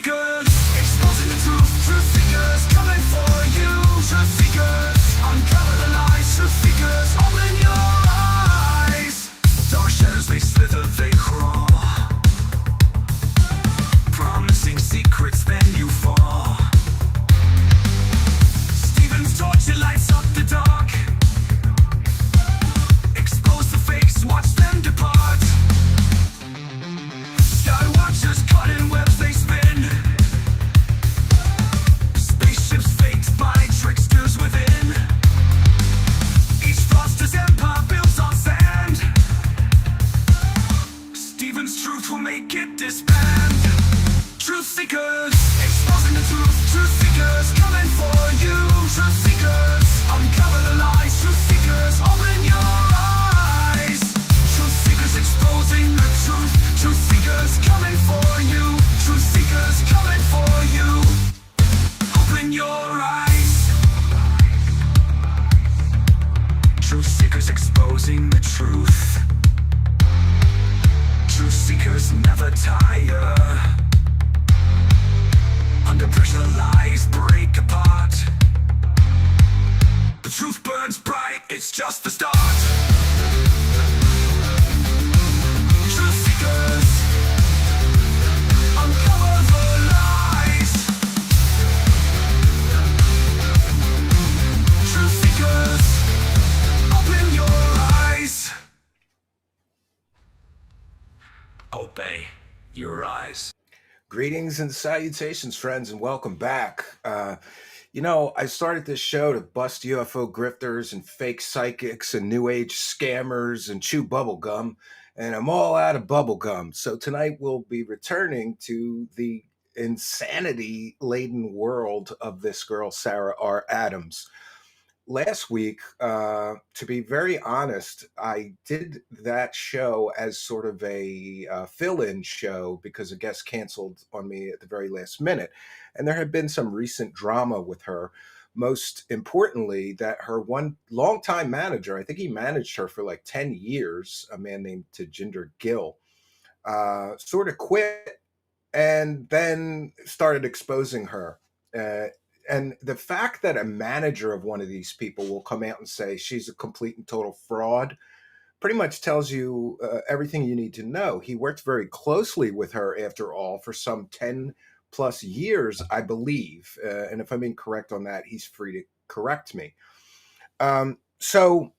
seekers, exposing the truth. Truth seekers, coming for you. Truth seekers, uncover the lies. Truth seekers, open your eyes. Dark shadows, they slither, they crawl, promising secrets, then you fall. Stephen's torch, it lights up the dark. Expose the fakes, watch them depart. Skywatchers caught in webs they spin. Spaceships faked by tricksters within. Each fraudster's empire builds on sand. Stephen's truth will make it disband. Truth seekers, exposing the truth. Truth seekers, coming for you. Truth seekers, uncover the lies. Truth seekers, open your eyes. Truth seekers, exposing the truth. Truth seekers, coming for you. Truth seekers, coming for you. Open your eyes. Truth seekers, exposing the truth. Truth seekers never tire. Under pressure, lies break apart. The truth burns bright, it's just the start. Truth seekers, uncover the lies. Truth seekers, open your eyes. Obey your eyes. Greetings and salutations, friends, and welcome back. I started this show to bust UFO grifters and fake psychics and new age scammers and chew bubblegum, and I'm all out of bubblegum. So tonight we'll be returning to the insanity-laden world of this girl, Sarah R. Adams. Last week, to be very honest, I did that show as sort of a fill-in show because a guest canceled on me at the very last minute. And there had been some recent drama with her. Most importantly, that her one longtime manager, I think he managed her for like 10 years, a man named Tejinder Gill, sort of quit and then started exposing her. And the fact that a manager of one of these people will come out and say she's a complete and total fraud pretty much tells you everything you need to know. He worked very closely with her, after all, for some 10 plus years, I believe. And if I'm incorrect on that, he's free to correct me. So,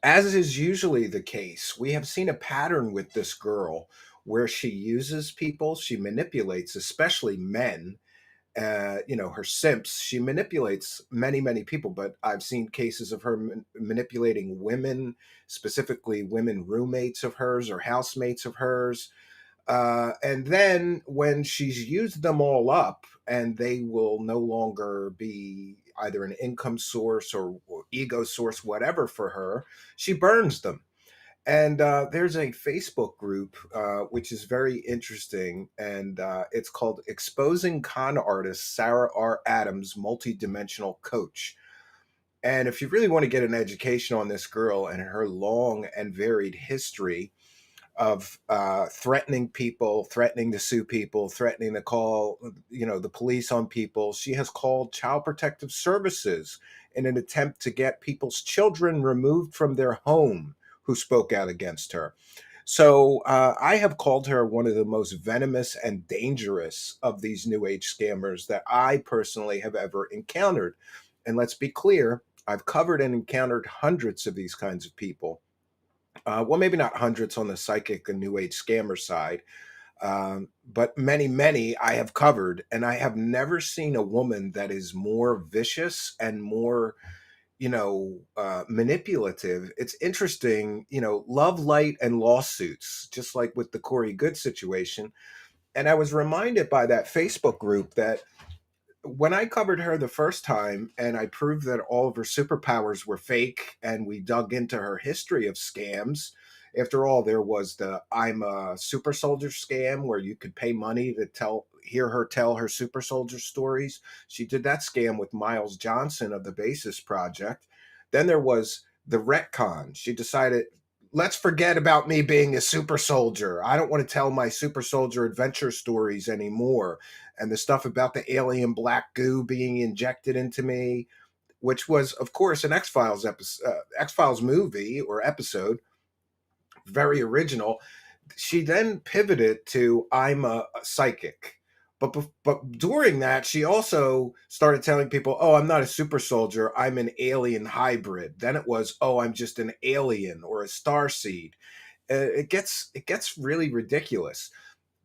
as is usually the case, we have seen a pattern with this girl where she uses people, she manipulates, especially men. Her simps. She manipulates many, many people, but I've seen cases of her manipulating women, specifically women roommates of hers or housemates of hers. And then when she's used them all up and they will no longer be either an income source or ego source, whatever for her, she burns them. And there's a Facebook group which is very interesting, and it's called Exposing Con Artist Sarah R. Adams, Multidimensional Coach. And if you really want to get an education on this girl and her long and varied history of threatening people, threatening to sue people, threatening to call, the police on people, she has called Child Protective Services in an attempt to get people's children removed from their home who spoke out against her. So I have called her one of the most venomous and dangerous of these new age scammers that I personally have ever encountered. And let's be clear, I've covered and encountered hundreds of these kinds of people. Well, maybe not hundreds on the psychic and new age scammer side, but many, many I have covered. And I have never seen a woman that is more vicious and more manipulative. It's interesting, love, light, and lawsuits, just like with the Corey Good situation. And I was reminded by that Facebook group that when I covered her the first time and I proved that all of her superpowers were fake and we dug into her history of scams, after all, there was the I'm a super soldier scam where you could pay money to hear her tell her super soldier stories. She did that scam with Miles Johnson of the Basis Project. Then there was the retcon. She decided, let's forget about me being a super soldier. I don't want to tell my super soldier adventure stories anymore. and the stuff about the alien black goo being injected into me, which was, of course, an X-Files episode, X-Files movie or episode, very original. She then pivoted to I'm a psychic. But during that, she also started telling people, "Oh, I'm not a super soldier. I'm an alien hybrid." Then it was, "Oh, I'm just an alien or a star seed." It gets really ridiculous.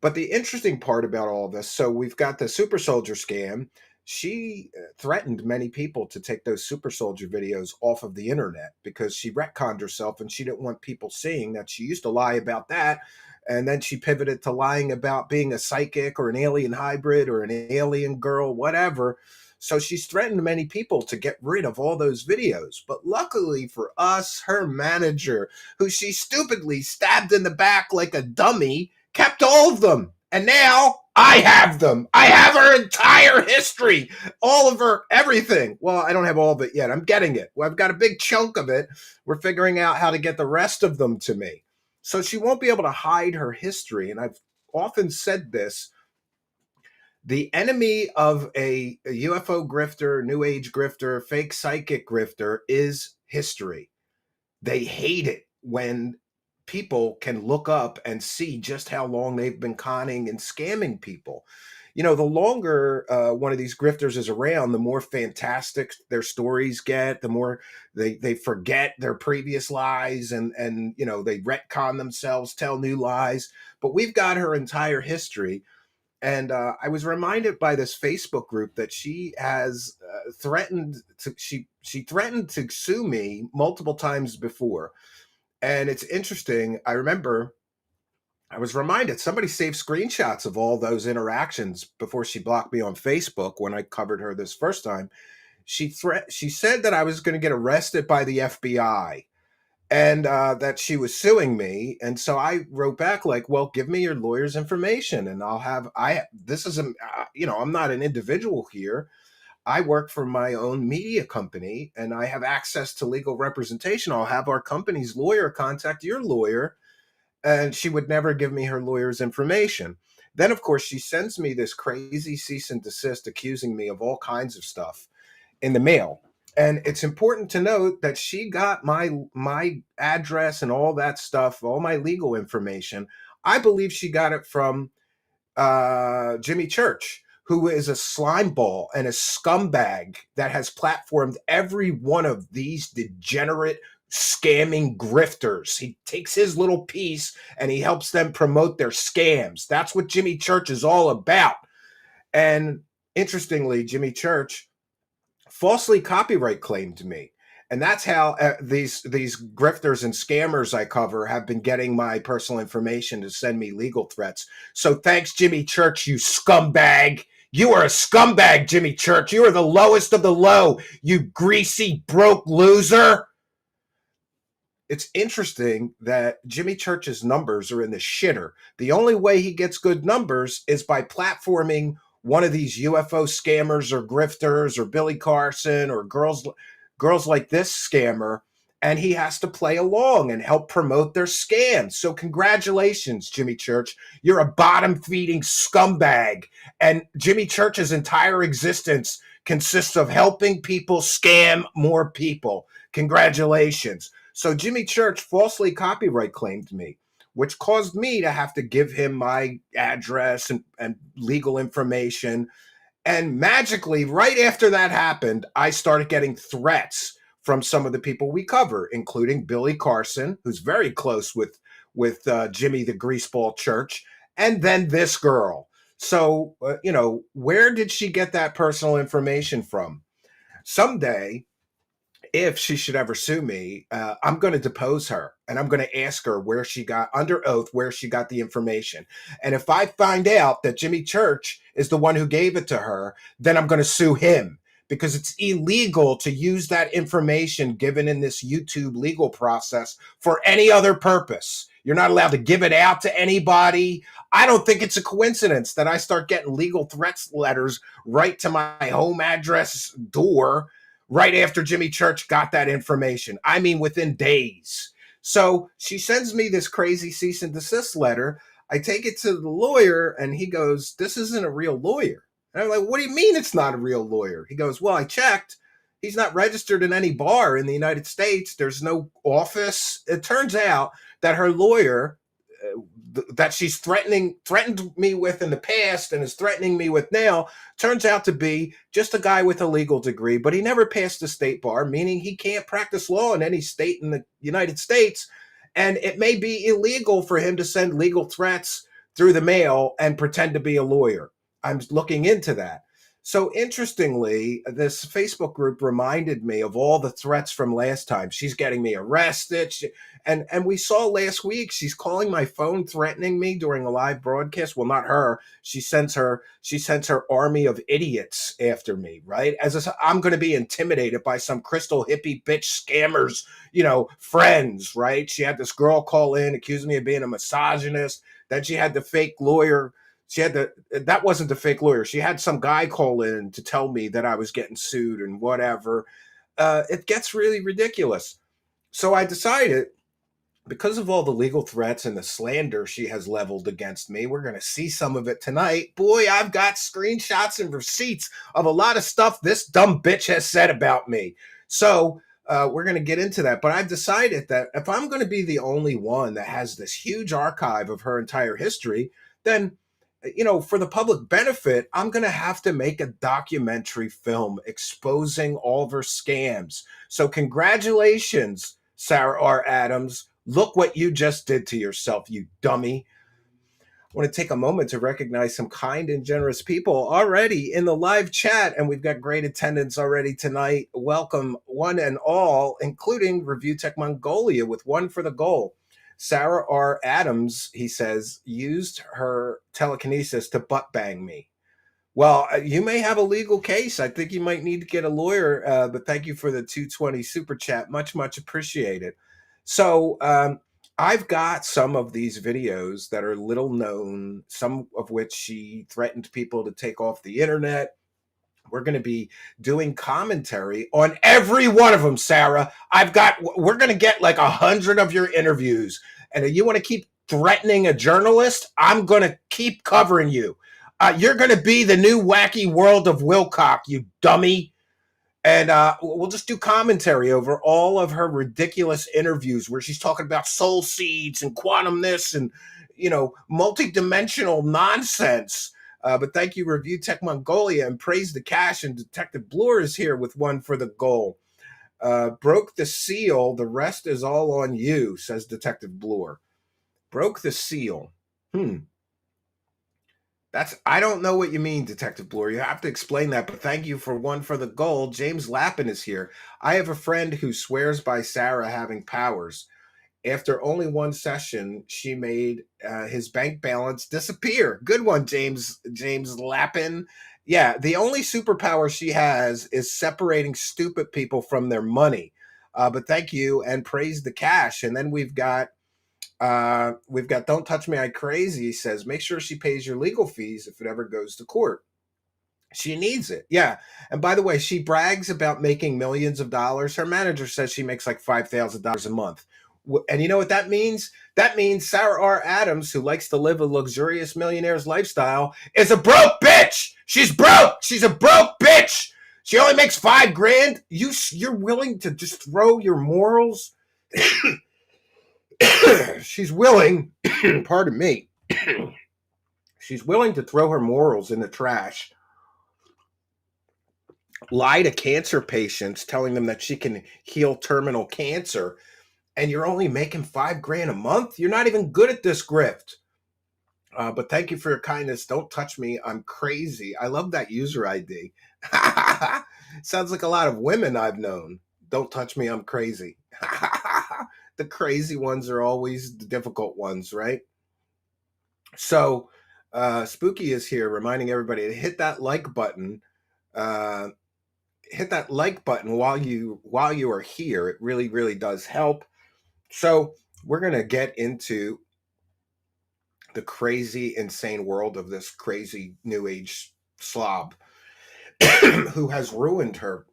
But the interesting part about all of this, so we've got the super soldier scam. She threatened many people to take those super soldier videos off of the internet because she retconned herself and she didn't want people seeing that she used to lie about that. And then she pivoted to lying about being a psychic or an alien hybrid or an alien girl, whatever. So she's threatened many people to get rid of all those videos. But luckily for us, her manager, who she stupidly stabbed in the back like a dummy, kept all of them. And now I have them. I have her entire history, all of her everything. Well, I don't have all of it yet. I'm getting it. Well, I've got a big chunk of it. We're figuring out how to get the rest of them to me. So she won't be able to hide her history. And I've often said this: the enemy of a UFO grifter, new age grifter, fake psychic grifter is history. They hate it when people can look up and see just how long they've been conning and scamming people. The longer one of these grifters is around, the more fantastic their stories get, the more they forget their previous lies, and they retcon themselves, tell new lies. But we've got her entire history. And I was reminded by this Facebook group that she has threatened to she threatened to sue me multiple times before. And it's interesting. I remember I was reminded somebody saved screenshots of all those interactions before she blocked me on Facebook when I covered her this first time. She said that I was going to get arrested by the FBI and that she was suing me. And so I wrote back like, "Well, give me your lawyer's information and I'll have this is a I'm not an individual here. I work for my own media company and I have access to legal representation. I'll have our company's lawyer contact your lawyer." And she would never give me her lawyer's information. Then, of course, she sends me this crazy cease and desist accusing me of all kinds of stuff in the mail. And it's important to note that she got my address and all that stuff, all my legal information. I believe she got it from Jimmy Church, who is a slime ball and a scumbag that has platformed every one of these degenerate scamming grifters. He takes his little piece and he helps them promote their scams. That's what Jimmy Church is all about. And interestingly, Jimmy Church falsely copyright claimed me. And that's how these grifters and scammers I cover have been getting my personal information to send me legal threats. So thanks, Jimmy Church, you scumbag. You are a scumbag, Jimmy Church. You are the lowest of the low, you greasy, broke loser. It's interesting that Jimmy Church's numbers are in the shitter. The only way he gets good numbers is by platforming one of these UFO scammers or grifters or Billy Carson or girls like this scammer, and he has to play along and help promote their scams. So congratulations, Jimmy Church. You're a bottom-feeding scumbag. And Jimmy Church's entire existence consists of helping people scam more people. Congratulations. So Jimmy Church falsely copyright claimed me, which caused me to have to give him my address and legal information. And magically, right after that happened, I started getting threats from some of the people we cover, including Billy Carson, who's very close with Jimmy the Greaseball Church, and then this girl. So, where did she get that personal information from? Someday, if she should ever sue me, I'm going to depose her and I'm going to ask her where she got, under oath, where she got the information. And if I find out that Jimmy Church is the one who gave it to her, then I'm going to sue him because it's illegal to use that information given in this YouTube legal process for any other purpose. You're not allowed to give it out to anybody. I don't think it's a coincidence that I start getting legal threats letters right to my home address door right after Jimmy Church got that information. I mean, within days. So she sends me this crazy cease and desist letter. I take it to the lawyer and he goes, "This isn't a real lawyer." And I'm like, what do you mean it's not a real lawyer? He goes, well, I checked. He's not registered in any bar in the United States. There's no office. It turns out that her lawyer that she's threatened me with in the past and is threatening me with now turns out to be just a guy with a legal degree, but he never passed the state bar, meaning he can't practice law in any state in the United States. And it may be illegal for him to send legal threats through the mail and pretend to be a lawyer. I'm looking into that. So interestingly, this Facebook group reminded me of all the threats from last time. She's getting me arrested. And we saw last week she's calling my phone threatening me during a live broadcast. Well, not her. She sends her army of idiots after me, right? I'm going to be intimidated by some crystal hippie bitch scammers, friends, right? She had this girl call in, accuse me of being a misogynist. Then she had the fake lawyer. That wasn't the fake lawyer. She had some guy call in to tell me that I was getting sued and whatever. It gets really ridiculous. So I decided, because of all the legal threats and the slander she has leveled against me, we're going to see some of it tonight. Boy, I've got screenshots and receipts of a lot of stuff this dumb bitch has said about me. So we're going to get into that. But I've decided that if I'm going to be the only one that has this huge archive of her entire history, then for the public benefit, I'm going to have to make a documentary film exposing all of her scams. So congratulations, Sarah R. Adams. Look what you just did to yourself, you dummy. I want to take a moment to recognize some kind and generous people already in the live chat, and we've got great attendance already tonight. Welcome, one and all, including Review Tech Mongolia with one for the goal. Sarah R. Adams, he says, used her telekinesis to butt bang me. Well, you may have a legal case. I think you might need to get a lawyer, but thank you for the 220 super chat. Much, much appreciated. So I've got some of these videos that are little known, some of which she threatened people to take off the internet. We're going to be doing commentary on every one of them, Sarah. We're going to get like 100 of your interviews. And if you want to keep threatening a journalist, I'm going to keep covering you. You're going to be the new wacky world of Wilcock, you dummy. And we'll just do commentary over all of her ridiculous interviews where she's talking about soul seeds and quantum this and, multidimensional nonsense. But thank you, Review Tech Mongolia, and Praise the Cash. And Detective Bloor is here with one for the goal. Broke the seal. The rest is all on you, says Detective Bloor. Broke the seal. I don't know what you mean, Detective Bloor. You have to explain that, but thank you for one for the goal. James Lappin is here. I have a friend who swears by Sarah having powers. After only one session, she made his bank balance disappear. Good one, James Lappin. Yeah, the only superpower she has is separating stupid people from their money. But thank you, and praise the cash. And then we've got Don't Touch Me, I Crazy. He says, make sure she pays your legal fees if it ever goes to court. She needs it. Yeah. And by the way, she brags about making millions of dollars. Her manager says she makes like $5,000 a month. And you know what that means? That means Sarah R. Adams, who likes to live a luxurious millionaire's lifestyle, is a broke bitch. She's broke. She's a broke bitch. She only makes $5,000. You're willing to just throw your morals? She's willing, pardon me, she's willing to throw her morals in the trash, lie to cancer patients, telling them that she can heal terminal cancer, and you're only making $5,000 a month? You're not even good at this grift. But thank you for your kindness. Don't touch me. I'm crazy. I love that user ID. Sounds like a lot of women I've known. Don't touch me. I'm crazy. The crazy ones are always the difficult ones, right? So Spooky is here reminding everybody to hit that like button. Hit that like button while you are here. It really, really does help. So we're going to get into the crazy, insane world of this crazy new age slob who has ruined her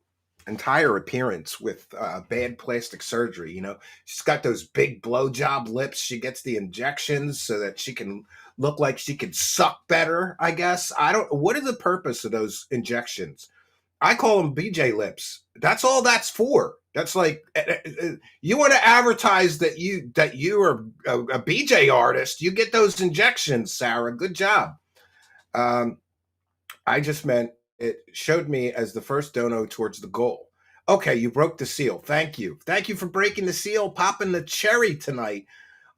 entire appearance with bad plastic surgery. She's got those big blowjob lips. She gets the injections so that she can look like she could suck better, I guess. I don't, what is the purpose of those injections? I call them BJ lips. That's all that's for. That's like you want to advertise that you are a BJ artist. You get those injections, Sarah. Good job. Um, I just meant it showed me as the first dono towards the goal. Okay, you broke the seal. Thank you. Thank you for breaking the seal, popping the cherry tonight.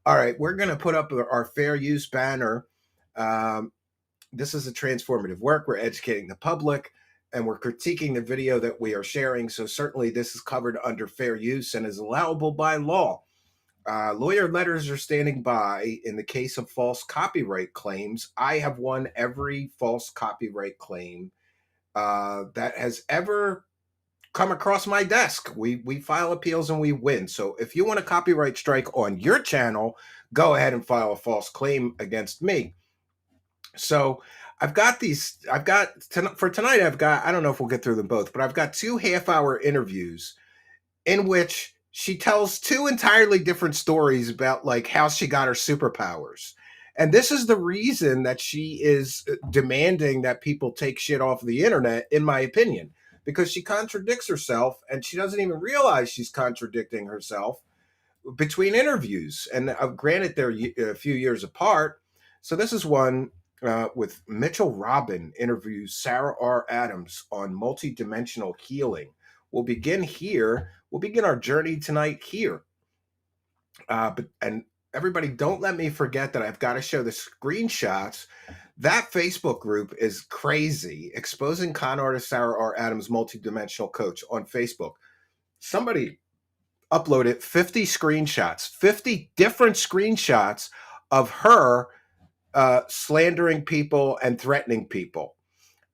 All right, we're going to put up our fair use banner. Um, this is a transformative work. We're educating the public and we're critiquing the video that we are sharing. So certainly this is covered under fair use and is allowable by law. Lawyer letters are standing by in the case of false copyright claims. I have won every false copyright claim that has ever come across my desk. We file appeals and we win. So if you want a copyright strike on your channel, go ahead and file a false claim against me. So for tonight, I don't know if we'll get through them both, but I've got 2 half-hour interviews in which she tells 2 entirely different stories about like how she got her superpowers. And this is the reason that she is demanding that people take shit off the internet, in my opinion, because she contradicts herself and she doesn't even realize she's contradicting herself between interviews. And granted, they're a few years apart. So this is one with Mitchell Robin interviews Sarah R. Adams on multidimensional healing. We'll begin here. We'll begin our journey tonight here. And everybody, don't let me forget that I've got to show the screenshots. That Facebook group is crazy. Exposing con artist Sarah R. Adams, multidimensional coach on Facebook. Somebody uploaded 50 screenshots, 50 different screenshots of her slandering people and threatening people.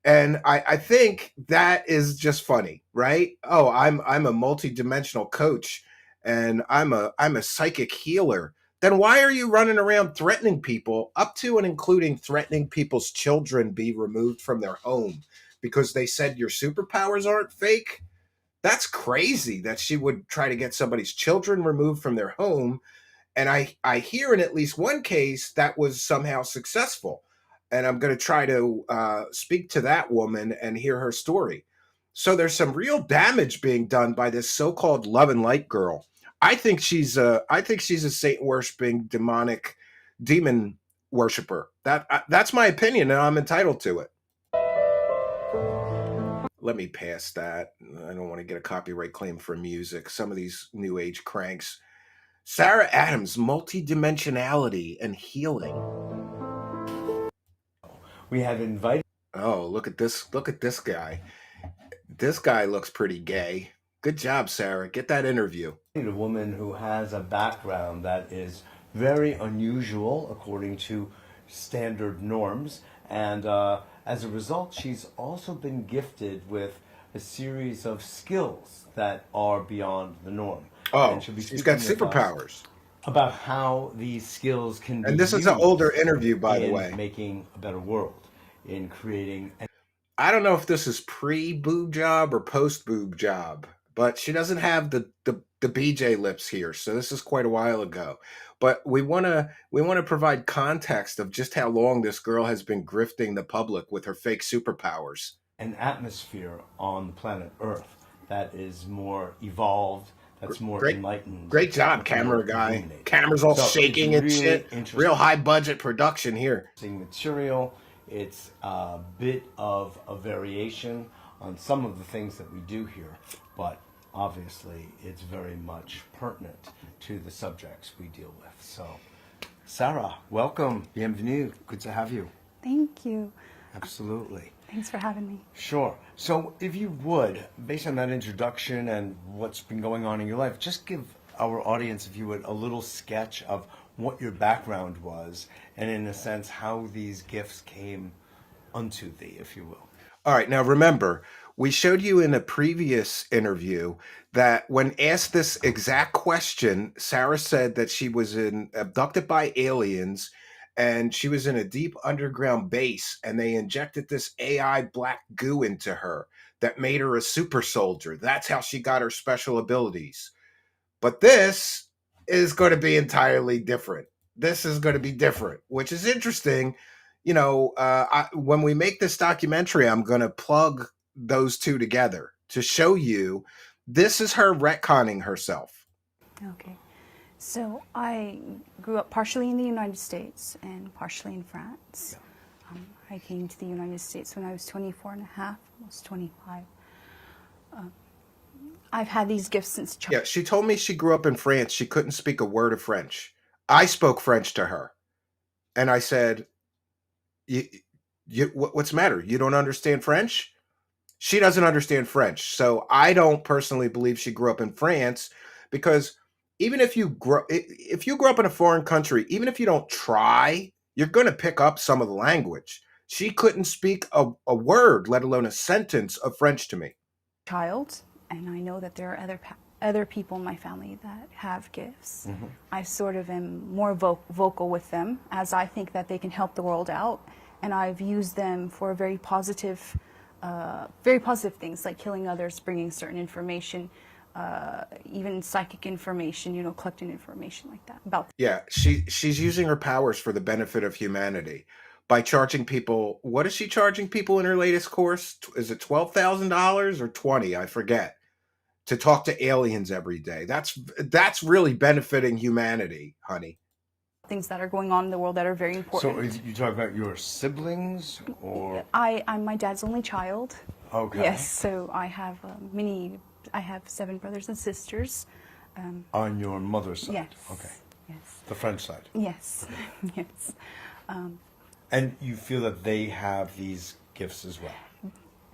And I think that is just funny, right? Oh, I'm a multidimensional coach and I'm a psychic healer. Then why are you running around threatening people, up to and including threatening people's children be removed from their home because they said your superpowers aren't fake? That's crazy that she would try to get somebody's children removed from their home. And I hear in at least one case that was somehow successful. And I'm going to try to speak to that woman and hear her story. So there's some real damage being done by this so-called love and light girl. I think she's a Satan worshiping demon worshiper. That's my opinion, and I'm entitled to it. Let me pass that. I don't want to get a copyright claim for music. Some of these new age cranks. Sarah Adams, multidimensionality and healing. We have invited. Oh, look at this! Look at this guy. This guy looks pretty gay. Good job, Sarah. Get that interview. A woman who has a background that is very unusual according to standard norms, and as a result, she's also been gifted with a series of skills that are beyond the norm. Oh, she's got superpowers. About how these skills can be and this is an older interview, by the way. Making a better world, in creating. I don't know if this is pre-boob job or post-boob job, but she doesn't have the BJ lips here, so this is quite a while ago. But we want to provide context of just how long this girl has been grifting the public with her fake superpowers. An atmosphere on the planet Earth that is more evolved, that's more enlightened. Great job, camera guy. Camera's all shaking and shit. Real high budget production here. Material. It's a bit of a variation on some of the things that we do here, but obviously it's very much pertinent to the subjects we deal with. So, Sarah, welcome. Bienvenue. Good to have you. Thank you. Absolutely. Thanks for having me. Sure. So if you would, based on that introduction and what's been going on in your life, just give our audience, if you would, a little sketch of what your background was and, in a sense, how these gifts came unto thee, if you will. All right. Now, remember, we showed you in a previous interview that when asked this exact question, Sarah said that she was abducted by aliens and she was in a deep underground base and they injected this AI black goo into her that made her a super soldier. That's how she got her special abilities. But this is going to be entirely different. This is going to be different, which is interesting. When we make this documentary, I'm going to plug those two together to show you this is her retconning herself. Okay. So I grew up partially in the United States and partially in France. I came to the United States when I was 24 and a half, almost 25. I've had these gifts since childhood. Yeah, she told me she grew up in France. She couldn't speak a word of French. I spoke French to her. And I said, what's the matter? You don't understand French? She doesn't understand French. So I don't personally believe she grew up in France, because even if you grow up in a foreign country, even if you don't try, you're going to pick up some of the language. She couldn't speak a word, let alone a sentence of French to me. And I know that there are other people in my family that have gifts. I sort of am more vocal with them, as I think that they can help the world out, and I've used them for very positive things, like killing others, bringing certain information, even psychic information, collecting information like that about. Yeah, she's using her powers for the benefit of humanity by charging people. What is she charging people in her latest course? Is it $12,000 or 20? I forget. To talk to aliens every day. That's really benefiting humanity, honey. Things that are going on in the world that are very important. So are you talking about your siblings, or? I'm my dad's only child. Okay. Yes, so I have I have 7 brothers and sisters. On your mother's side? Yes. Okay. Yes. The French side? Yes. Yes. And you feel that they have these gifts as well?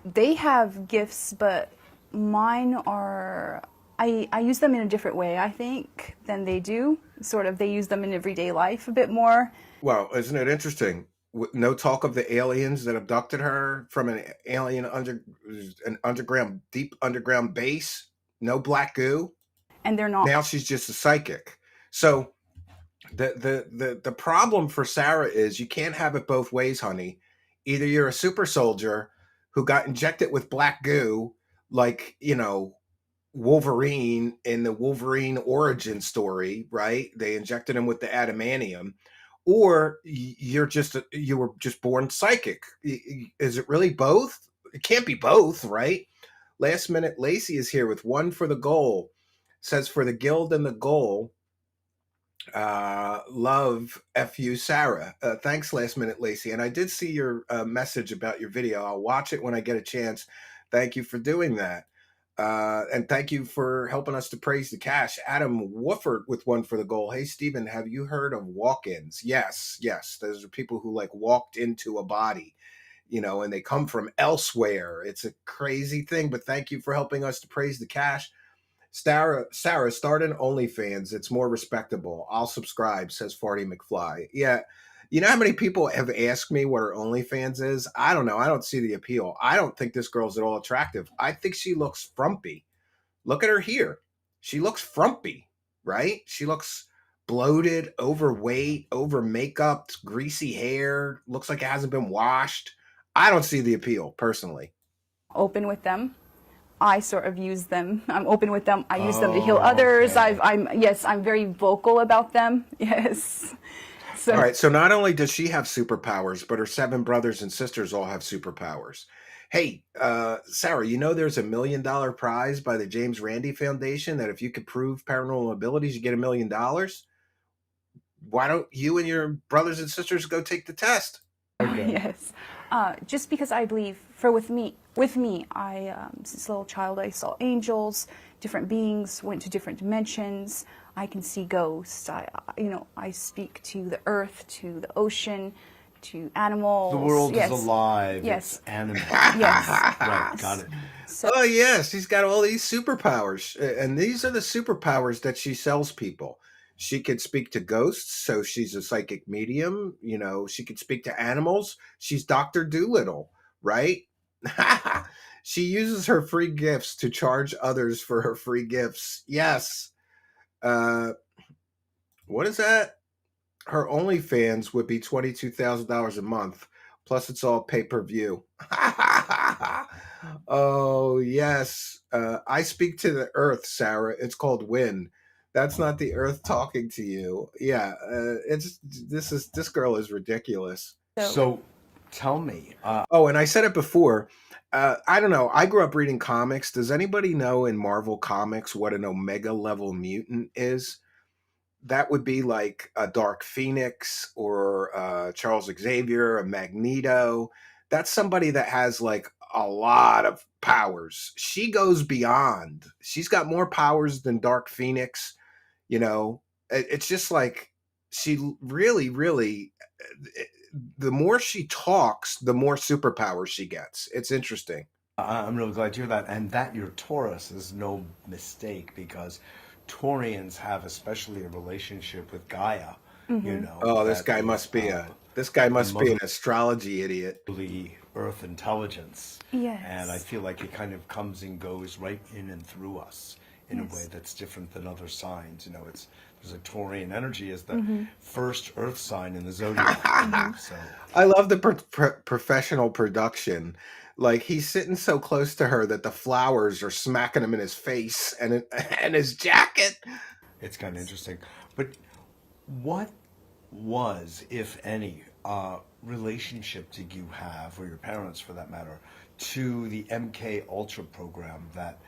They have gifts, but mine are, I use them in a different way, I think, than they do. Sort of, they use them in everyday life a bit more. Well, isn't it interesting? No talk of the aliens that abducted her from an deep underground base. No black goo. And they're not. Now she's just a psychic. So the problem for Sarah is you can't have it both ways, honey. Either you're a super soldier who got injected with black goo, like, Wolverine in the Wolverine origin story, right? They injected him with the adamantium, or you were just born psychic. Is it really both? It can't be both, right? Last Minute Lacey is here with one for the goal. Says for the guild and the goal. Love FU Sarah. Thanks, Last Minute Lacey. And I did see your message about your video. I'll watch it when I get a chance. Thank you for doing that. And thank you for helping us to praise the cash. Adam Wooford with one for the goal. Hey, Stephen, have you heard of walk-ins? Yes. Those are people who walked into a body, and they come from elsewhere. It's a crazy thing, but thank you for helping us to praise the cash. Sarah, start an OnlyFans. It's more respectable. I'll subscribe, says Farty McFly. Yeah. You know how many people have asked me what her OnlyFans is? I don't know. I don't see the appeal. I don't think this girl's at all attractive. I think she looks frumpy. Look at her here. She looks frumpy, right? She looks bloated, overweight, over makeup, greasy hair. Looks like it hasn't been washed. I don't see the appeal, personally. Open with them. I sort of use them. I'm open with them. I use them to heal others. Okay. I'm very vocal about them. Yes. So, all right. So not only does she have superpowers, but her 7 brothers and sisters all have superpowers. Hey, Sarah, there's $1 million prize by the James Randi Foundation that if you could prove paranormal abilities, you get $1 million. Why don't you and your brothers and sisters go take the test? Okay. yes. Just because I believe, with me, I since a little child, I saw angels, different beings, went to different dimensions. I can see ghosts. I speak to the earth, to the ocean, to animals. The world is alive. Yes. It's animal. Yes. Right, got it. So, Oh, yes. She's got all these superpowers. And these are the superpowers that she sells people. She could speak to ghosts, so she's a psychic medium. She could speak to animals. She's Dr. Doolittle, right? She uses her free gifts to charge others for her free gifts. Yes. What is that? Her OnlyFans would be $22,000 a month. Plus, it's all pay-per-view. Oh, yes. I speak to the earth, Sarah. It's called wind. That's not the earth talking to you. Yeah, this girl is ridiculous. So So tell me, Oh, and I said it before. I don't know. I grew up reading comics. Does anybody know in Marvel Comics what an Omega level mutant is? That would be like a Dark Phoenix or Charles Xavier, a Magneto. That's somebody that has like a lot of powers. She goes beyond. She's got more powers than Dark Phoenix. You know, it's just like she really, really. The more she talks, the more superpowers she gets. It's interesting. I'm really glad to hear that. And that you're Taurus is no mistake because Taurians have especially a relationship with Gaia, you know, Oh, that is this guy the must be an astrology idiot. motherly earth intelligence. And I yes, feel like it kind of comes and goes right in and through us in a way yes. that's different than other signs. You know, there's a Taurian energy as the first earth sign in the zodiac. So I love the professional production. Like he's sitting so close to her that the flowers are smacking him in his face and and his jacket. it's kind of interesting. But what was, if any, relationship did you have, or your parents for that matter, to the MK Ultra program that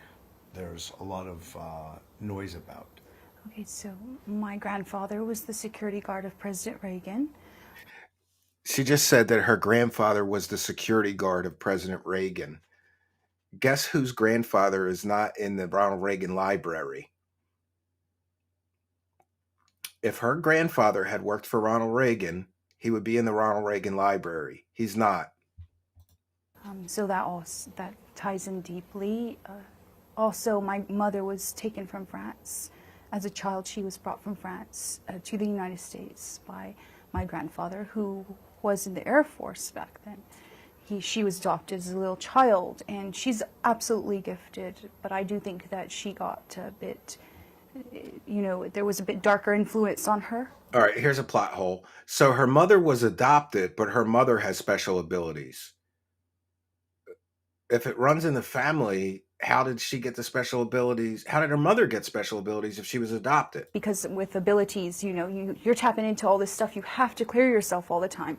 there's a lot of noise about? Okay, so my grandfather was the security guard of President Reagan. She just said that her grandfather was the security guard of President Reagan. Guess whose grandfather is not in the Ronald Reagan Library? If her grandfather had worked for Ronald Reagan, he would be in the Ronald Reagan Library. He's not. So that ties in deeply. Also, my mother was taken from France. As a child, she was brought from France to the United States by my grandfather, who was in the Air Force back then. She was adopted as a little child, and she's absolutely gifted, but I do think that she got a bit, there was a bit darker influence on her. All right, here's a plot hole. So her mother was adopted, but her mother has special abilities. If it runs in the family, how did she get the special abilities? How did her mother get special abilities if she was adopted? Because with abilities, you're tapping into all this stuff. You have to clear yourself all the time.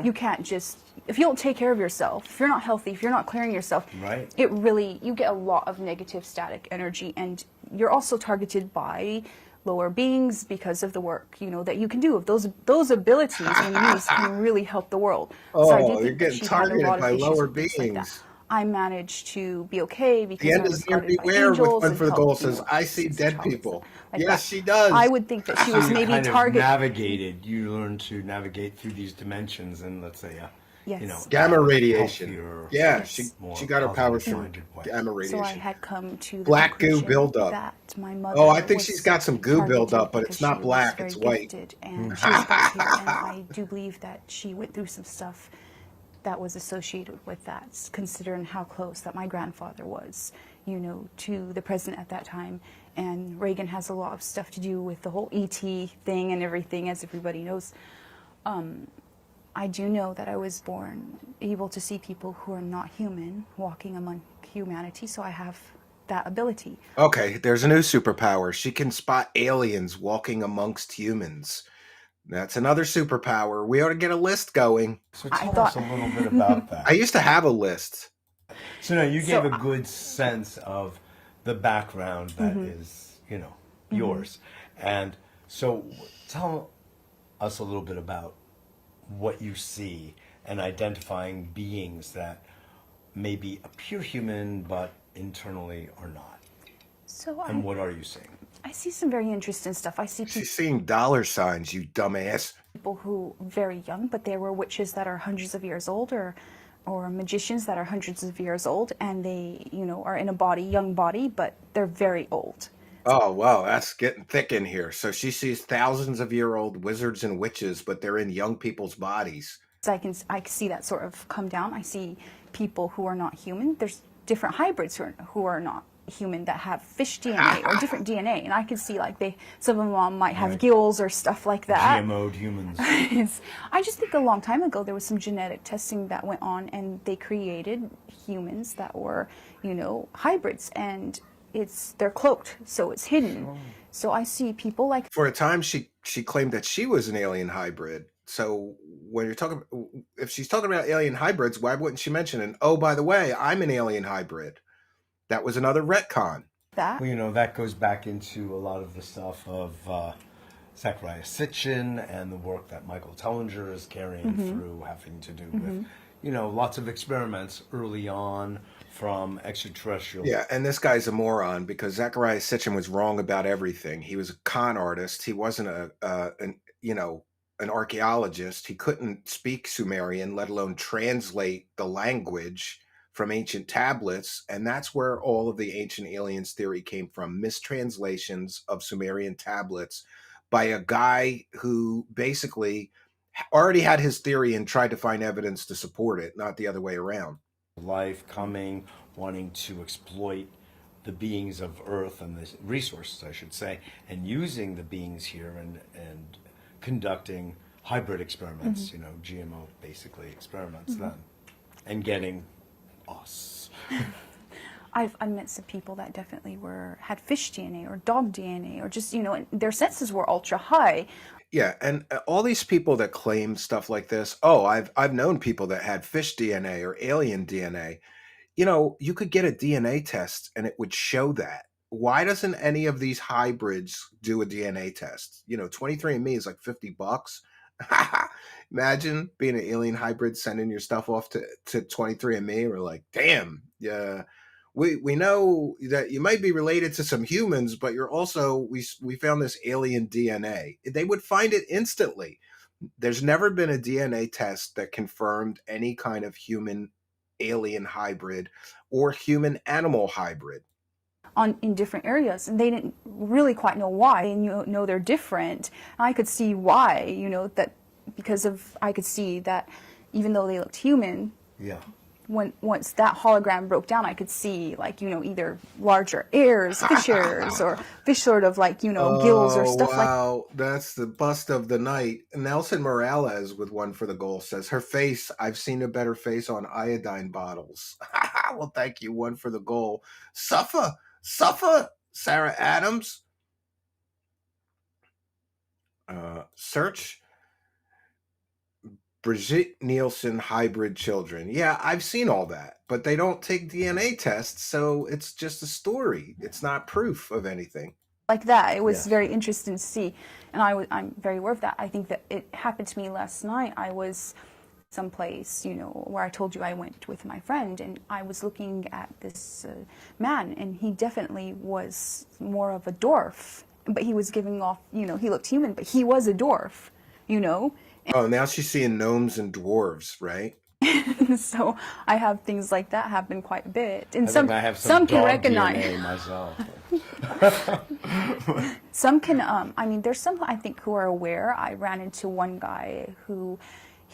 You can't just, if you don't take care of yourself, if you're not healthy, if you're not clearing yourself, Right. you get a lot of negative static energy, and you're also targeted by lower beings because of the work, that you can do. Those abilities and these can really help the world. So I do Oh, you're think that getting she had a targeted lot of by issues lower with things like that. beings. I managed to be okay The because I end was is near guarded by beware with angels one and for the helped, goal says, I see since a dead child, people. like Yes, that. she does. I would think that she was You maybe kind of targeted. navigated. You learned to navigate through these dimensions in, let's say, Yes. Gamma a radiation. healthier, Yeah, Yes. she got her powers from positive-minded way. gamma So I radiation. had come to the Black goo conclusion buildup. that my mother Oh, I think was she's got some goo targeted buildup, but because it's not she black, was it's very white. gifted, and she was brought here, and I do believe that she went through some stuff that was associated with that, considering how close that my grandfather was, to the president at that time. And Reagan has a lot of stuff to do with the whole ET thing and everything, as everybody knows. I do know that I was born able to see people who are not human walking among humanity, so I have that ability. Okay, there's a new superpower. She can spot aliens walking amongst humans. That's another superpower. We ought to get a list going. So I tell thought- us a little bit about I that. used to have a list. So now you gave So- a good sense of the background that is, yours. And so tell us a little bit about what you see and identifying beings that maybe appear human but internally are not. So And what are you seeing? I see some very interesting stuff. I see She's seeing dollar signs, you dumbass. people who are very young, but they were witches that are hundreds of years old, or magicians that are hundreds of years old, and they, are in a young body, but they're very old. Oh, wow, that's getting thick in here. So she sees thousands of year old wizards and witches, but they're in young people's bodies. So I can see that sort of come down. I see people who are not human. There's different hybrids who are not human that have fish DNA or different DNA, and I can see some of them might have gills or stuff like that. GMO'd humans. I just think a long time ago there was some genetic testing that went on, and they created humans that were, hybrids, and they're cloaked, so it's hidden. So I see people like For a time, she claimed that she was an alien hybrid. So when you're talking, if she's talking about alien hybrids, why wouldn't she mention it? Oh, by the way, I'm an alien hybrid. That was another retcon. that. Well, you know, that goes back into a lot of the stuff of Zachariah Sitchin and the work that Michael Tellinger is carrying through, having to do with, you know, lots of experiments early on from extraterrestrial. Yeah, and this guy's a moron because Zachariah Sitchin was wrong about everything. He was a con artist. He wasn't an archaeologist. He couldn't speak Sumerian, let alone translate the language from ancient tablets. And that's where all of the ancient aliens theory came from, mistranslations of Sumerian tablets by a guy who basically already had his theory and tried to find evidence to support it, not the other way around. Life coming, wanting to exploit the beings of Earth and the resources, I should say, and using the beings here and conducting hybrid experiments, you know, GMO basically experiments then, and getting us. I've met some people that definitely had fish DNA or dog DNA, or just, you know, their senses were ultra high. Yeah, and all these people that claim stuff like this, oh, I've known people that had fish DNA or alien DNA. You know, you could get a DNA test and it would show that. Why doesn't any of these hybrids do a DNA test? You know, 23andMe is like $50. Imagine being an alien hybrid, sending your stuff off to 23andMe. We're like, damn, yeah. We know that you might be related to some humans, but you're also, we found this alien DNA. They would find it instantly. There's never been a DNA test that confirmed any kind of human alien hybrid or human animal hybrid. In different areas, and they didn't really quite know why, and you know they're different. I could see why, you know, that I could see that even though they looked human, Yeah. once that hologram broke down, I could see, like, you know, either larger ears, fish ears, or fish sort of like, you know, gills or stuff like. Wow, that's the bust of the night. Nelson Morales with one for the goal says, her face, I've seen a better face on iodine bottles. Well, thank you, one for the goal. Suffer, Sarah Adams. Search Brigitte Nielsen hybrid children. Yeah, I've seen all that, but they don't take DNA tests, so it's just a story. It's not proof of anything. Like that. It was Yes. very interesting to see, and I'm very aware of that. I think that it happened to me last night. I was someplace, you know, where I told you I went with my friend, and I was looking at this man, and he definitely was more of a dwarf, but he was giving off, you know, he looked human, but he was a dwarf, you know. Oh, now she's seeing gnomes and dwarves, right? So I have things like that happen quite a bit, and I some think I have some can dog recognize. DNA myself. Some can, I mean, there's some I think who are aware. I ran into one guy who,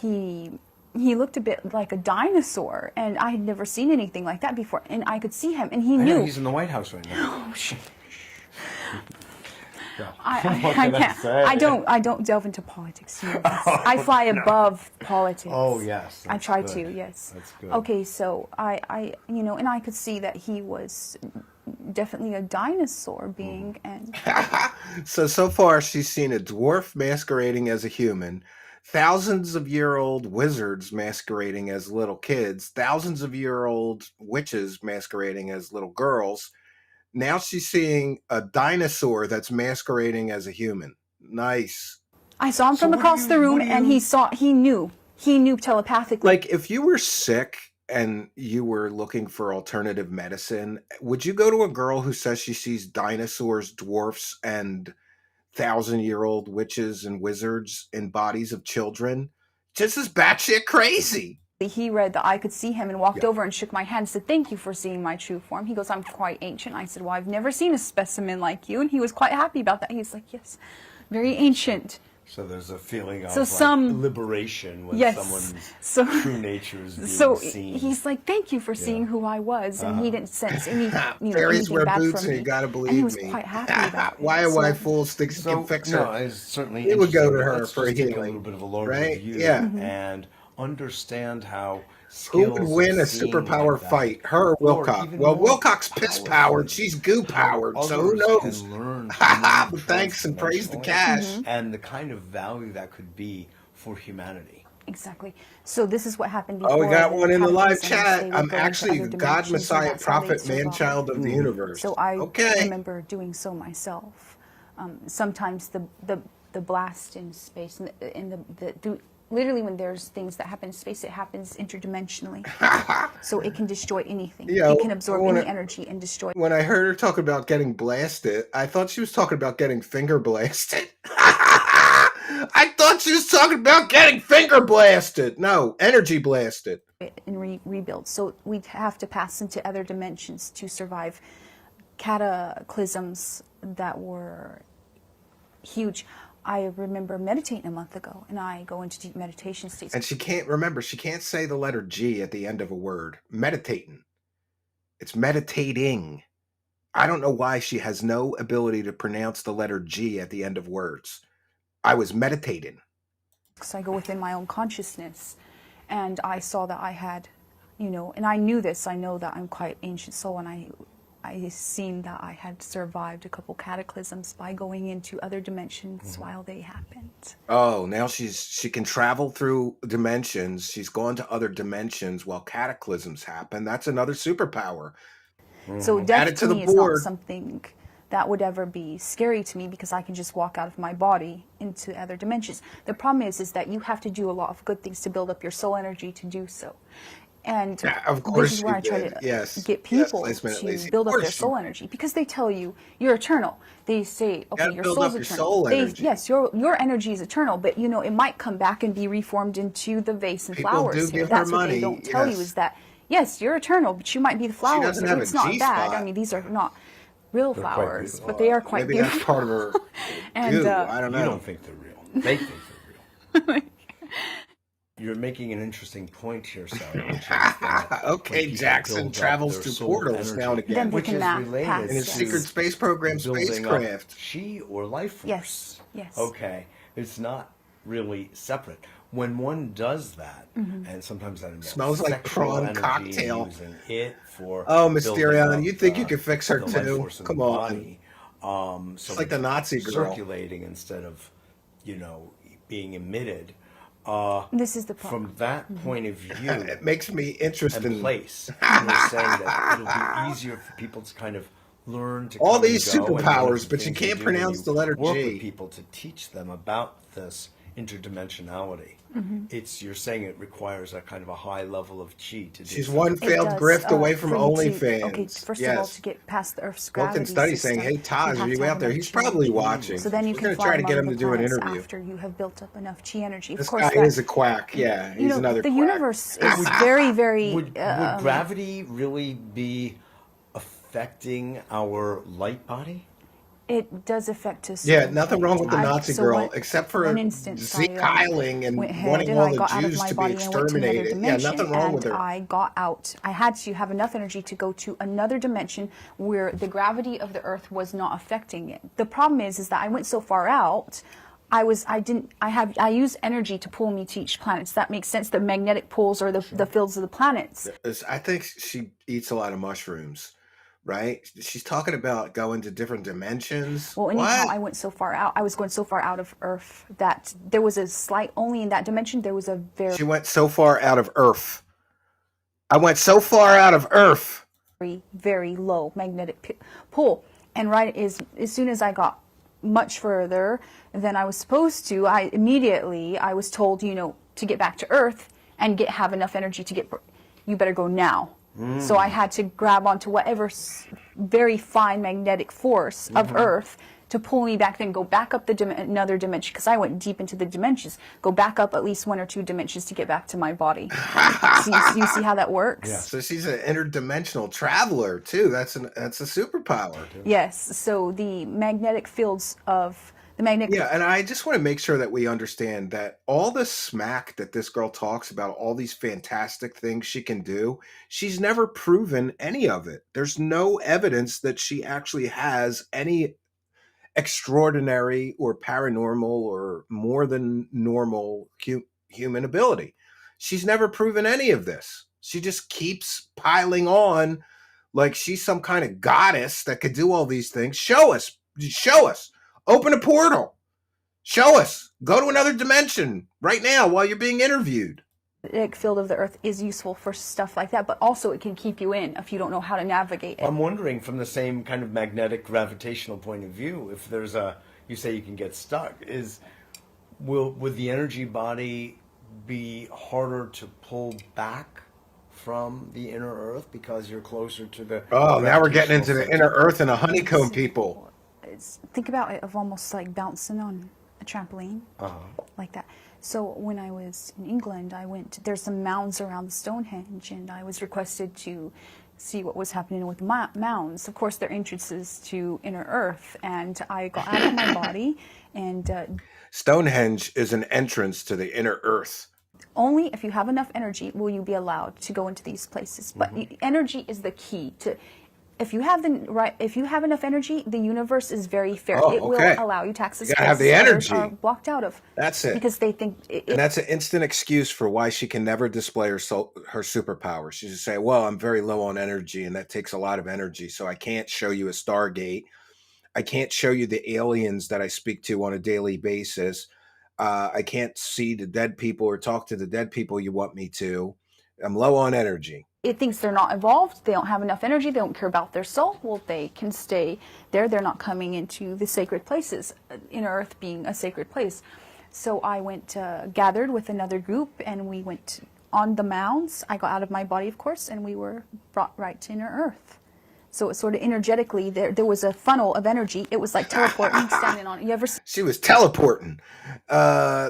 he looked a bit like a dinosaur, and I had never seen anything like that before. And I could see him, and he I knew. know, he's in the White House right now. Oh, shit. Yeah. I What can I can't. say? I don't delve into politics. You know, I fly above politics. Oh, yes, I that's try good. to. Yes. That's good. Okay, so I, you know, and I could see that he was definitely a dinosaur being, and So far she's seen a dwarf masquerading as a human, thousands of year old wizards masquerading as little kids, thousands of year old witches masquerading as little girls. Now she's seeing a dinosaur that's masquerading as a human. Nice. I saw him So from what do across you- the room, what do and you- he knew telepathically. Like, if you were sick and you were looking for alternative medicine, would you go to a girl who says she sees dinosaurs, dwarfs, and 1,000-year-old witches and wizards in bodies of children? Just as batshit crazy. He read that I could see him and walked Yeah. over and shook my hand and said, "Thank you for seeing my true form." He goes, "I'm quite ancient." I said, "Well, I've never seen a specimen like you." And he was quite happy about that. He's like, "Yes, very ancient." So there's a feeling of So like some- liberation when Yes. someone's So- true nature is being So seen. he's like, "Thank you for seeing who I was," and he didn't sense any, Fairies anything wear bad boots, from and me. you gotta believe and he was me. quite happy about it. Why So- white fool sticks So, can fix no, her? it's certainly It would go interesting. to her Let's for just take a healing, little bit of a larger right? view Yeah. Mm-hmm. and understand how Who would skills of win a seeing superpower like that, fight? Her or or Wilcox? even Well, more Wilcox piss powered. powerfully, She's goo how powered. So who others knows? can learn to move But thanks and praise the transdimensionally, cash. and the kind of value that could be for humanity. Exactly. So this is what happened Oh, we before got the one in the live cataclysms. chat. They would I'm go into actually other the God, dimensions, and Messiah, that's how they'd Prophet, man, survive. child of the universe. So I Okay. remember doing so myself. Sometimes the blast in space and literally when there's things that happen in space, it happens interdimensionally. So it can destroy anything. Yo, It can absorb when any I- energy and destroy. When I heard her talking about getting blasted, I thought she was talking about getting finger blasted. I thought she was talking about getting finger blasted. No, energy blasted. And rebuild. So we'd have to pass into other dimensions to survive cataclysms that were huge. I remember meditating a month ago, and I go into deep meditation states. And she can't say the letter G at the end of a word. Meditating. It's meditating. I don't know why she has no ability to pronounce the letter G at the end of words. I was meditating. So I go within my own consciousness, and I saw that I had, and I knew this. I know that I'm quite ancient soul, and I seen that I had survived a couple cataclysms by going into other dimensions while they happened. Oh, now she can travel through dimensions. She's gone to other dimensions while cataclysms happen. That's another superpower. So Add death it to to the me is not board. something that would ever be scary to me because I can just walk out of my body into other dimensions. The problem is that you have to do a lot of good things to build up your soul energy to do so. And Yeah, of course this is where you I try did. to Yes. get Yes, people last minute to lazy. build Of up their course you soul energy because they tell you you're eternal. They say, okay, gotta your build soul's up your eternal. soul energy. Yes, your energy is eternal, but it might come back and be reformed into the vase and People flowers. do Here. give her That's what money, they don't tell you yes. is that yes, you're eternal, but you might be the flowers. doesn't have It's a not bad. G-spot. I mean, these are not real They're quite flowers, beautiful. but they are quite Maybe beautiful. that's part of her And, goo. I don't know. You don't think they're real. They think they're real. You're making an interesting point here, Sarah, which is that Okay, when people Jackson build up travels their through soul portals energy, now and again. Then they which can is pass related In his to secret space program building up spacecraft. chi or life force. Yes, yes. Okay, it's not really separate. When one does that, and sometimes that involves Smells like sexual prawn energy, cocktail. using it for Oh, building Mysterion, up you think you could fix her the life too? force in Come the on. body, so like the it's Nazi girl. circulating instead of being emitted. This is the problem. From that point of view It makes me interested and in place, you're saying that it'll be easier for people to kind of learn to all come and these go, and one of superpowers, the but you things you can't do when pronounce you the letter work G. with people to teach them about this interdimensionality. You're saying it requires a kind of a high level of chi to do. She's so. one It failed does, grift away from for you to- OnlyFans. Okay, first yes. of all, to get past the Earth's Vulcan gravity study system, saying, hey, Taj, you are have you to have out there? enough He's chi probably energy. watching. So then you We're can going to fly try to get among him to the do an planets interview. after you have built up enough chi energy. Of This course, guy that, is a quack. Yeah, he's another the quack. universe is very, very. Would gravity really be affecting our light body? It does affect us. Yeah, nothing wrong with the Nazi girl, one- except for one instance, Zeke-heiling and went ahead wanting and all I the got out of Jews my to be body and went to another exterminated. Yeah, dimension, nothing wrong with and her. I got out. I had to have enough energy to go to another dimension where the gravity of the Earth was not affecting it. The problem is that I went so far out. I use energy to pull me to each planet. Does that make sense? The magnetic poles or the fields of the planets. I think she eats a lot of mushrooms, right? She's talking about going to different dimensions. Well, anyhow, What? I went so far out. I was going so far out of Earth that there was a slight, only in that dimension, there was a very, She went so far out of Earth. I went so far out of Earth. very low magnetic pull. And as soon as I got much further than I was supposed to, I was told, to get back to Earth and have enough energy to you better go now. So I had to grab onto whatever very fine magnetic force of Earth to pull me back, then go back up another dimension, because I went deep into the dimensions, go back up at least 1 or 2 dimensions to get back to my body. So you see how that works? Yeah. So she's an interdimensional traveler too. That's a superpower. Yes. So the magnetic fields of the magnetic. Yeah, and I just want to make sure that we understand that all the smack that this girl talks about, all these fantastic things she can do, she's never proven any of it. There's no evidence that she actually has any extraordinary or paranormal or more than normal human ability. She's never proven any of this. She just keeps piling on like she's some kind of goddess that could do all these things. Show us. Show us. Open a portal. Show us. Go to another dimension right now while you're being interviewed. The magnetic field of the Earth is useful for stuff like that, but also it can keep you in if you don't know how to navigate it. I'm wondering, from the same kind of magnetic gravitational point of view, if there's you say you can get stuck, would the energy body be harder to pull back from the inner Earth because you're closer to the... Oh, now we're getting into the inner Earth and a honeycomb people. Think about it of almost like bouncing on a trampoline, like that. So when I was in England, there's some mounds around the Stonehenge, and I was requested to see what was happening with mounds. Of course, their entrances to inner Earth, and I got out of my body, and... Stonehenge is an entrance to the inner Earth. Only if you have enough energy will you be allowed to go into these places. But energy is the key to... If you have enough energy, the universe is very fair. It will allow you to access you gotta have the energy. Are blocked out of. That's it. Because they think and that's an instant excuse for why she can never display her superpower. She just say, "Well, I'm very low on energy, and that takes a lot of energy, so I can't show you a Stargate. I can't show you the aliens that I speak to on a daily basis. I can't see the dead people or talk to the dead people you want me to. I'm low on energy." It thinks they're not evolved, they don't have enough energy, they don't care about their soul. Well, they can stay there. They're not coming into the sacred places, inner Earth being a sacred place. So I went, gathered with another group, and we went on the mounds. I got out of my body, of course, and we were brought right to inner Earth. So it sort of energetically, there was a funnel of energy. It was like teleporting, standing on it. You ever see? She was teleporting.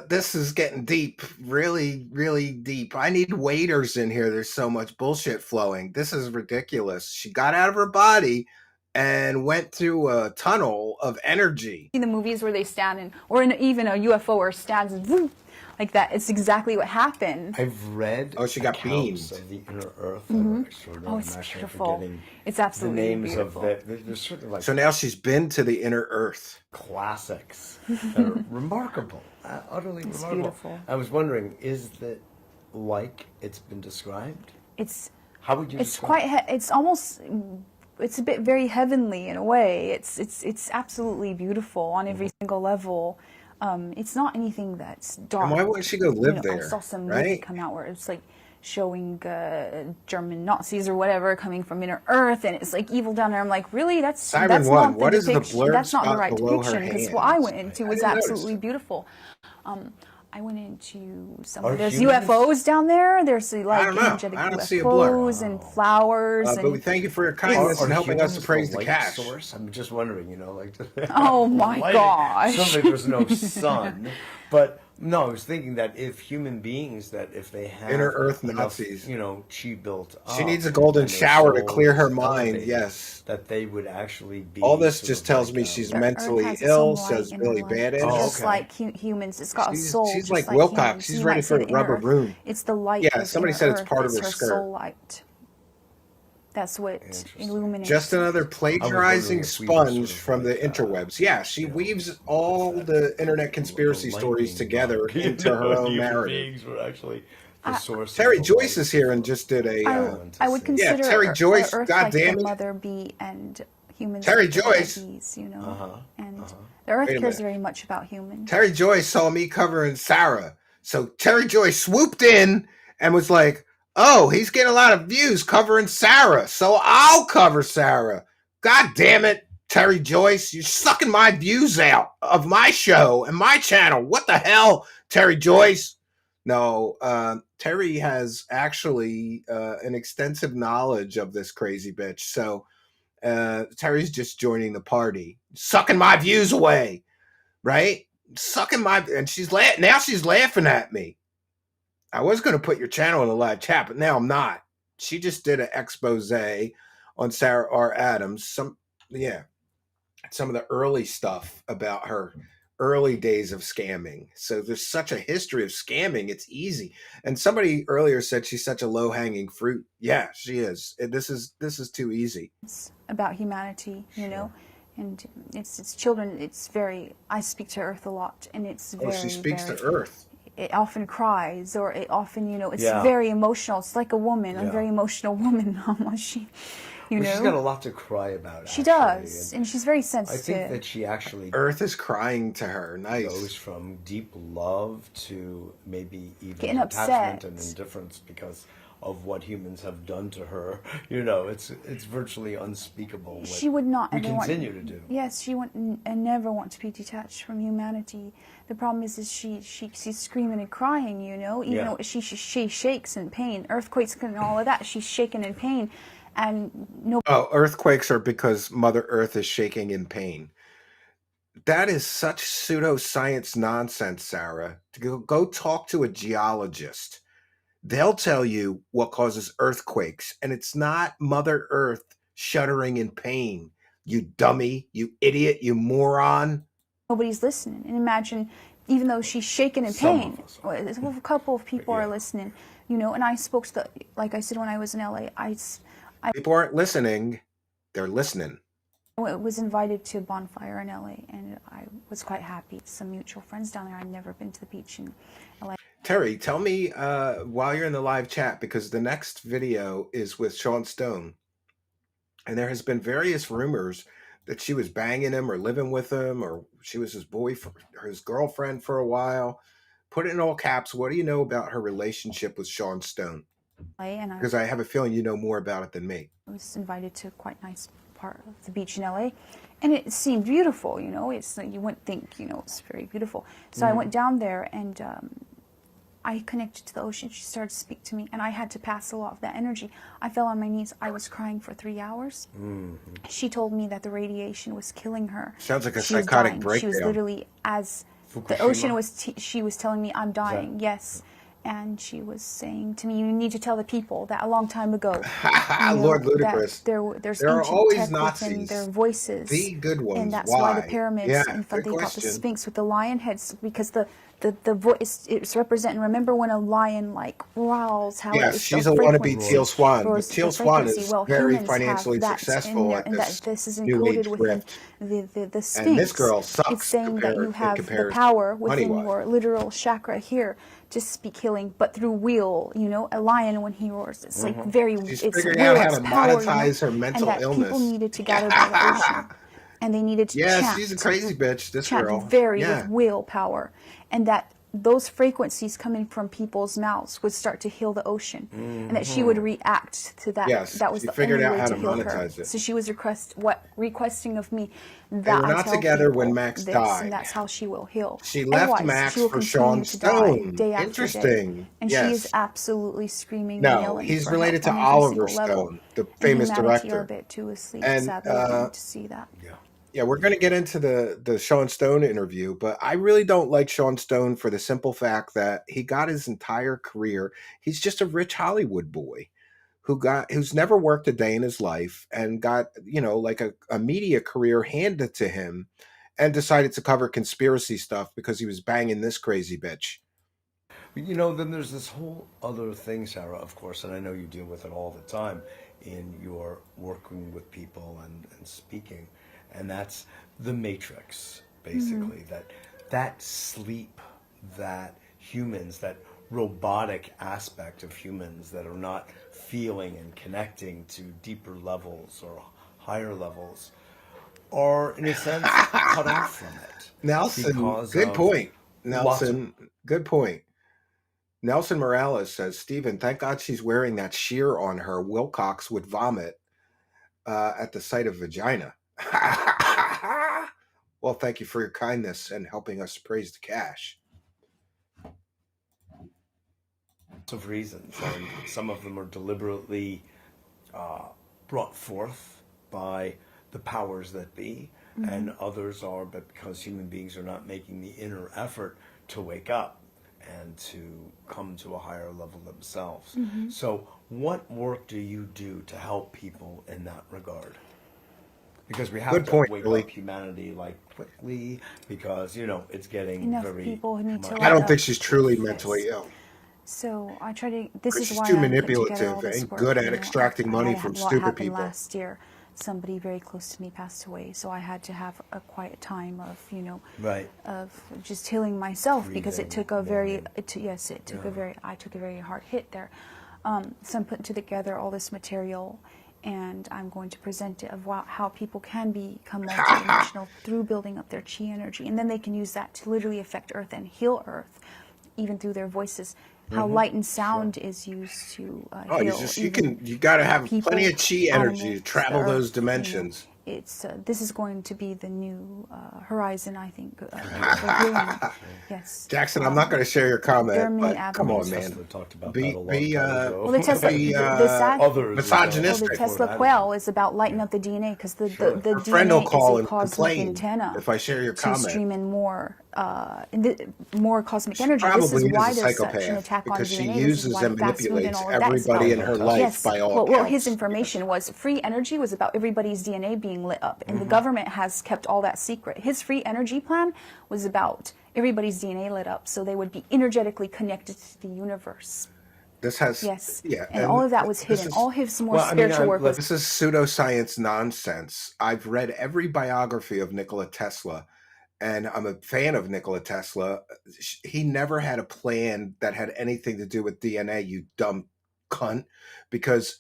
This is getting deep, really, really deep. I need waiters in here. There's so much bullshit flowing. This is ridiculous. She got out of her body and went through a tunnel of energy. In the movies where they stand in, or in even a UFO or stands and whoop, like that, it's exactly what happened. I've read she got accounts beamed of the inner Earth. Oh, it's beautiful. It's absolutely the names beautiful. of there's sort of like so now she's been to the inner Earth. Classics that are remarkable, utterly It's remarkable. beautiful. I was wondering, is that like it's been described? How would you describe it? It's almost... It's a bit very heavenly in a way. It's absolutely beautiful on every single level. It's not anything that's dark. And why wouldn't she go live there? I saw some movie come out where it's like showing German Nazis or whatever coming from inner Earth, and it's like evil down there. I'm like, really? That's not the depiction. That's not the right depiction, because what I went into was absolutely beautiful. I went into there's UFOs down there. There's like energetic UFOs and flowers. But we thank you for your kindness and helping us to praise the cash. Source? I'm just wondering, Oh my gosh. Certainly there's no sun. But no, I was thinking that if human beings, that if they have inner Earth enough, Nazis, chi built up, she needs a golden shower to clear her mind. Yes, that they would actually be. All this just tells me she's mentally ill. Says Billy Badass. Just like humans, it's got a soul. She's like Wilcox. She's ready for the rubber room. It's the light. Yeah, somebody said it's part of her skirt. Soul light. That's what illuminates. Just another plagiarizing sponge from the interwebs. Yeah, she weaves all the internet conspiracy stories together into her own narrative. Were actually the source. Terry Joyce is here and just did a. I would consider Terry Joyce. Earth God like damn it, Mother Bee and humans. Terry like Joyce. Bees, and the Earth cares very much about humans. Terry Joyce saw me covering Sarah, so Terry Joyce swooped in and was like, "Oh, he's getting a lot of views covering Sarah, so I'll cover Sarah." God damn it, Terry Joyce, you're sucking my views out of my show and my channel. What the hell, Terry Joyce? No, Terry has actually an extensive knowledge of this crazy bitch. So Terry's just joining the party, sucking my views away, right? And now she's laughing at me. I was going to put your channel in a live chat, but now I'm not. She just did an expose on Sarah R. Adams. Some of the early stuff about her early days of scamming. So there's such a history of scamming. It's easy. And somebody earlier said she's such a low hanging fruit. Yeah, she is. This is too easy. It's about humanity, and it's children. It's very. I speak to Earth a lot, and it's very. She speaks to Earth. it often cries, or it often, it's Yeah. very emotional. It's like a woman, a Yeah. very emotional woman. She, Well, she's got a lot to cry about, She actually. does, and she's very I sensitive. think that she actually Earth is crying to her. goes Nice. from deep love to maybe even Getting attachment upset. and indifference because of what humans have done to her. It's virtually unspeakable what She would not we ever want. continue to do. Yes, she would and never want to be detached from humanity. The problem is she's screaming and crying, even Yeah. though she shakes in pain, earthquakes and all of that. She's shaking in pain, and no. Oh, earthquakes are because Mother Earth is shaking in pain. That is such pseudoscience nonsense, Sarah. Go talk to a geologist. They'll tell you what causes earthquakes, and it's not Mother Earth shuddering in pain. You dummy, you idiot, you moron. Nobody's listening. And imagine, even though she's shaking in Some pain, of us are. a couple of people Yeah. are listening, and I spoke to like I said, when I was in LA, I People aren't listening, they're listening. was invited to a bonfire in LA, and I was quite happy. Some mutual friends down there. I'd never been to the beach in LA. Terry, tell me while you're in the live chat, because the next video is with Shawn Stone, and there has been various rumors that she was banging him or living with him, or she was his boyfriend or his girlfriend for a while. Put it in all caps. What do you know about her relationship with Shawn Stone? And I Because I have a feeling you know more about it than me. was invited to a quite nice part of the beach in LA, and it seemed beautiful. It's like you wouldn't think, it's very beautiful. So I went down there, and I connected to the ocean. She started to speak to me, and I had to pass a lot of that energy. I fell on my knees. I was crying for 3 hours. She told me that the radiation was killing her. Sounds like a She was psychotic dying. She breakdown. was literally, as the Fukushima? ocean was, she was telling me, I'm dying. Yes. And she was saying to me, you need to tell the people that a long time ago, Lord that Ludicrous. there's There are ancient always tech within Nazis. their voices. The good ones. And that's why the Why? pyramids, Yeah, in fact, good they got the question. Sphinx with the lion heads, because the voice, it's representing, remember when a lion growls, how Yes, it's she's the a wannabe frequency, Teal Swan, but roars Teal the Swan frequency. is Well, very humans have financially that in successful there, at and this this is new age encoded within grift. the Sphinx. And this girl sucks It's saying that you in have the comparison, power within money-wise. your literal chakra here to speak healing, but through will. A lion, when he roars, it's like very, She's it's figuring will, out how it's to power, monetize her mental and that people illness. needed to gather by the ocean, and they needed to Yeah, chant. she's a crazy bitch, this chant girl. very Yeah. with willpower, and that those frequencies coming from people's mouths would start to heal the ocean, and that she would react to that. Yes, That was she the figured only out way how to to heal her. monetize it. So she was requesting of me that They were I not tell together when people Max this, died. and that's how she will heal. She left Otherwise, Max she will for continue Shawn to die Stone. day after Interesting. day, and Yes. she is absolutely screaming and No, yelling he's for related to help on every Oliver single level. Stone, the And famous humanity director. are a bit too asleep, And, sadly, getting to see that. Yeah, we're going to get into the Shawn Stone interview, but I really don't like Shawn Stone for the simple fact that he got his entire career. He's just a rich Hollywood boy who's never worked a day in his life and got, like a media career handed to him, and decided to cover conspiracy stuff because he was banging this crazy bitch. Then there's this whole other thing, Sarah, of course, and I know you deal with it all the time in your working with people and speaking, and that's the matrix, basically. That sleep, that humans, that robotic aspect of humans that are not feeling and connecting to deeper levels or higher levels are, in a sense, cut off from it. Nelson, because good of point. lots of- Nelson, good point. Nelson Morales says, Stephen, thank God she's wearing that sheer on her. Wilcox would vomit at the sight of vagina. Well, thank you for your kindness and helping us praise the cash. of reasons, and some of them are deliberately brought forth by the powers that be, and others are but because human beings are not making the inner effort to wake up and to come to a higher level themselves. So what work do you do to help people in that regard? Because we have Good to point, wake Billy. up humanity quickly, because it's getting Enough very people who need to much- I don't wake think up. she's truly Yes. mentally ill. So I try to. This is She's why too I put together manipulative all this and work. good at extracting money I had from what stupid happened people. last year. somebody very close to me passed away, so I had to have a quiet time of, Right. of just healing myself, because it Breathing, took a very, mourning. I took a very hard hit there. So I'm putting together all this material, and I'm going to present it of how people can become multidimensional through building up their chi energy, and then they can use that to literally affect Earth and heal Earth, even through their voices. How light and sound is used to Oh, heal. you got to have People, plenty of chi energy to animals, travel the those Earth, dimensions. It's this is going to be the new horizon, I think, for healing. Yes. Jackson, I'm not going to share your there are comment, many but come on, avenues. man. Tesla talked about Be that a long be time ago. Well, the Tesla, be the sad, Others misogynistic. the before Tesla that. quell is about lighting up the DNA, because the Her friend will DNA call is a and cosmic complain antenna if I share your to comment. stream in more cosmic She energy. This probably is why is a there's such an psychopath attack on because she DNA. This is uses why and fast food and manipulates all of that is about. everybody in her life Yes. by all Well, accounts. his information was free energy was about everybody's DNA being lit up, and the government has kept all that secret. His free energy plan was about everybody's DNA lit up, so they would be energetically connected to the universe. This has Yes. yeah, And all of that was this hidden. is- All his more Well, I mean, spiritual work was This is pseudoscience nonsense. I've read every biography of Nikola Tesla, and I'm a fan of Nikola Tesla. He never had a plan that had anything to do with DNA, you dumb cunt, because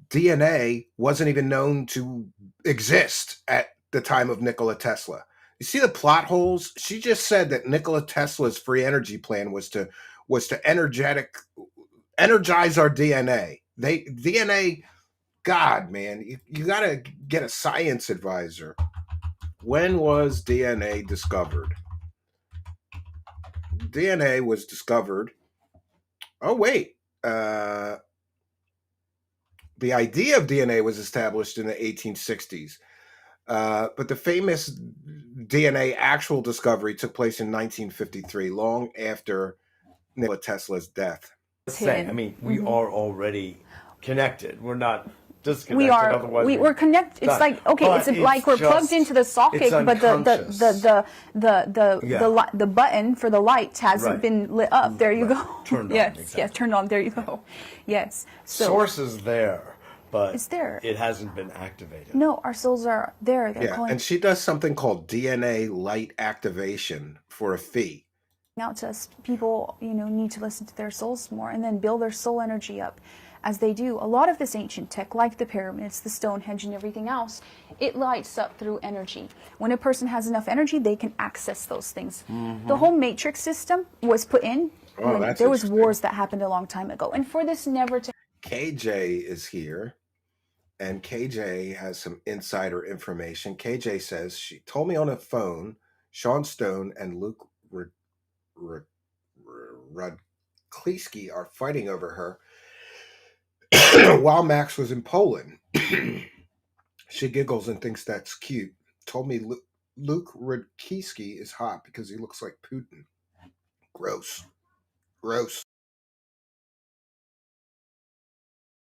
DNA wasn't even known to exist at the time of Nikola Tesla. You see the plot holes? She just said that Nikola Tesla's free energy plan was to energize our DNA. DNA, God, man, you got to get a science advisor. When was DNA discovered? DNA was discovered. Oh, wait. The idea of DNA was established in the 1860s. But the famous DNA actual discovery took place in 1953, long after Nikola Tesla's death. Saying, I mean, we are already connected. We're not disconnected. we are Otherwise we're connected. It's done. like, okay, But it's like we're plugged just- into the socket, it's but unconscious. the button for the light hasn't Right. been lit up. There you go. Turned on, Yes, exactly. yes, turned on. There you go. Yes. So Source is there, but It's there. it hasn't been activated. no, our souls are there. They're Yeah, calling and she does something called DNA light activation for a fee. out to us. People, need to listen to their souls more and then build their soul energy up. As they do, a lot of this ancient tech, like the pyramids, the Stonehenge, and everything else, it lights up through energy. When a person has enough energy, they can access those things. The whole matrix system was put in when that's there was interesting. wars that happened a long time ago. And for this never to KJ is here, and KJ has some insider information. KJ says she told me on the phone Shawn Stone and Luke Rudkliski are fighting over her while Max was in Poland. She giggles and thinks that's cute. Told me Luke Rudkliski is hot because he looks like Putin. Gross.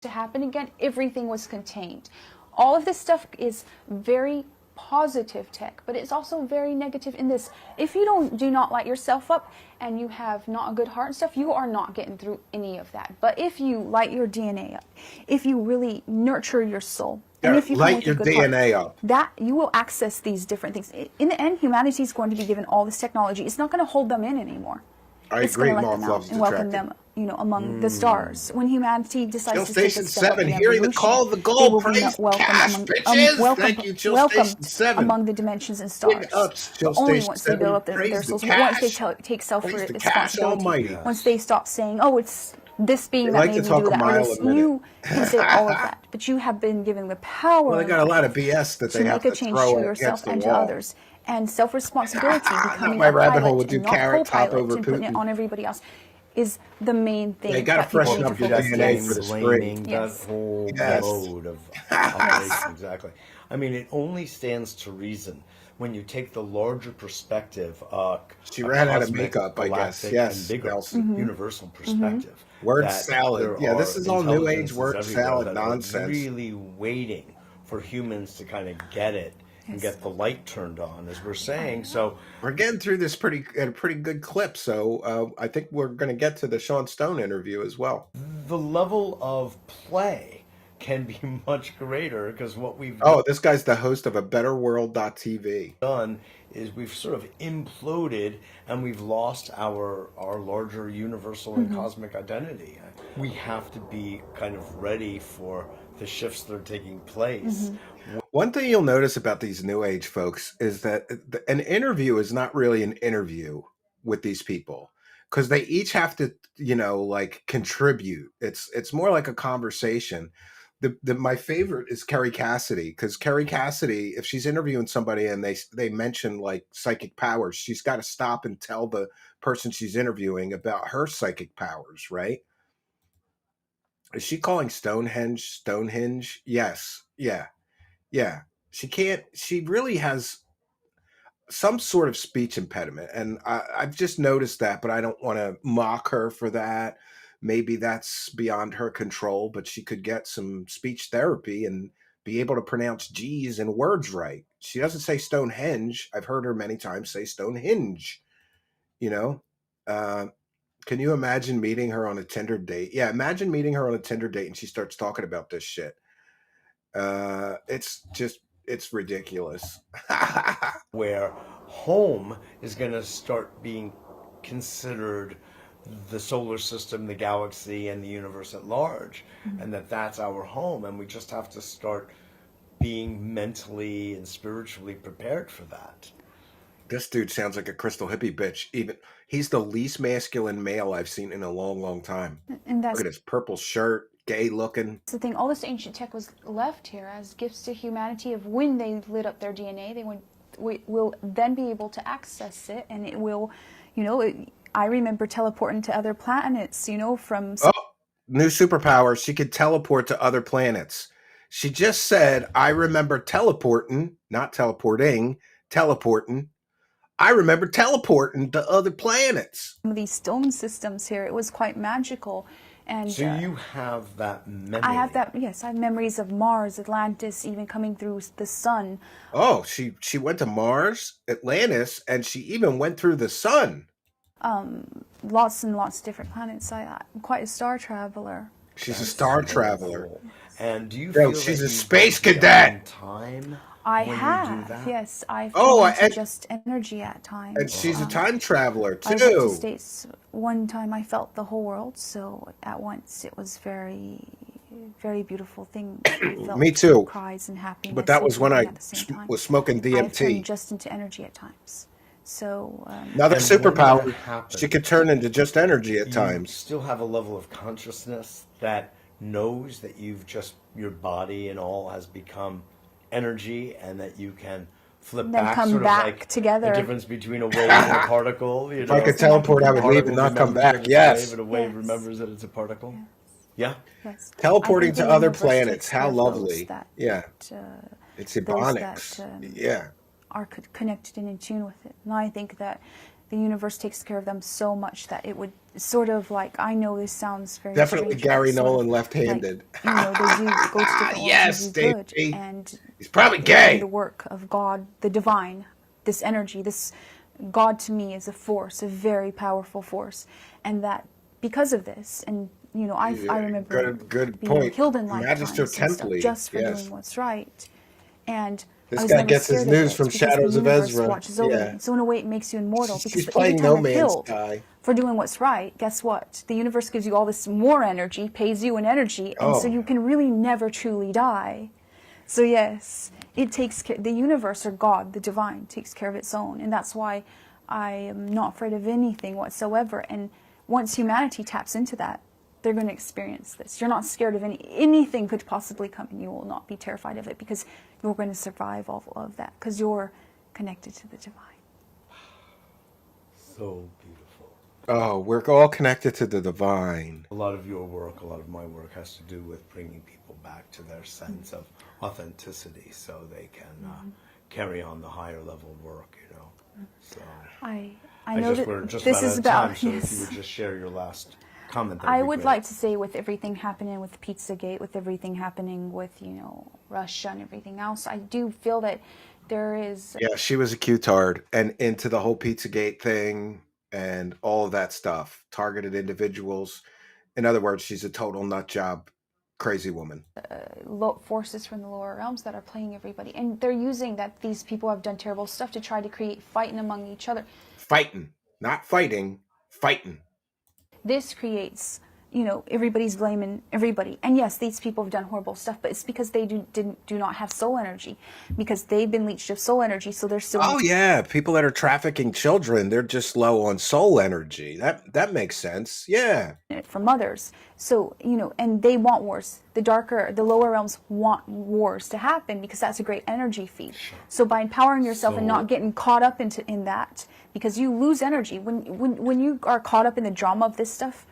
happen again, everything was contained. All of this stuff is very positive tech, but it's also very negative in this. If you do not light yourself up and you have not a good heart and stuff, you are not getting through any of that. But if you light your DNA up, if you really nurture your soul, and if you come light with a your good DNA heart, up. that you will access these different things. In the end, humanity is going to be given all this technology. It's not going to hold them in anymore. It's agree. going to let them out and welcome them, among the stars. When humanity decides Chill to take a Station step up 7, in hearing the evolution, call of the they goal. will be Praise the welcomed cash, among, bitches. Thank you, Chill Station welcomed 7. among the dimensions and stars. Big ups, Chill But only Station once they 7. build up their Praise the souls. Once they cash. take self Praise the cash responsibility. almighty. Once they stop saying, "Oh, it's this being They that like made to me talk do a that," or mile this, a minute. you can say all of that, but you have been given the power. Well, they got a lot of BS that to they make have a to change throw to yourself against the and to wall. others. And self-responsibility, becoming my a rabbit hole pilot would do and not Carrot Top co-pilot over and putting it Putin. on everybody else, is the main thing. They gotta that people freshen need up to your focus. DNA Yes. for the blaming, spring. Yes. that whole Yes. mode of operation. Exactly. I mean, it only stands to reason when you take the larger perspective, She a ran out of cosmic, makeup, I guess. galactic, Yes, and bigger Nelson. universal perspective. Word that salad. there Yeah, this are is all New Age intelligences word everywhere salad that are nonsense. really waiting for humans to kind of get it and Yes. get the light turned on, as we're saying. So We're getting through this at a pretty good clip, so I think we're going to get to the Shawn Stone interview as well. the level of play can be much greater, because what we've Oh, this guy's the host of a betterworld.tv. done is we've sort of imploded, and we've lost our larger universal and cosmic identity. We have to be kind of ready for the shifts that are taking place. One thing you'll notice about these new age folks is that an interview is not really an interview with these people, because they each have to, like, contribute. It's more like a conversation. My favorite is Kerry Cassidy, because Kerry Cassidy, if she's interviewing somebody and they mention like psychic powers, she's got to stop and tell the person she's interviewing about her psychic powers, right? Is she calling Stonehenge? Yes. Yeah. Yeah. She really has some sort of speech impediment. And I've just noticed that, but I don't want to mock her for that. Maybe that's beyond her control, but she could get some speech therapy and be able to pronounce G's and words right. She doesn't say Stonehenge. I've heard her many times say Stonehenge, you know? Uh, can you imagine meeting her on a Tinder date? Yeah, imagine meeting her on a Tinder date and she starts talking about this shit. It's ridiculous. Where home is going to start being considered the solar system, the galaxy, and the universe at large, and that's our home, and we just have to start being mentally and spiritually prepared for that. This dude sounds like a crystal hippie bitch. Even he's the least masculine male I've seen in a long, long time. And that's Look at his purple shirt, gay looking. the thing. All this ancient tech was left here as gifts to humanity of when they lit up their DNA. We will then be able to access it, and it will, I remember teleporting to other planets, from. Oh, new superpower. She could teleport to other planets. She just said, I remember teleporting, not teleporting, teleporting. I remember teleporting to other planets. Some of these stone systems here, it was quite magical. And So you have that memory. I have that, yes. I have memories of Mars, Atlantis, even coming through the sun. Oh, she went to Mars, Atlantis, and she even went through the sun. Lots and lots of different planets. I'm quite a star traveler. She's a star traveler. And do you Yo, feel she's that a you space go cadet. beyond time I when you do have, that? yes. I've Oh, gone to and- just energy at times. And she's a time traveler, I went to too. states one time. I felt the whole world, so at once it was very, very beautiful thing. I felt Me too. cries and happiness. But that and was when everything I at the same time. was smoking I've turned DMT. just into energy at times. So Another And when superpower, that happens, she could turn into just energy at you times. still have a level of consciousness that knows that your body and all has become energy, and that you can flip Then back, come sort back of like together. the difference between a wave and a particle. If I could teleport, I would leave and not come back. Yes. And a wave Yes. remembers that it's a particle. Yeah. yes. Teleporting I think to the other universe planets. takes How care of those lovely. that, Yeah. It's ebonics. that, Yeah. are connected and in tune with it. And I think that the universe takes care of them so much that it would sort of like, I know this sounds very Definitely strange, but Gary sort Nolan of left-handed. Like, they do go to different worlds Yes, and do good. Davey. And He's probably in gay. the work of God, the divine, this energy, this God to me is a force, a very powerful force, and that because of this, and I remember Good being point. killed in lifetimes Magister and stuff Templey. just for Yes. doing what's right, and This I was guy never gets his scared of news it from because Shadows the of universe Ezra. watches over Yeah. me. So in a way, it makes you immortal because She's every playing time No I'm Man's killed Sky. for doing what's right, guess what? The universe gives you all this more energy, pays you an energy, and so Oh. you can really never truly die. So yes, it takes care. The universe or God, the divine, takes care of its own, and that's why I am not afraid of anything whatsoever. And once humanity taps into that, they're going to experience this. You're not scared of anything could possibly come, and you will not be terrified of it because you're going to survive all of that because you're connected to the divine. So beautiful. Oh, we're all connected to the divine. A lot of your work, a lot of my work has to do with bringing people back to their sense of authenticity so they can carry on the higher level work, So I know that we're just this about is out of time, about. so if Yes. you would just share your last comment. I would like to say, with everything happening with Pizzagate, with everything happening with Russia and everything else, I do feel that there is. Yeah, she was a Q-tard and into the whole Pizzagate thing and all of that stuff. Targeted individuals. In other words, she's a total nut job. crazy woman. Forces from the lower realms that are playing everybody, and they're using that these people have done terrible stuff to try to create fighting among each other. Fighting, not fighting, fighting. This creates, everybody's blaming everybody. And yes, these people have done horrible stuff, but it's because they do not have soul energy, because they've been leached of soul energy, so they're still. Oh yeah, people that are trafficking children, they're just low on soul energy. That makes sense. Yeah. From others. So, and they want wars. The lower realms want wars to happen because that's a great energy feed. So by empowering yourself and not getting caught up in that, because you lose energy when you are caught up in the drama of this stuff,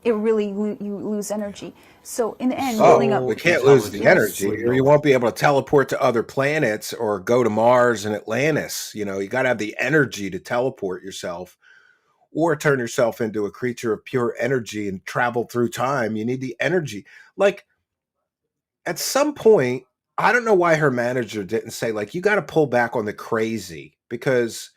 you lose energy. So in the end, building up. We can't lose the energy, or you won't be able to teleport to other planets or go to Mars and Atlantis. You got to have the energy to teleport yourself, or turn yourself into a creature of pure energy and travel through time. You need the energy. Like, at some point, I don't know why her manager didn't say, like, you got to pull back on the crazy, because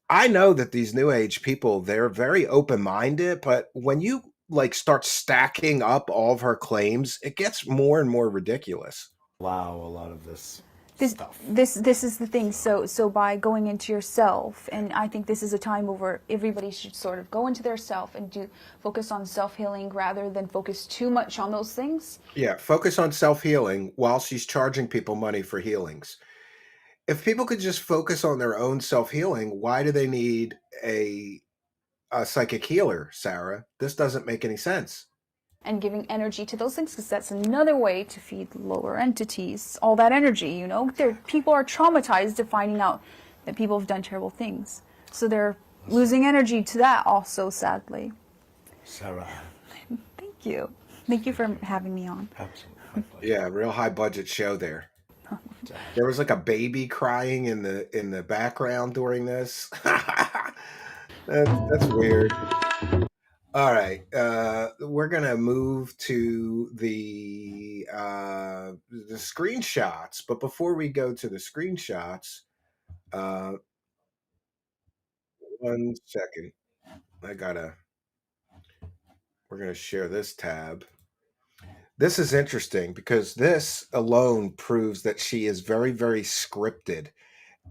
I know that these new age people, they're very open-minded, but when you like start stacking up all of her claims, it gets more and more ridiculous. Allow a lot of this stuff. This is the thing. So by going into yourself, and I think this is a time where everybody should sort of go into their self and focus on self-healing rather than focus too much on those things. Yeah, focus on self-healing while she's charging people money for healings. If people could just focus on their own self-healing, why do they need a psychic healer, Sarah? This doesn't make any sense. And giving energy to those things, because that's another way to feed lower entities all that energy. People are traumatized to finding out that people have done terrible things, so they're losing energy to that also, sadly. Sarah. Thank you for having me on. Absolutely. Yeah, real high budget show there. There was like a baby crying in the background during this. That's weird. All right, we're gonna move to the screenshots, but before we go to the screenshots, uh, one second. We're gonna share this tab. This is interesting because this alone proves that she is very, very scripted,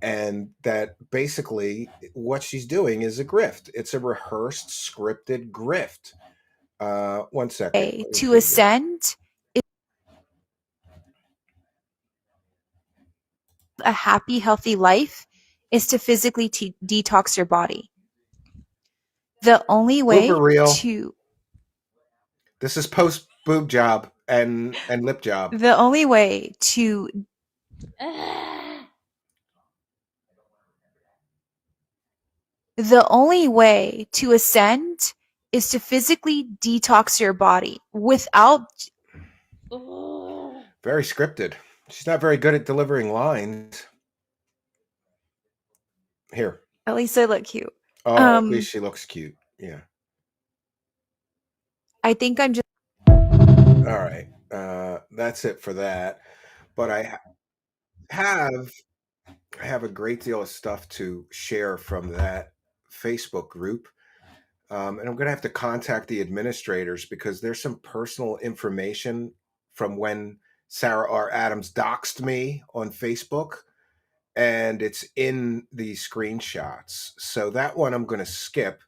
and that basically what she's doing is a grift. It's a rehearsed, scripted grift. One second. To ascend is a happy, healthy life is to physically detox your body. The only way Blooper reel. to This is post boob job and lip job. the only way to the only way to ascend is to physically detox your body without. Very scripted. She's not very good at delivering lines. Here. At least I look cute. Oh, at least she looks cute. Yeah. I think I'm just. All right. That's it for that. But I have a great deal of stuff to share from that Facebook group. And I'm going to have to contact the administrators because there's some personal information from when Sarah R. Adams doxed me on Facebook, and it's in the screenshots. So that one I'm going to skip.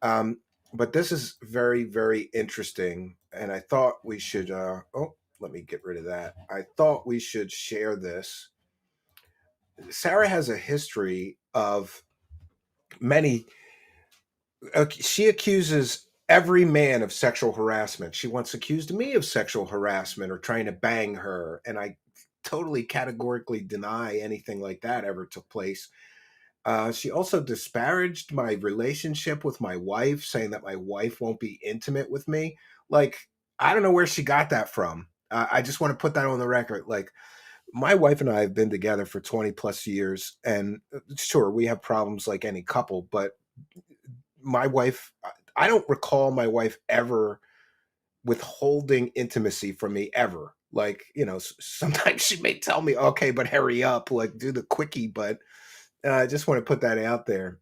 But this is very, very interesting. And I thought we should, let me get rid of that. I thought we should share this. Sarah has a history of she accuses every man of sexual harassment. She once accused me of sexual harassment or trying to bang her, and I totally categorically deny anything like that ever took place. She also disparaged my relationship with my wife, saying that my wife won't be intimate with me. Like, I don't know where she got that from. I just want to put that on the record. Like, my wife and I have been together for 20 plus years, and sure, we have problems like any couple, but my wife, I don't recall my wife ever withholding intimacy from me ever. Like, sometimes she may tell me, okay, but hurry up, like do the quickie, but I just want to put that out there.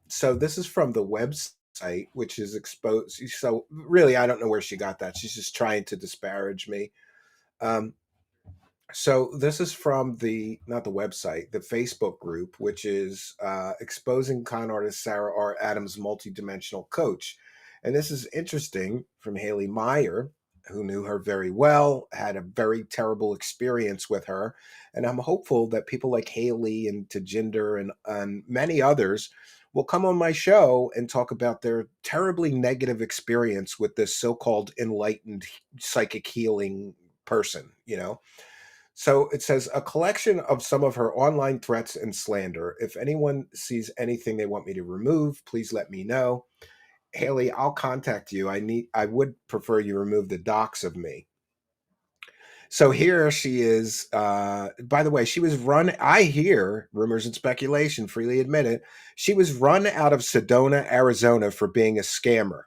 So this is from the website website, which is exposed. So really, I don't know where she got that. She's just trying to disparage me. Um, so this is from the not the website, the Facebook group, which is exposing con artist Sarah R. Adams, multidimensional coach. And this is interesting from Haley Meyer, who knew her very well, had a very terrible experience with her. And I'm hopeful that people like Haley and Tajinder and many others will come on my show and talk about their terribly negative experience with this so-called enlightened psychic healing person, you know. So it says a collection of some of her online threats and slander. If anyone sees anything they want me to remove, please let me know. Haley, I'll contact you. I would prefer you remove the docs of me. So here she is. By the way, she was run. I hear rumors and speculation, freely admit it. She was run out of Sedona, Arizona for being a scammer.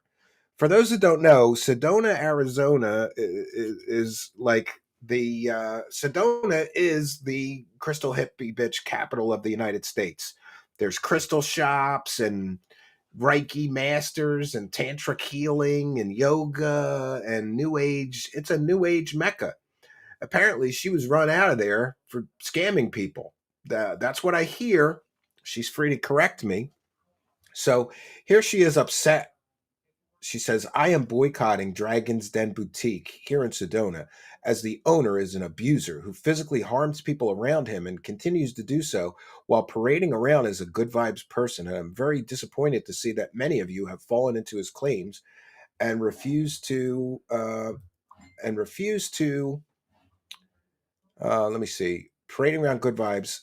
For those that don't know, Sedona, Arizona is like Sedona is the crystal hippie bitch capital of the United States. There's crystal shops and Reiki masters and tantric healing and yoga and new age. It's a new age mecca. Apparently, she was run out of there for scamming people. That's what I hear. She's free to correct me. So here she is upset. She says, I am boycotting Dragon's Den Boutique here in Sedona as the owner is an abuser who physically harms people around him and continues to do so while parading around as a good vibes person. And I'm very disappointed to see that many of you have fallen into his claims and refuse to, let me see, parading around good vibes.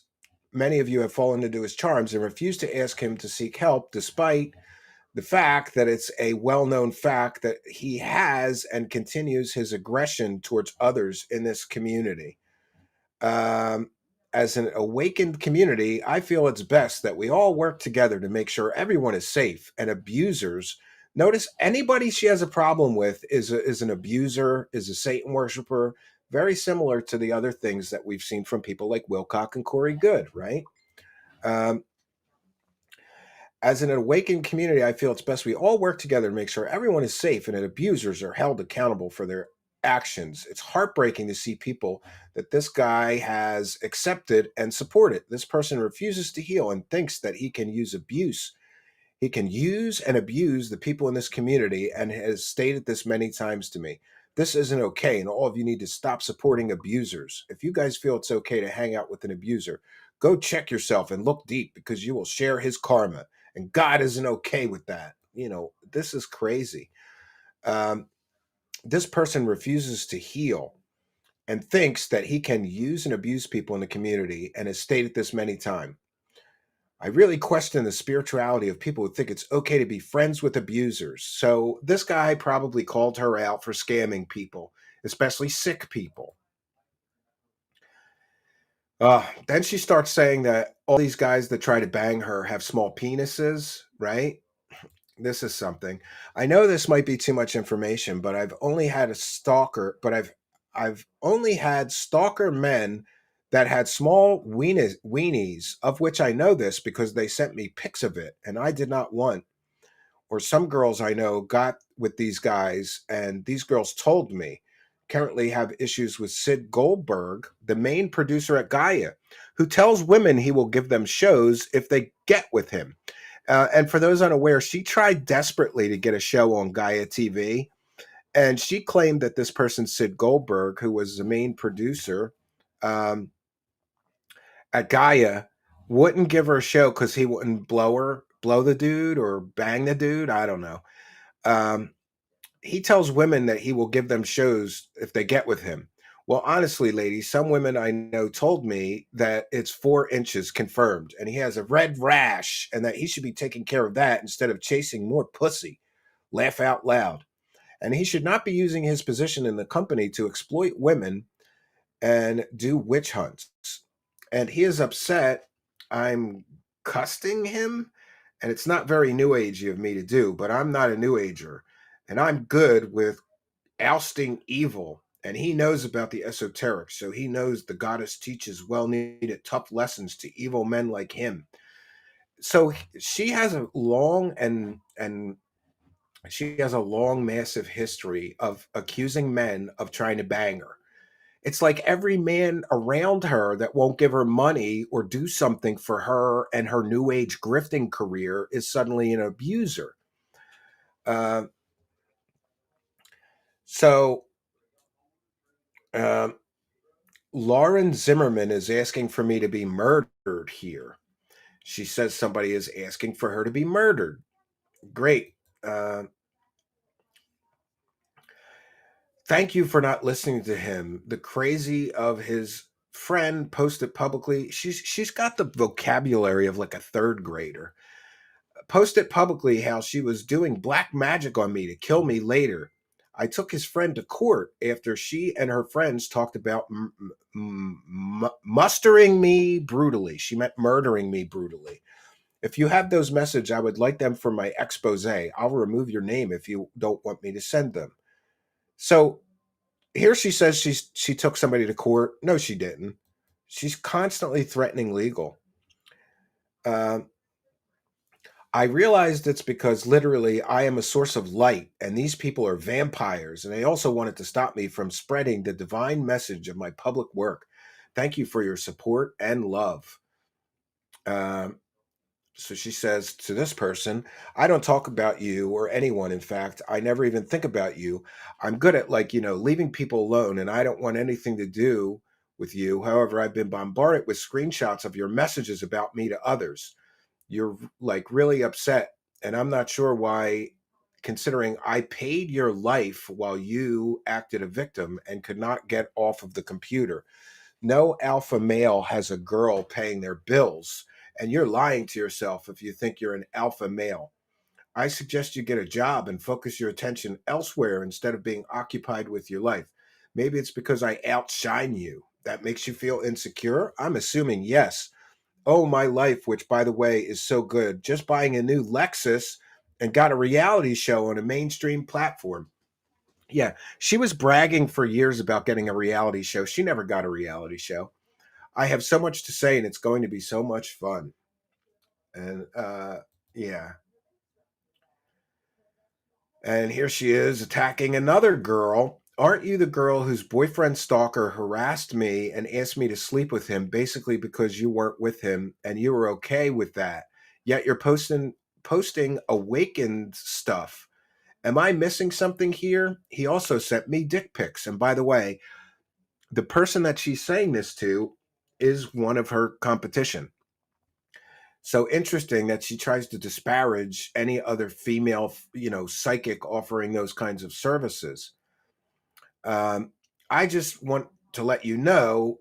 Many of you have fallen into his charms and refuse to ask him to seek help despite the fact that it's a well-known fact that he has and continues his aggression towards others in this community. Um, as an awakened community, I feel it's best that we all work together to make sure everyone is safe and abusers. Notice anybody she has a problem with is an abuser, is a Satan worshiper, very similar to the other things that we've seen from people like Wilcock and Corey Good, right? Um, as an awakened community, I feel it's best we all work together to make sure everyone is safe and that abusers are held accountable for their actions. It's heartbreaking to see people that this guy has accepted and supported. This person refuses to heal and thinks that he can use abuse. He can use and abuse the people in this community and has stated this many times to me. This isn't okay, and all of you need to stop supporting abusers. If you guys feel it's okay to hang out with an abuser, go check yourself and look deep because you will share his karma. And God isn't okay with that. You know, this is crazy. Um, this person refuses to heal and thinks that he can use and abuse people in the community and has stated this many times. I really question the spirituality of people who think it's okay to be friends with abusers. So this guy probably called her out for scamming people, especially sick people. Then she starts saying that all these guys that try to bang her have small penises, right? This is something. I know this might be too much information, but I've only had a stalker, but I've only had stalker men that had small weenies, of which I know this because they sent me pics of it, and I did not want. Or some girls I know got with these guys, and these girls told me currently have issues with Sid Goldberg, the main producer at Gaia, who tells women he will give them shows if they get with him. And for those unaware, she tried desperately to get a show on Gaia TV. And she claimed that this person, Sid Goldberg, who was the main producer um, at Gaia, wouldn't give her a show because he wouldn't blow the dude or bang the dude. I don't know. Um, he tells women that he will give them shows if they get with him. Well, honestly, ladies, some women I know told me that it's 4 inches confirmed and he has a red rash and that he should be taking care of that instead of chasing more pussy. Laugh out loud. And he should not be using his position in the company to exploit women and do witch hunts. And he is upset. I'm cussing him, and it's not very new agey of me to do, but I'm not a new ager. And I'm good with ousting evil, and he knows about the esoteric, so he knows the goddess teaches well-needed tough lessons to evil men like him. So she has a long and She has a long, massive history of accusing men of trying to bang her. It's like every man around her that won't give her money or do something for her and her new age grifting career is suddenly an abuser. Uh, so, um, Lauren Zimmerman is asking for me to be murdered here. She says somebody is asking for her to be murdered. Great. Uh, Thank you for not listening to him. The crazy of his friend posted publicly. She's got the vocabulary of like a third grader. Posted publicly how she was doing black magic on me to kill me later. I took his friend to court after she and her friends talked about mustering me brutally. She meant murdering me brutally. If you have those messages, I would like them for my expose. I'll remove your name if you don't want me to send them. So here she says she took somebody to court. No, she didn't. She's constantly threatening legal. Um, I realized it's because literally I am a source of light and these people are vampires, and they also wanted to stop me from spreading the divine message of my public work. Thank you for your support and love. Um, so she says to this person, I don't talk about you or anyone. In fact, I never even think about you. I'm good at leaving people alone, and I don't want anything to do with you. However, I've been bombarded with screenshots of your messages about me to others. You're like really upset, and I'm not sure why, considering I paid your life while you acted a victim and could not get off of the computer. No alpha male has a girl paying their bills, and you're lying to yourself if you think you're an alpha male. I suggest you get a job and focus your attention elsewhere instead of being occupied with your life. Maybe it's because I outshine you. That makes you feel insecure? I'm assuming yes. Oh, my life, which by the way is so good. Just buying a new Lexus and got a reality show on a mainstream platform. Yeah, she was bragging for years about getting a reality show. She never got a reality show. I have so much to say, and it's going to be so much fun. And yeah. And here she is attacking another girl. Aren't you the girl whose boyfriend stalker harassed me and asked me to sleep with him basically because you weren't with him and you were okay with that? Yet you're posting awakened stuff. Am I missing something here? He also sent me dick pics. And by the way, the person that she's saying this to is one of her competition. So interesting that she tries to disparage any other female, psychic offering those kinds of services. Um, I just want to let you know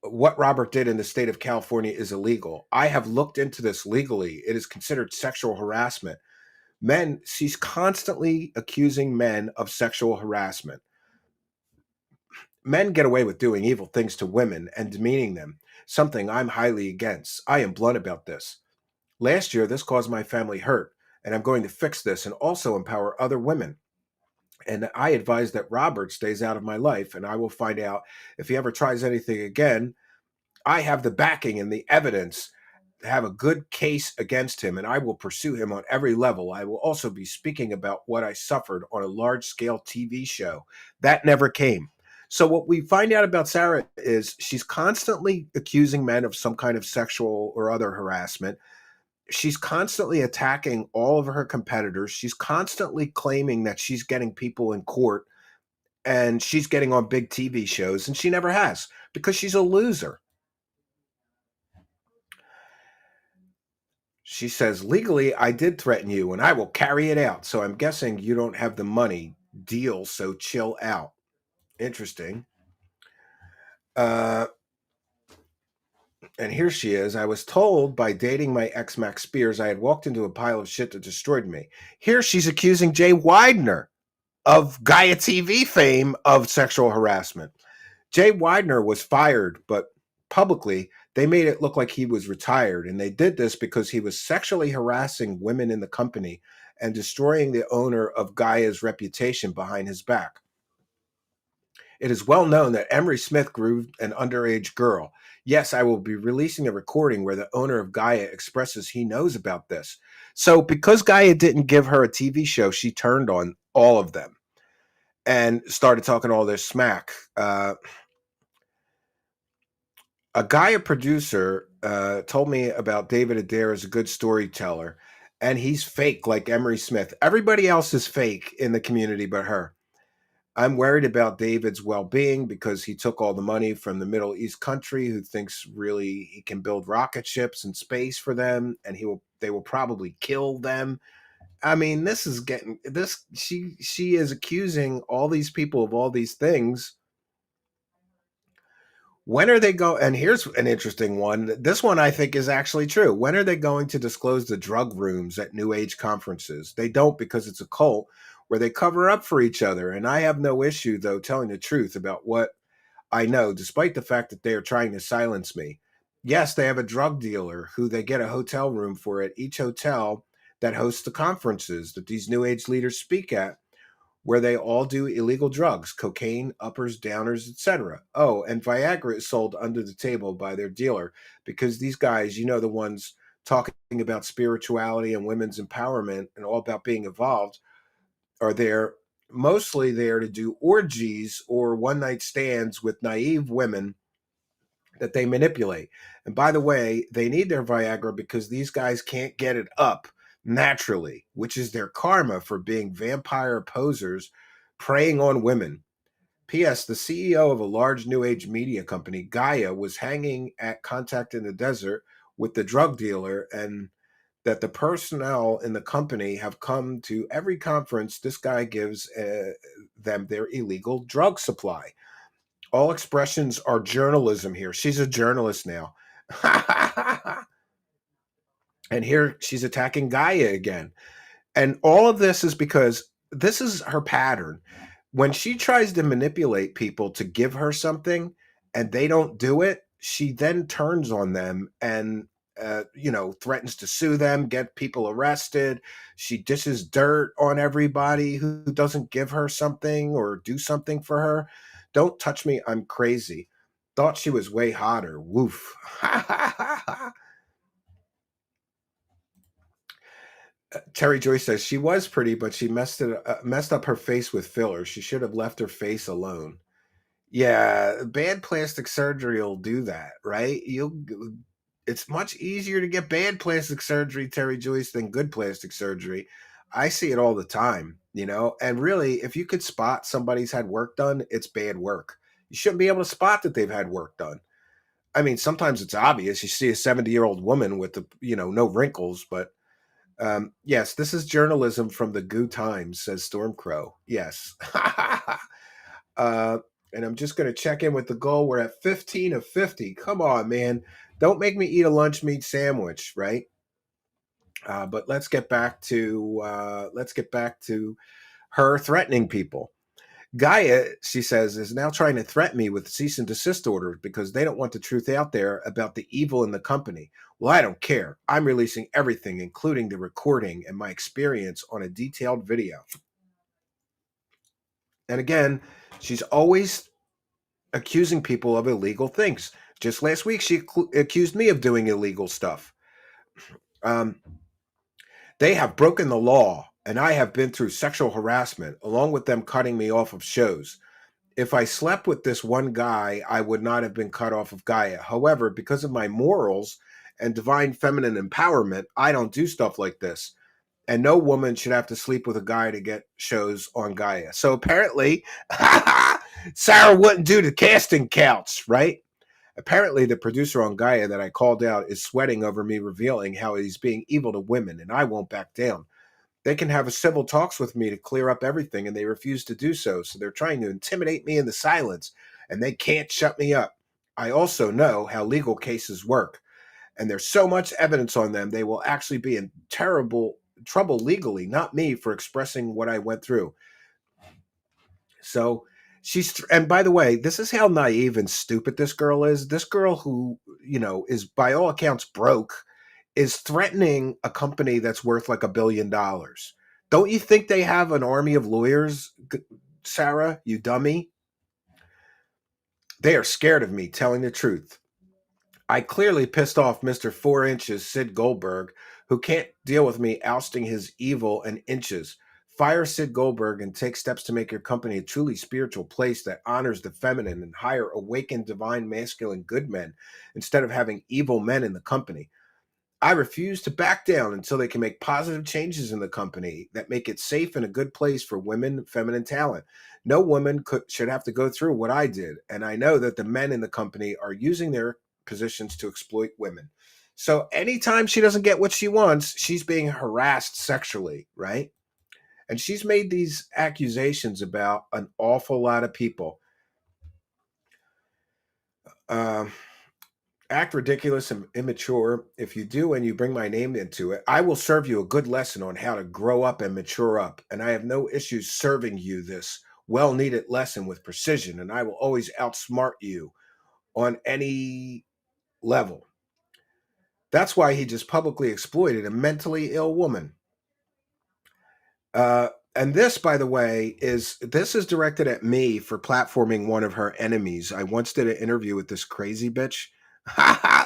what Robert did in the state of California is illegal. I have looked into this legally. It is considered sexual harassment. She's constantly accusing men of sexual harassment. Men get away with doing evil things to women and demeaning them, something I'm highly against. I am blunt about this. Last year, this caused my family hurt, and I'm going to fix this and also empower other women. And I advise that Robert stays out of my life, and I will find out if he ever tries anything again. I have the backing and the evidence to have a good case against him, and I will pursue him on every level. I will also be speaking about what I suffered on a large scale TV show. That never came. So, what we find out about Sarah is she's constantly accusing men of some kind of sexual or other harassment. She's constantly attacking all of her competitors. She's constantly claiming that she's getting people in court and she's getting on big TV shows, and she never has because she's a loser. She says, legally, I did threaten you and I will carry it out. So I'm guessing you don't have the money. Deal. So chill out. Interesting. Uh, and here she is. I was told by dating my ex Max Spears, I had walked into a pile of shit that destroyed me. Here she's accusing Jay Widener of Gaia TV fame of sexual harassment. Jay Widener was fired, but publicly they made it look like he was retired. And they did this because he was sexually harassing women in the company and destroying the owner of Gaia's reputation behind his back. It is well known that Emery Smith groomed an underage girl. Yes, I will be releasing a recording where the owner of Gaia expresses he knows about this. So, because Gaia didn't give her a TV show, she turned on all of them and started talking all this smack. A Gaia producer told me about David Adair as a good storyteller, and he's fake like Emery Smith. Everybody else is fake in the community but her. I'm worried about David's well-being because he took all the money from the Middle East country who thinks really he can build rocket ships in space for them, and they will probably kill them. I mean, this is getting this she is accusing all these people of all these things. When are they go? And here's an interesting one. This one I think is actually true. When are they going to disclose the drug rooms at New Age conferences? They don't because it's a cult where they cover up for each other. And I have no issue, though, telling the truth about what I know, despite the fact that they are trying to silence me. Yes, they have a drug dealer who they get a hotel room for at each hotel that hosts the conferences that these New Age leaders speak at, where they all do illegal drugs, cocaine, uppers, downers, etc. Oh, and Viagra is sold under the table by their dealer because these guys, the ones talking about spirituality and women's empowerment and all about being evolved, are there mostly there to do orgies or one night stands with naive women that they manipulate. And by the way, they need their Viagra because these guys can't get it up naturally, which is their karma for being vampire posers preying on women. P.S. The CEO of a large new age media company, Gaia, was hanging at Contact in the Desert with the drug dealer, and that the personnel in the company have come to every conference this guy gives them their illegal drug supply. All expressions are journalism here. She's a journalist now. And here she's attacking Gaia again. And all of this is because this is her pattern. When she tries to manipulate people to give her something and they don't do it, she then turns on them and threatens to sue them, get people arrested. She dishes dirt on everybody who doesn't give her something or do something for her. Don't touch me, I'm crazy. Thought she was way hotter. Woof. Terry Joyce says she was pretty, but she messed up her face with fillers. She should have left her face alone. Yeah, bad plastic surgery will do that, right? It's much easier to get bad plastic surgery, Terry Joyce, than good plastic surgery. I see it all the time, and really, if you could spot somebody's had work done, it's bad work. You shouldn't be able to spot that they've had work done. I mean, sometimes it's obvious. You see a 70-year-old woman with no wrinkles, but yes, this is journalism from the Goo Times, says Stormcrow. Yes. And I'm just going to check in with the goal. We're at 15 of 50. Come on, man. Don't make me eat a lunch meat sandwich, right? But let's get back to her threatening people. Gaia, she says, is now trying to threaten me with cease and desist orders because they don't want the truth out there about the evil in the company. Well, I don't care. I'm releasing everything, including the recording and my experience on a detailed video. And again, she's always accusing people of illegal things. Just last week, she accused me of doing illegal stuff. They have broken the law, and I have been through sexual harassment, along with them cutting me off of shows. If I slept with this one guy, I would not have been cut off of Gaia. However, because of my morals and divine feminine empowerment, I don't do stuff like this. And no woman should have to sleep with a guy to get shows on Gaia. So apparently, Sarah wouldn't do the casting couch, right? Apparently, the producer on Gaia that I called out is sweating over me revealing how he's being evil to women, and I won't back down. They can have a civil talks with me to clear up everything, and they refuse to do so. So they're trying to intimidate me into silence, and they can't shut me up. I also know how legal cases work, and there's so much evidence on them, they will actually be in terrible trouble legally, not me for expressing what I went through. So and by the way, this is how naive and stupid this girl is. This girl who, is by all accounts broke, is threatening a company that's worth like $1 billion. Don't you think they have an army of lawyers, Sarah, you dummy? They are scared of me telling the truth. I clearly pissed off Mr. 4 Inches Sid Goldberg, who can't deal with me ousting his evil and inches. Fire Sid Goldberg and take steps to make your company a truly spiritual place that honors the feminine and hire awakened divine masculine good men instead of having evil men in the company. I refuse to back down until they can make positive changes in the company that make it safe and a good place for women, feminine talent. No woman should have to go through what I did, and I know that the men in the company are using their positions to exploit women. So anytime she doesn't get what she wants, she's being harassed sexually, right? And she's made these accusations about an awful lot of people. Um, Act ridiculous and immature. If you do and you bring my name into it, I will serve you a good lesson on how to grow up and mature up. And I have no issues serving you this well needed lesson with precision. And I will always outsmart you on any level. That's why he just publicly exploited a mentally ill woman. And this, by the way, is directed at me for platforming one of her enemies. I once did an interview with this crazy bitch,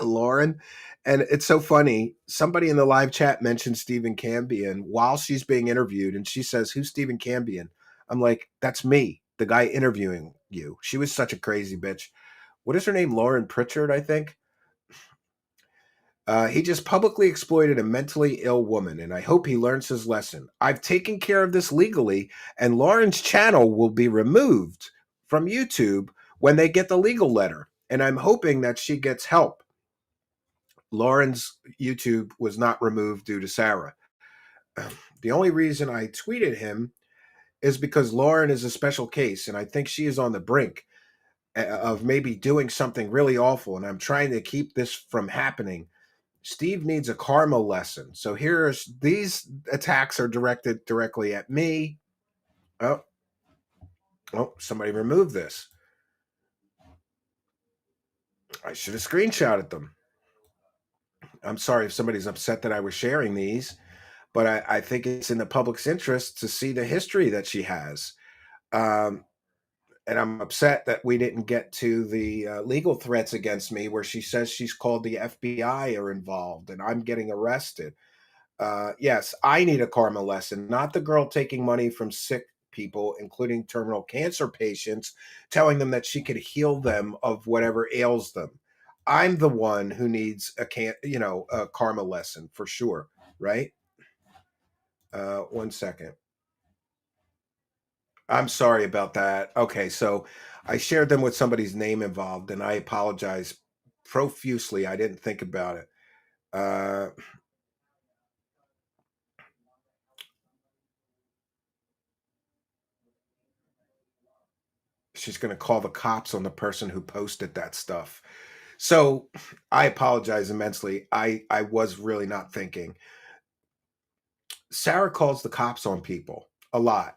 Lauren, and it's so funny. Somebody in the live chat mentioned Stephen Cambion while she's being interviewed, and she says, "Who's Stephen Cambion?" I'm like, "That's me, the guy interviewing you." She was such a crazy bitch. What is her name? Lauren Pritchard, I think. He just publicly exploited a mentally ill woman, and I hope he learns his lesson. I've taken care of this legally, and Lauren's channel will be removed from YouTube when they get the legal letter. And I'm hoping that she gets help. Lauren's YouTube was not removed due to Sarah. The only reason I tweeted him is because Lauren is a special case, and I think she is on the brink of maybe doing something really awful, and I'm trying to keep this from happening. Steve needs a karma lesson. So here's these attacks are directed directly at me. Oh, somebody removed this. I should have screenshotted them. I'm sorry if somebody's upset that I was sharing these, but I think it's in the public's interest to see the history that she has. And I'm upset that we didn't get to the legal threats against me where she says she's called the FBI are involved and I'm getting arrested. Yes, I need a karma lesson, not the girl taking money from sick people, including terminal cancer patients, telling them that she could heal them of whatever ails them. I'm the one who needs a karma lesson for sure, right? 1 second. I'm sorry about that. Okay, so I shared them with somebody's name involved, and I apologize profusely. I didn't think about it. Uh, she's going to call the cops on the person who posted that stuff. So I apologize immensely. I was really not thinking. Sarah calls the cops on people a lot.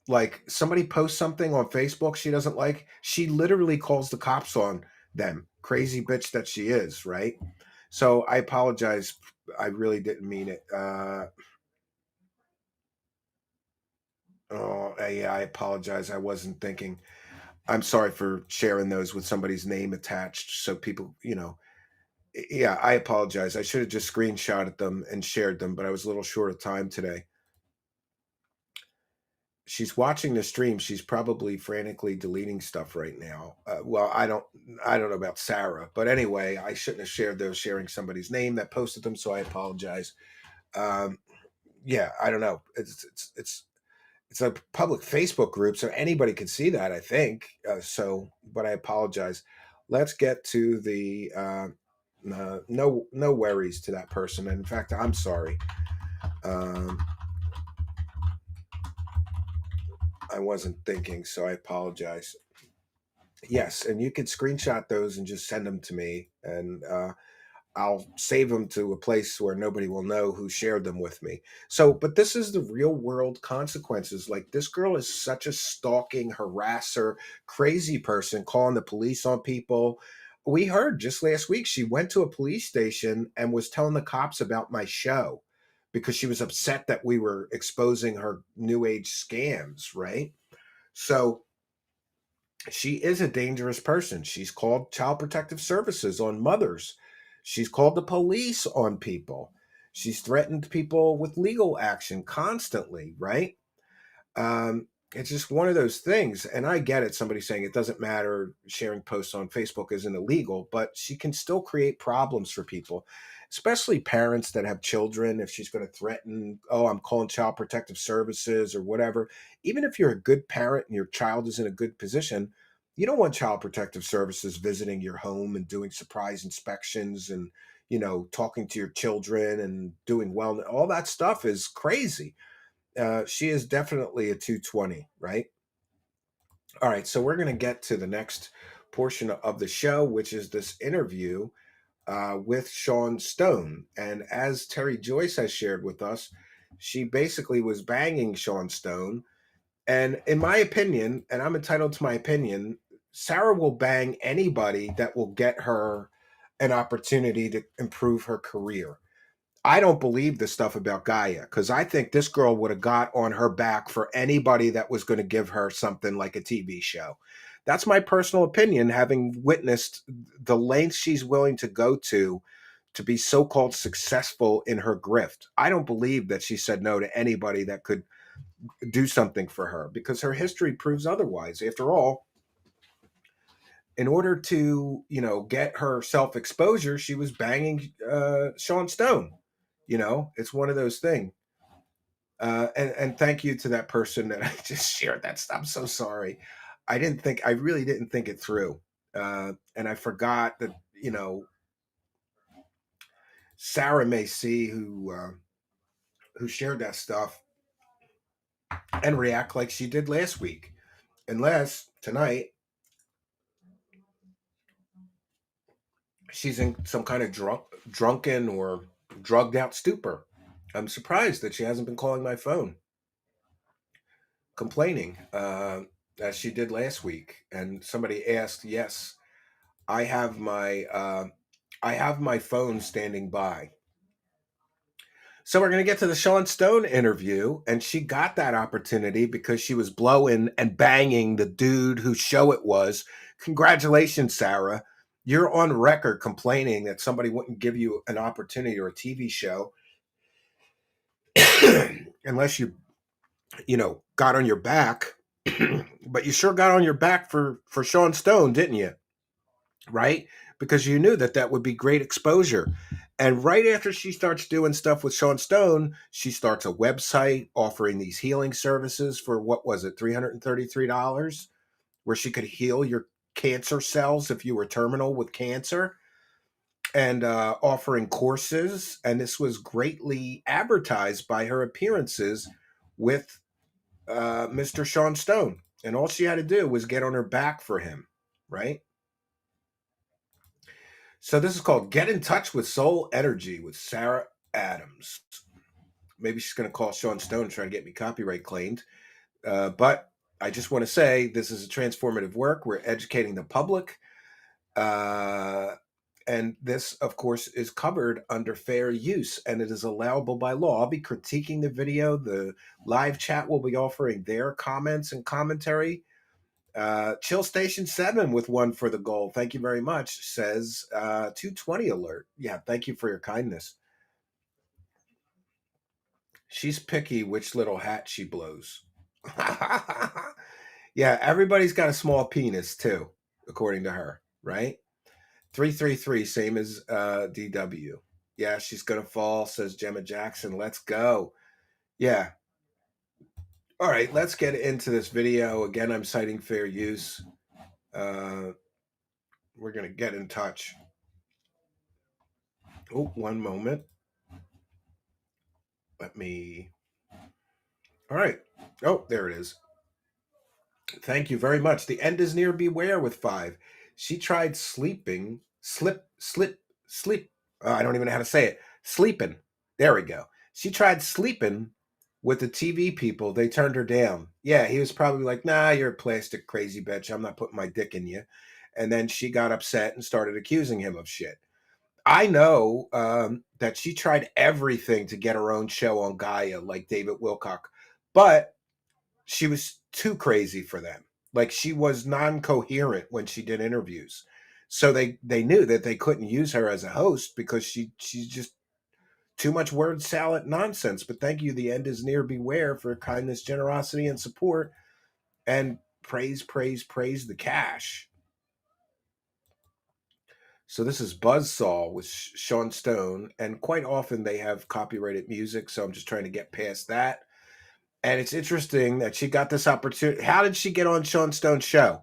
Like somebody posts something on Facebook she doesn't like, she literally calls the cops on them. Crazy bitch that she is, right? So I apologize. I really didn't mean it. Yeah, I apologize. I wasn't thinking. I'm sorry for sharing those with somebody's name attached. So people, yeah, I apologize. I should have just screenshotted them and shared them, but I was a little short of time today. She's watching the stream. She's probably frantically deleting stuff right now. Well, I don't know about Sarah, but anyway, I shouldn't have shared those. Sharing somebody's name that posted them, so I apologize. Um, yeah, I don't know. It's a public Facebook group, so anybody can see that. I think so, but I apologize. Let's get to the no worries to that person. And in fact, I'm sorry. I wasn't thinking, so I apologize. Yes, and you can screenshot those and just send them to me, and I'll save them to a place where nobody will know who shared them with me. So, but this is the real world consequences. Like this girl is such a stalking, harasser, crazy person calling the police on people. We heard just last week she went to a police station and was telling the cops about my show because she was upset that we were exposing her new age scams, right? So She is a dangerous person. She's called Child Protective Services on mothers. She's called the police on people. She's threatened people with legal action constantly, right? It's just one of those things. And I get it. Somebody saying it doesn't matter. Sharing posts on Facebook isn't illegal, but she can still create problems for people, especially parents that have children. If she's going to threaten, oh, I'm calling Child Protective Services or whatever, even if you're a good parent and your child is in a good position, you don't want Child Protective Services visiting your home and doing surprise inspections and, talking to your children and doing well. All that stuff is crazy. She is definitely a 220, right? All right, so we're going to get to the next portion of the show, which is this interview with Shawn Stone. And as Terry Joyce has shared with us, she basically was banging Shawn Stone. And in my opinion, and I'm entitled to my opinion, Sarah will bang anybody that will get her an opportunity to improve her career. I don't believe the stuff about Gaia because I think this girl would have got on her back for anybody that was going to give her something like a TV show. That's my personal opinion, having witnessed the lengths she's willing to go to be so-called successful in her grift. I don't believe that she said no to anybody that could do something for her because her history proves otherwise. After all, in order to, get her self-exposure, she was banging Shawn Stone. It's one of those things. And thank you to that person that I just shared that stuff. I'm so sorry. I really didn't think it through. And I forgot that, Sarah may see who shared that stuff and react like she did last week. Unless tonight she's in some kind of drunken or drugged out stupor. I'm surprised that she hasn't been calling my phone complaining as she did last week. And somebody asked, yes, I have my phone standing by. So we're going to get to the Shawn Stone interview, and she got that opportunity because she was blowing and banging the dude whose show it was. Congratulations, Sarah. You're on record complaining that somebody wouldn't give you an opportunity or a TV show unless you got on your back. But you sure got on your back for Shawn Stone, didn't you? Right? Because you knew that would be great exposure. And right after she starts doing stuff with Shawn Stone, she starts a website offering these healing services for what was it, $333, where she could heal your cancer cells if you were terminal with cancer, and offering courses. And this was greatly advertised by her appearances with Mr. Shawn Stone. And all she had to do was get on her back for him, right? So this is called Get in Touch with Soul Energy with Sarah Adams. Maybe she's going to call Shawn Stone and try to get me copyright claimed. But I just want to say this is a transformative work. We're educating the public. And this, of course, is covered under fair use, and it is allowable by law. I'll be critiquing the video. The live chat will be offering their comments and commentary. Chill Station 7 with one for the goal. Thank you very much. Says 220 alert. Yeah, thank you for your kindness. She's picky which little hat she blows. Yeah, everybody's got a small penis too, according to her, right? 333, same as DW. Yeah, she's gonna fall, says Gemma Jackson. Let's go. Yeah. All right, let's get into this video. Again, I'm citing fair use. We're going to get in touch. Oh, one moment. Let me. All right. Oh, there it is. Thank you very much. The end is near. Beware with 5. She tried sleeping. Sleep. I don't even know how to say it. Sleeping. There we go. She tried sleeping with the TV people. They turned her down. Yeah, he was probably like, nah, you're a plastic crazy bitch. I'm not putting my dick in you. And then she got upset and started accusing him of shit. I know that she tried everything to get her own show on Gaia, like David Wilcock, but she was too crazy for them, Like she was non-coherent when she did interviews. So they knew that they couldn't use her as a host because she's just too much word salad nonsense. But thank you. The end is near. Beware for kindness, generosity, and support. And praise, praise, praise the cash. So this is Buzzsaw with Shawn Stone, and quite often they have copyrighted music. So I'm just trying to get past that. And it's interesting that she got this opportunity. How did she get on Shawn Stone's show?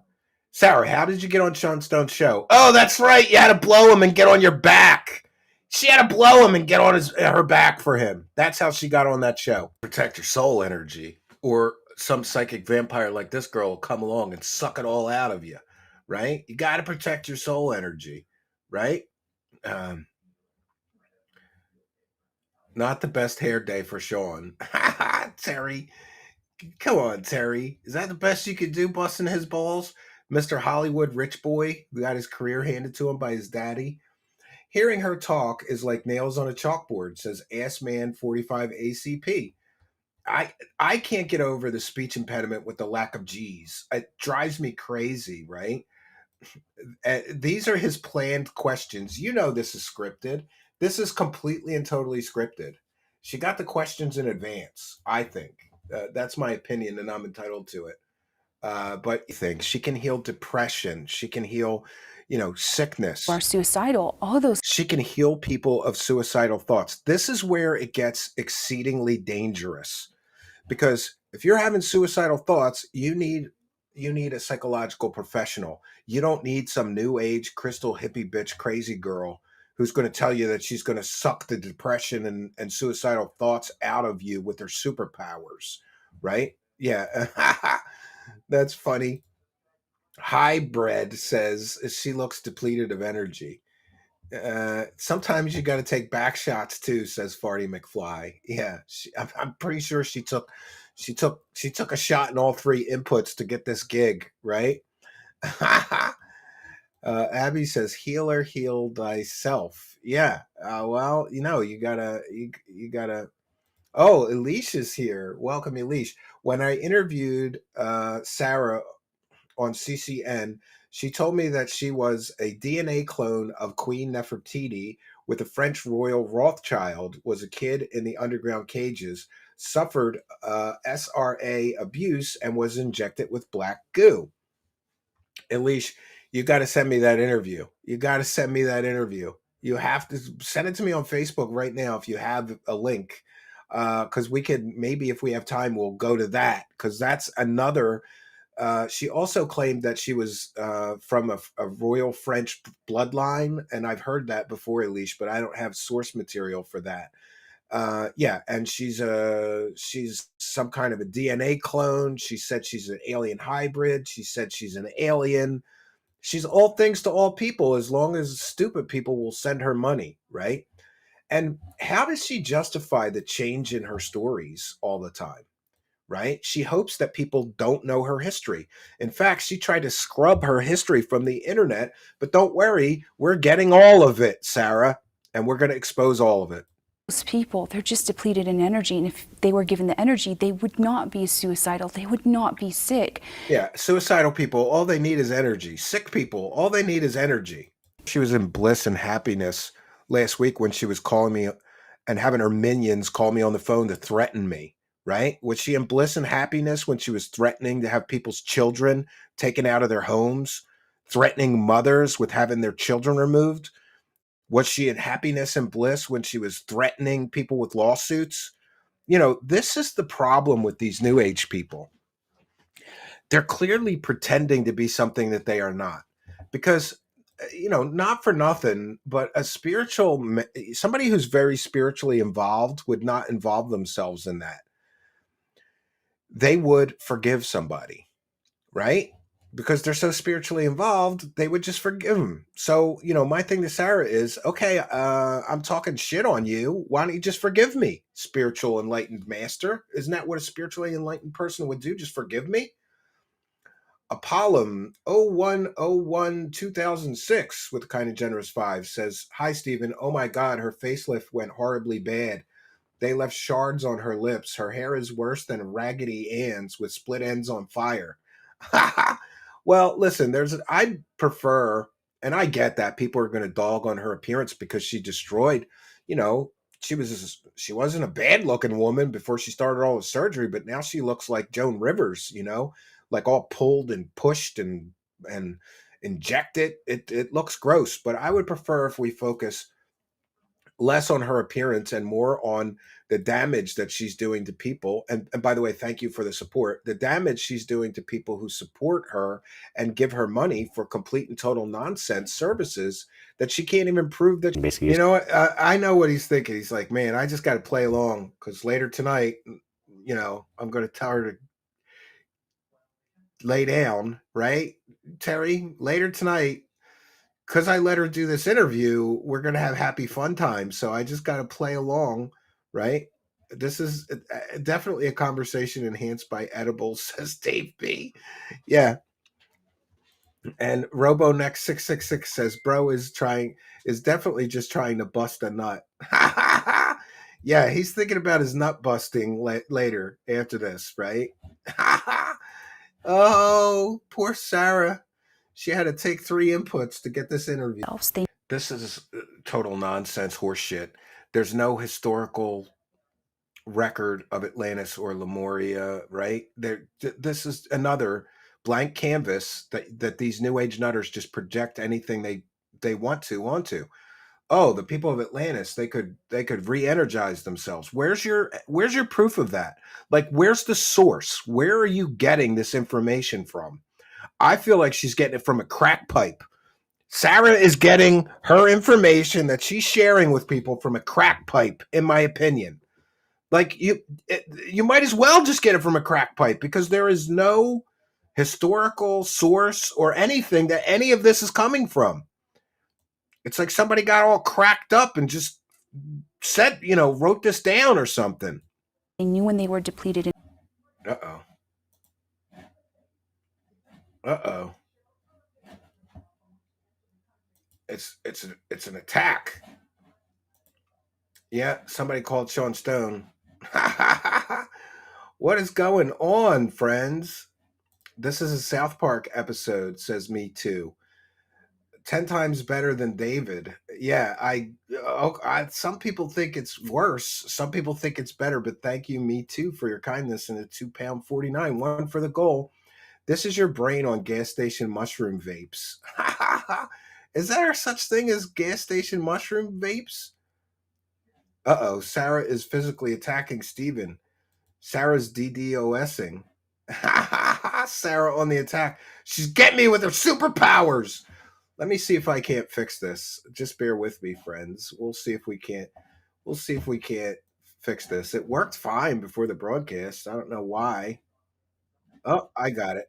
Sarah, how did you get on Shawn Stone's show? Oh, that's right. You had to blow him and get on your back. She had to blow him and get on her back for him. That's how she got on that show. Protect your soul energy. Or some psychic vampire like this girl will come along and suck it all out of you, right? You got to protect your soul energy, right? Not the best hair day for Shawn. Terry. Come on, Terry. Is that the best you could do, busting his balls? Mr. Hollywood rich boy who got his career handed to him by his daddy. Hearing her talk is like nails on a chalkboard, says Assman45 ACP. I can't get over the speech impediment with the lack of G's. It drives me crazy, right? These are his planned questions. You know this is scripted. This is completely and totally scripted. She got the questions in advance, I think. That's my opinion, and I'm entitled to it. But I think she can heal depression. She can heal, sickness. Are suicidal, all those. She can heal people of suicidal thoughts. This is where it gets exceedingly dangerous. Because if you're having suicidal thoughts, you need a psychological professional. You don't need some new age crystal hippie bitch crazy girl who's going to tell you that she's going to suck the depression and suicidal thoughts out of you with her superpowers, right? Yeah. That's funny. Hybrid says she looks depleted of energy. Sometimes you got to take back shots too, says Farty McFly. Yeah, I'm pretty sure she took a shot in all three inputs to get this gig, right? Abby says, "Healer, heal thyself." Yeah. Well, you gotta. Oh, Elish is here. Welcome, Elish. When I interviewed Sarah on CCN, she told me that she was a DNA clone of Queen Nefertiti with a French royal Rothschild, was a kid in the underground cages, suffered SRA abuse, and was injected with black goo. Elish, you got to send me that interview. You got to send me that interview. You have to send it to me on Facebook right now if you have a link. Because we could, maybe if we have time, we'll go to that. Because that's another. She also claimed that she was from a royal French bloodline, and I've heard that before, Elish, but I don't have source material for that. Yeah, and she's some kind of a DNA clone. She said she's an alien hybrid. She said she's an alien. She's all things to all people as long as stupid people will send her money, right? And how does she justify the change in her stories all the time? Right? She hopes that people don't know her history. In fact, she tried to scrub her history from the internet, but don't worry, we're getting all of it, Sarah, and we're going to expose all of it. Those people, they're just depleted in energy, and if they were given the energy, they would not be suicidal. They would not be sick. Yeah, suicidal people, all they need is energy. Sick people, all they need is energy. She was in bliss and happiness last week when she was calling me and having her minions call me on the phone to threaten me. Right? Was she in bliss and happiness when she was threatening to have people's children taken out of their homes, threatening mothers with having their children removed? Was she in happiness and bliss when she was threatening people with lawsuits? This is the problem with these new age people. They're clearly pretending to be something that they are not. Because, not for nothing, but somebody who's very spiritually involved would not involve themselves in that. They would forgive somebody, right? Because they're so spiritually involved, they would just forgive them. So, my thing to Sarah is, okay, I'm talking shit on you. Why don't you just forgive me, spiritual enlightened master? Isn't that what a spiritually enlightened person would do? Just forgive me? Apollo 0101 2006 with a kind of generous 5 says, "Hi, Stephen. Oh my God, her facelift went horribly bad. They left shards on her lips. Her hair is worse than Raggedy Ann's with split ends on fire." Well, listen, I prefer, and I get that people are going to dog on her appearance because she destroyed, you know, she wasn't a bad looking woman before she started all the surgery, but now she looks like Joan Rivers, like all pulled and pushed and injected. It looks gross, but I would prefer if we focus less on her appearance and more on the damage that she's doing to people. And by the way, thank you for the support. The damage she's doing to people who support her and give her money for complete and total nonsense services that she can't even prove that. Basically, You know what? I know what he's thinking. He's like, man, I just got to play along because later tonight, I'm going to tell her to lay down, right? Terry, later tonight, because I let her do this interview, we're going to have happy fun time. So I just got to play along, right? This is definitely a conversation enhanced by edibles, says Dave B. Yeah. And Robo Next 666 says, bro is definitely just trying to bust a nut. Yeah, he's thinking about his nut busting later after this, right? Oh, poor Sarah. She had to take 3 inputs to get this interview. This is total nonsense horseshit. There's no historical record of Atlantis or Lemuria, right? This is another blank canvas that these new age nutters just project anything they want to onto. Oh, the people of Atlantis, they could re-energize themselves. Where's your proof of that? Like, where's the source? Where are you getting this information from? I feel like she's getting it from a crack pipe. Sarah is getting her information that she's sharing with people from a crack pipe, in my opinion. Like, you might as well just get it from a crack pipe because there is no historical source or anything that any of this is coming from. It's like somebody got all cracked up and just said, wrote this down or something. They knew when they were depleted. Uh-oh. Uh-oh. It's an attack. Yeah, somebody called Shawn Stone. What is going on, friends? This is a South Park episode, says Me Too. 10 times better than David. Yeah, some people think it's worse. Some people think it's better, but thank you, Me Too, for your kindness and the £2.49. One for the goal. This is your brain on gas station mushroom vapes. Is there such thing as gas station mushroom vapes? Uh-oh, Sarah is physically attacking Steven. Sarah's DDoSing. Sarah on the attack. She's getting me with her superpowers. Let me see if I can't fix this. Just bear with me, friends. We'll see if we can't fix this. It worked fine before the broadcast. I don't know why. Oh, I got it.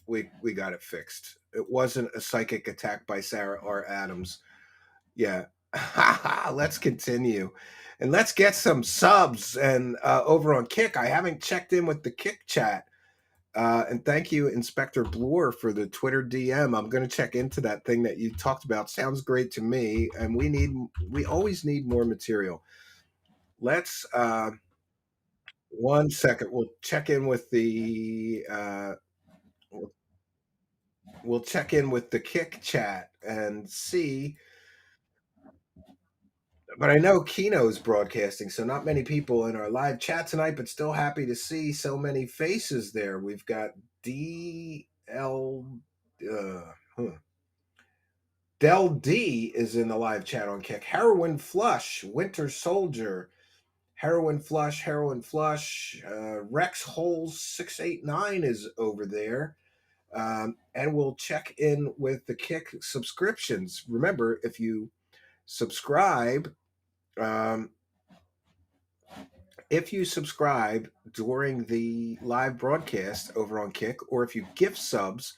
We got it fixed. It wasn't a psychic attack by Sarah or Adams. Yeah. Let's continue. And let's get some subs. And over on Kick, I haven't checked in with the Kick chat. And thank you, Inspector Bloor, for the Twitter DM. I'm going to check into that thing that you talked about. Sounds great to me. And we always need more material. Let's, 1 second. We'll check in with the, we'll check in with the Kick chat and see. But I know Kino's broadcasting, so not many people in our live chat tonight, but still happy to see so many faces there. We've got Del D is in the live chat on Kick. Heroin Flush, Winter Soldier, Heroin Flush, Rex Holes 689 is over there. And we'll check in with the Kick subscriptions. Remember, if you subscribe, during the live broadcast over on Kick, or if you gift subs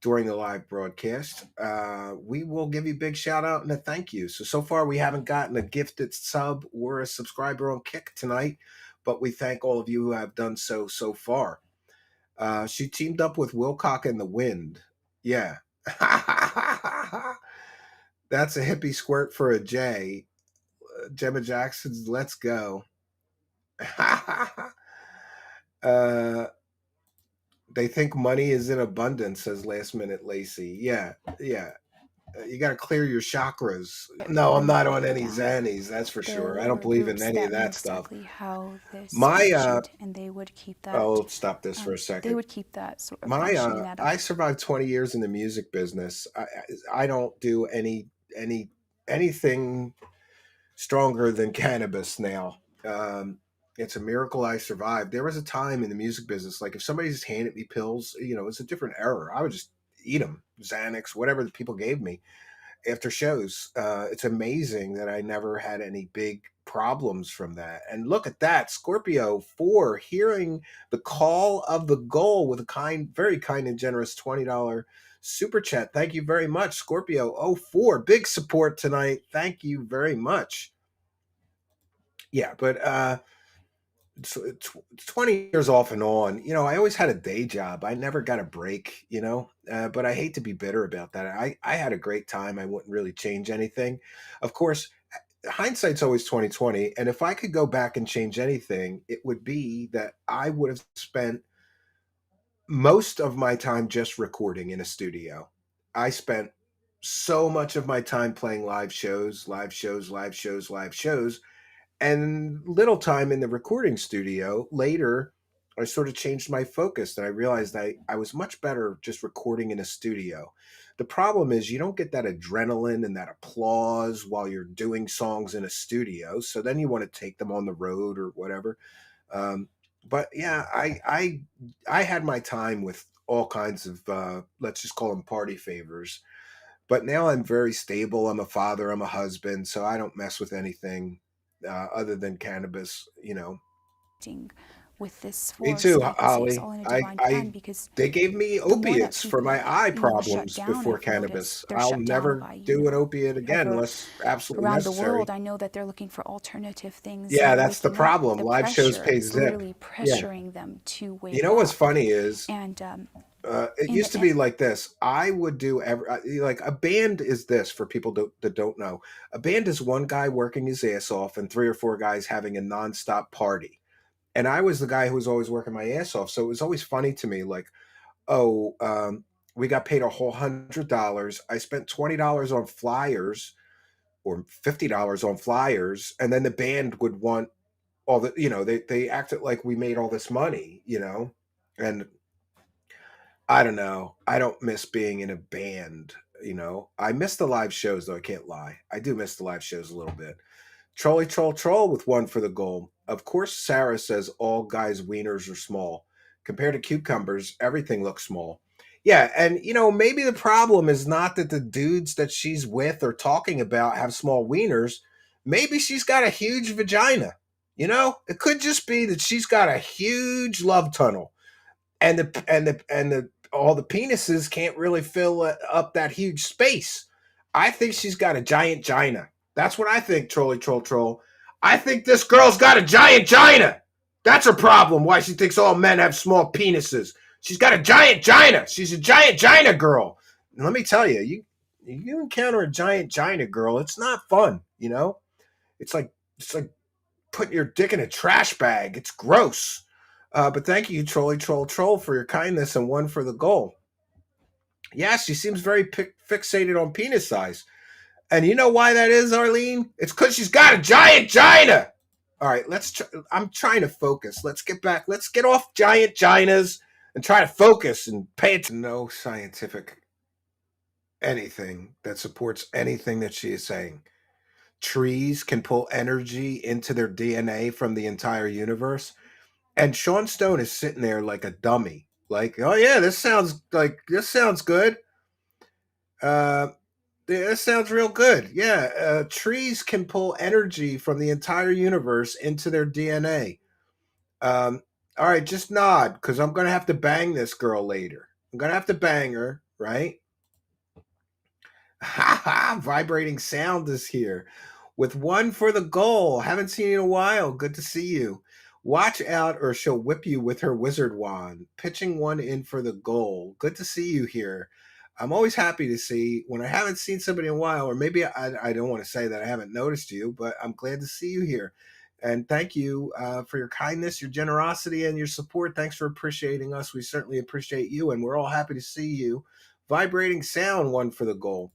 during the live broadcast, we will give you a big shout out and a thank you. So far we haven't gotten a gifted sub or a subscriber on Kick tonight, but we thank all of you who have done so far. She teamed up with Wilcock and the Wind. Yeah. That's a hippie squirt for a J. Gemma Jackson's Let's Go. They think money is in abundance, says Last Minute Lacey. Yeah, yeah. You got to clear your chakras. No, I'm not on any down. Xannies, that's for There sure. I don't were believe in groups any of that knew that stuff. exactly how this My functioned, and they would keep oh, that. stop this for a They second. would keep that sort of My functioning that I up. survived 20 years in the music business. I don't do any anything stronger than cannabis now. It's a miracle I survived. There was a time in the music business, like if somebody just handed me pills, it's a different era. I would just eat them, Xanax, whatever the people gave me after shows. It's amazing that I never had any big problems from that. And look at that, Scorpio 4, hearing the call of the goal with a very kind and generous $20 super chat. Thank you very much, Scorpio oh 04. Big support tonight. Thank you very much. Yeah, but 20 years off and on, I always had a day job. I never got a break, but I hate to be bitter about that. I had a great time. I wouldn't really change anything. Of course, hindsight's always 2020. And if I could go back and change anything, it would be that I would have spent most of my time just recording in a studio. I spent so much of my time playing live shows, live shows, live shows, live shows, and little time in the recording studio. Later, I sort of changed my focus and I realized I was much better just recording in a studio. The problem is you don't get that adrenaline and that applause while you're doing songs in a studio. So then you want to take them on the road or whatever. Um, but yeah, I had my time with all kinds of let's just call them party favors. But now I'm very stable. I'm a father. I'm a husband. So I don't mess with anything other than cannabis. With this Me force, too, and I can say it's Holly. all in a I, divine plan, I, because they gave me the more that opiates for my people, eye are shut problems down, before I've noticed cannabis. they're I'll shut down never by, do an opiate again whoever unless absolutely around the world. necessary. I know that they're looking for alternative things, Yeah, that's the waking up. problem. The Live shows pressure, pay it's zip. literally Yeah. pressuring them to You wake know what's up. funny is And it in used the to be like this. I would do like a band is this for people that don't know. A band is one guy working his ass off and three or four guys having a nonstop party. And I was the guy who was always working my ass off. So it was always funny to me, like, oh, we got paid a whole $100. I spent $20 on flyers or $50 on flyers, and then the band would want all the, they acted like we made all this money. And I don't know. I don't miss being in a band. I miss the live shows, though. I can't lie. I do miss the live shows a little bit. Trolly troll troll with one for the goal. Of course, Sarah says all guys' wieners are small. Compared to cucumbers, everything looks small. Yeah, and maybe the problem is not that the dudes that she's with or talking about have small wieners. Maybe she's got a huge vagina. It could just be that she's got a huge love tunnel and the all the penises can't really fill up that huge space. I think she's got a giant gina. That's what I think, trolly troll troll. I think this girl's got a giant gina. That's her problem. Why she thinks all men have small penises. She's got a giant gina. She's a giant gina girl. And let me tell you, you encounter a giant gina girl, it's not fun. It's like putting your dick in a trash bag. It's gross. But thank you, Trolly Troll Troll, for your kindness and one for the goal. Yeah, she seems very fixated on penis size. And you know why that is, Arlene? It's because she's got a giant gina. All right, I'm trying to focus. Let's get back. Let's get off giant ginas and try to focus and pay attention. No scientific anything that supports anything that she is saying. Trees can pull energy into their DNA from the entire universe. And Shawn Stone is sitting there like a dummy. Like, oh yeah, this sounds good. Uh, this sounds real good. Yeah, trees can pull energy from the entire universe into their DNA. All right, just nod because I'm gonna have to bang this girl later. I'm gonna have to bang her, right? Ha ha! Vibrating sound is here. With one for the goal. Haven't seen you in a while. Good to see you. Watch out or she'll whip you with her wizard wand. Pitching one in for the goal. Good to see you here. I'm always happy to see when I haven't seen somebody in a while, or maybe I don't want to say that I haven't noticed you, but I'm glad to see you here. And thank you for your kindness, your generosity, and your support. Thanks for appreciating us. We certainly appreciate you, and we're all happy to see you. Vibrating Sound won for the goal.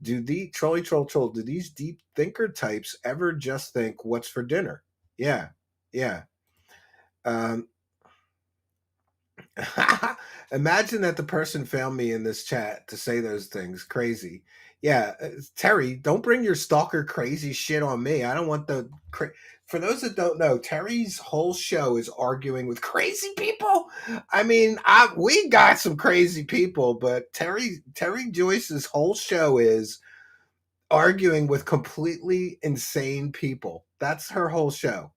Do the troll, do these deep thinker types ever just think what's for dinner? Yeah, yeah. Um, Imagine that the person found me in this chat to say those things. Crazy. Yeah, Terry, don't bring your stalker crazy shit on me. I don't want the. For those that don't know, Terry's whole show is arguing with crazy people. I mean, we got some crazy people, but Terry Joyce's whole show is arguing with completely insane people. That's her whole show.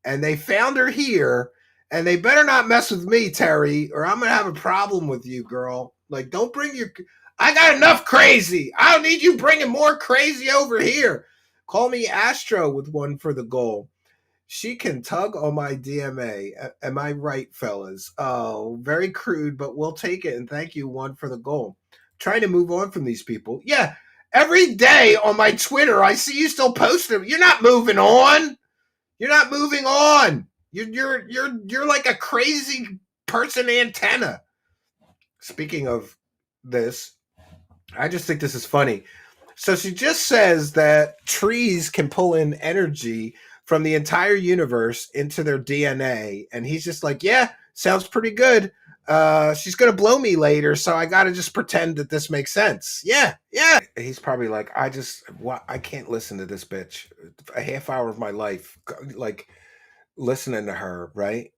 And they found her here, and they better not mess with me, Terry, or I'm gonna have a problem with you, girl. Like, don't bring your. I got enough crazy. I don't need you bringing more crazy over here. Call me Astro with one for the goal. She can tug on my DMA. Am I right, fellas? Oh, very crude, but we'll take it. And thank you, one for the goal. Trying to move on from these people. Yeah, every day on my Twitter, I see you still posting. You're not moving on. You're not moving on. You're like a crazy person antenna. Speaking of this, I just think this is funny. So she just says that trees can pull in energy from the entire universe into their DNA, and he's just like, "Yeah, sounds pretty good. She's gonna blow me later, so I gotta just pretend that this makes sense." Yeah, yeah. He's probably like, I can't listen to this bitch. A half hour of my life, like listening to her, right?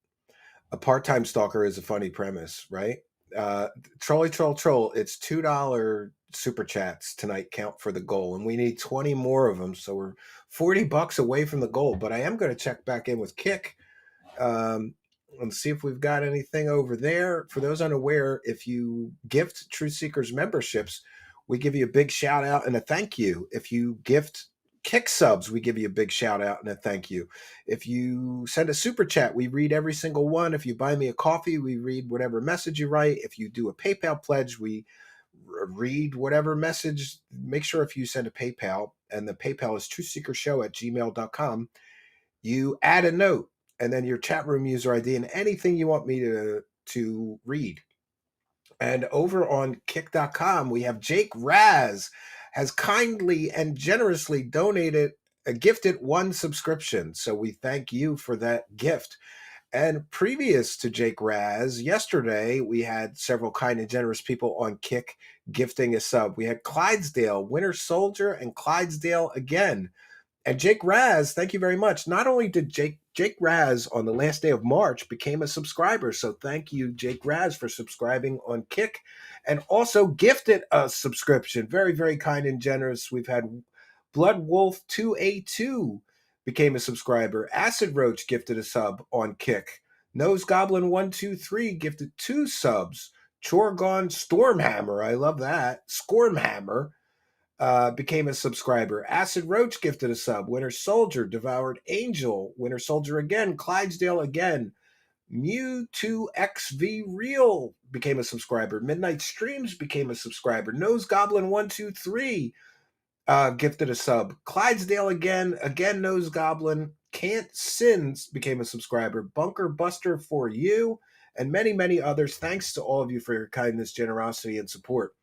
A part-time stalker is a funny premise, right? Uh, troll. It's $2 super chats tonight. Count for the goal, and we need 20 more of them. So we're $40 away from the goal. But I am going to check back in with Kick and see if we've got anything over there. For those unaware, if you gift Truth Seekers memberships, we give you a big shout out and a thank you. If you gift Kick subs, we give you a big shout out and a thank you. If you send a super chat, we read every single one. If you buy me a coffee, we read whatever message you write. If you do a PayPal pledge, we read whatever message. Make sure if you send a PayPal, and the PayPal is truthseekershow@gmail.com, you add a note and then your chat room user ID and anything you want me to read. And over on kick.com, we have Jake Raz has kindly and generously gifted one subscription. So we thank you for that gift. And previous to Jake Raz, yesterday we had several kind and generous people on Kick gifting a sub. We had Clydesdale, Winter Soldier, and Clydesdale again. And Jake Raz, thank you very much. Not only did Jake Raz on the last day of March became a subscriber, so thank you, Jake Raz, for subscribing on Kick, and also gifted a subscription. Very, very kind and generous. We've had Blood Wolf 2A2 became a subscriber. Acid Roach gifted a sub on Kick. Nose Goblin 123 gifted 2 subs. Chorgon Stormhammer, I love that. Scormhammer became a subscriber. Acid Roach gifted a sub. Winter Soldier, Devoured Angel, Winter Soldier again, Clydesdale again. Mew2XV Real became a subscriber. Midnight Streams became a subscriber. Nose Goblin 123 gifted a sub. Clydesdale again Nose Goblin. Can't Sins became a subscriber. Bunker Buster for you, and many, many others. Thanks to all of you for your kindness, generosity, and support.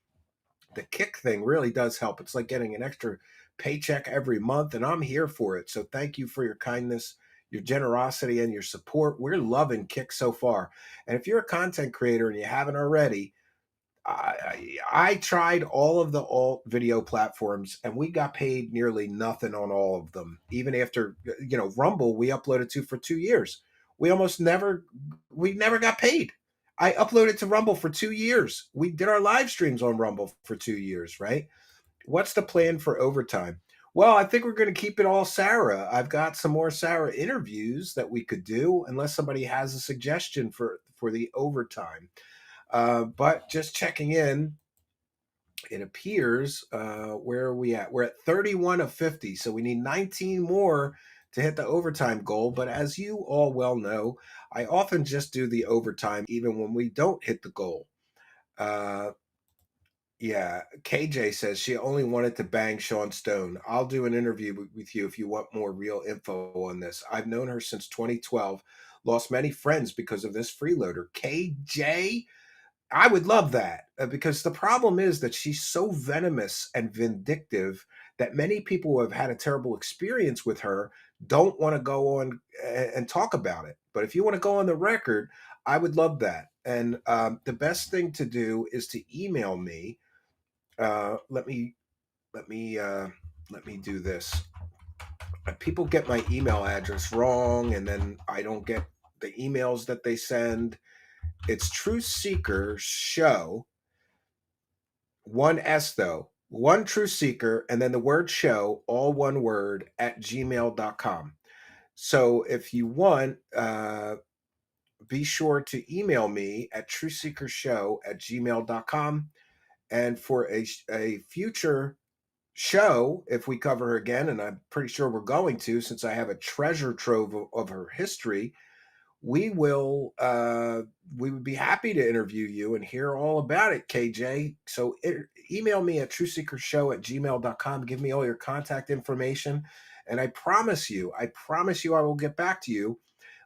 The Kick thing really does help. It's like getting an extra paycheck every month, and I'm here for it. So thank you for your kindness, your generosity, and your support. We're loving Kick so far. And if you're a content creator and you haven't already, I tried all of the alt video platforms, and we got paid nearly nothing on all of them. Even after, Rumble, we uploaded to for 2 years. We never got paid. I uploaded to Rumble for 2 years. We did our live streams on Rumble for 2 years, right? What's the plan for overtime? Well, I think we're going to keep it all Sarah. I've got some more Sarah interviews that we could do, unless somebody has a suggestion for the overtime. But just checking in, it appears, where are we at? We're at 31 of 50, so we need 19 more to hit the overtime goal. But as you all well know, I often just do the overtime even when we don't hit the goal. Yeah, KJ says she only wanted to bang Shawn Stone. I'll do an interview with you if you want more real info on this. I've known her since 2012, lost many friends because of this freeloader. KJ, I would love that because the problem is that she's so venomous and vindictive that many people who have had a terrible experience with her don't want to go on and talk about it. But if you want to go on the record, I would love that. And the best thing to do is to email me. Let me let me let me do this. People get my email address wrong, and then I don't get the emails that they send. It's Truth Seeker Show. One S though. One Truth Seeker, and then the word show, all one word, at gmail.com. So if you want, be sure to email me at truthseekershow@gmail.com. And for a future show, if we cover her again, and I'm pretty sure we're going to, since I have a treasure trove of her history, we will we would be happy to interview you and hear all about it, KJ. So email me at truthseekershow@gmail.com. Give me all your contact information, and I promise you I will get back to you.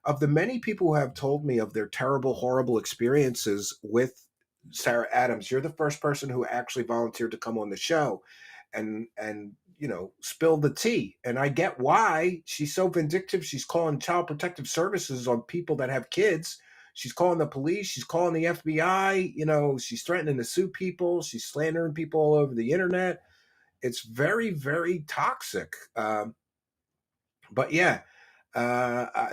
Of the many people who have told me of their terrible, horrible experiences with Sarah Adams, you're the first person who actually volunteered to come on the show and spill the tea. And I get why she's so vindictive. She's calling child protective services on people that have kids. She's calling the police. She's calling the FBI. She's threatening to sue people. She's slandering people all over the internet. It's very, very toxic. But yeah,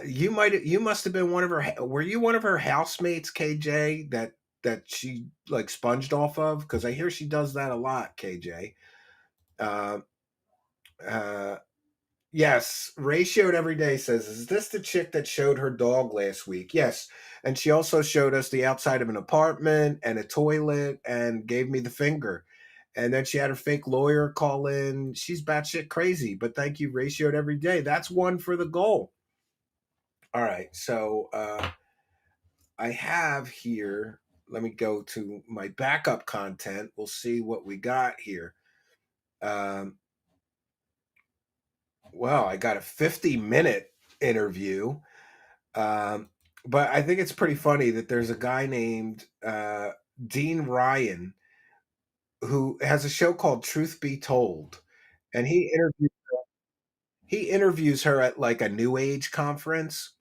you must have been one of her. Were you one of her housemates, KJ? That she like sponged off of? Because I hear she does that a lot, KJ. Uh, uh, yes, Ray Showed Every Day says, is this the chick that showed her dog last week? Yes, and she also showed us the outside of an apartment and a toilet and gave me the finger. And then she had her fake lawyer call in. She's batshit crazy, but thank you, Ray Showed Every Day. That's one for the goal. All right, so I have here, let me go to my backup content. We'll see what we got here. Well, I got a 50-minute interview. But I think it's pretty funny that there's a guy named Dean Ryan who has a show called Truth Be Told. And he interviews her at like a new age conference.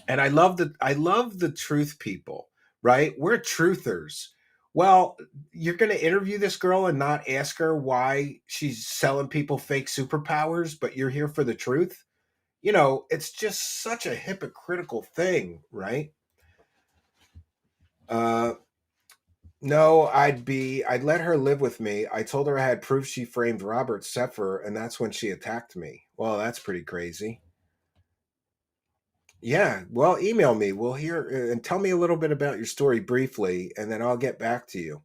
And I love the truth people, right? We're truthers. Well, you're going to interview this girl and not ask her why she's selling people fake superpowers, but you're here for the truth. It's just such a hypocritical thing, right? No, I'd let her live with me. I told her I had proof she framed Robert Seffer, and that's when she attacked me. Well, that's pretty crazy. Yeah, well, email me. We'll hear and tell me a little bit about your story briefly, and then I'll get back to you.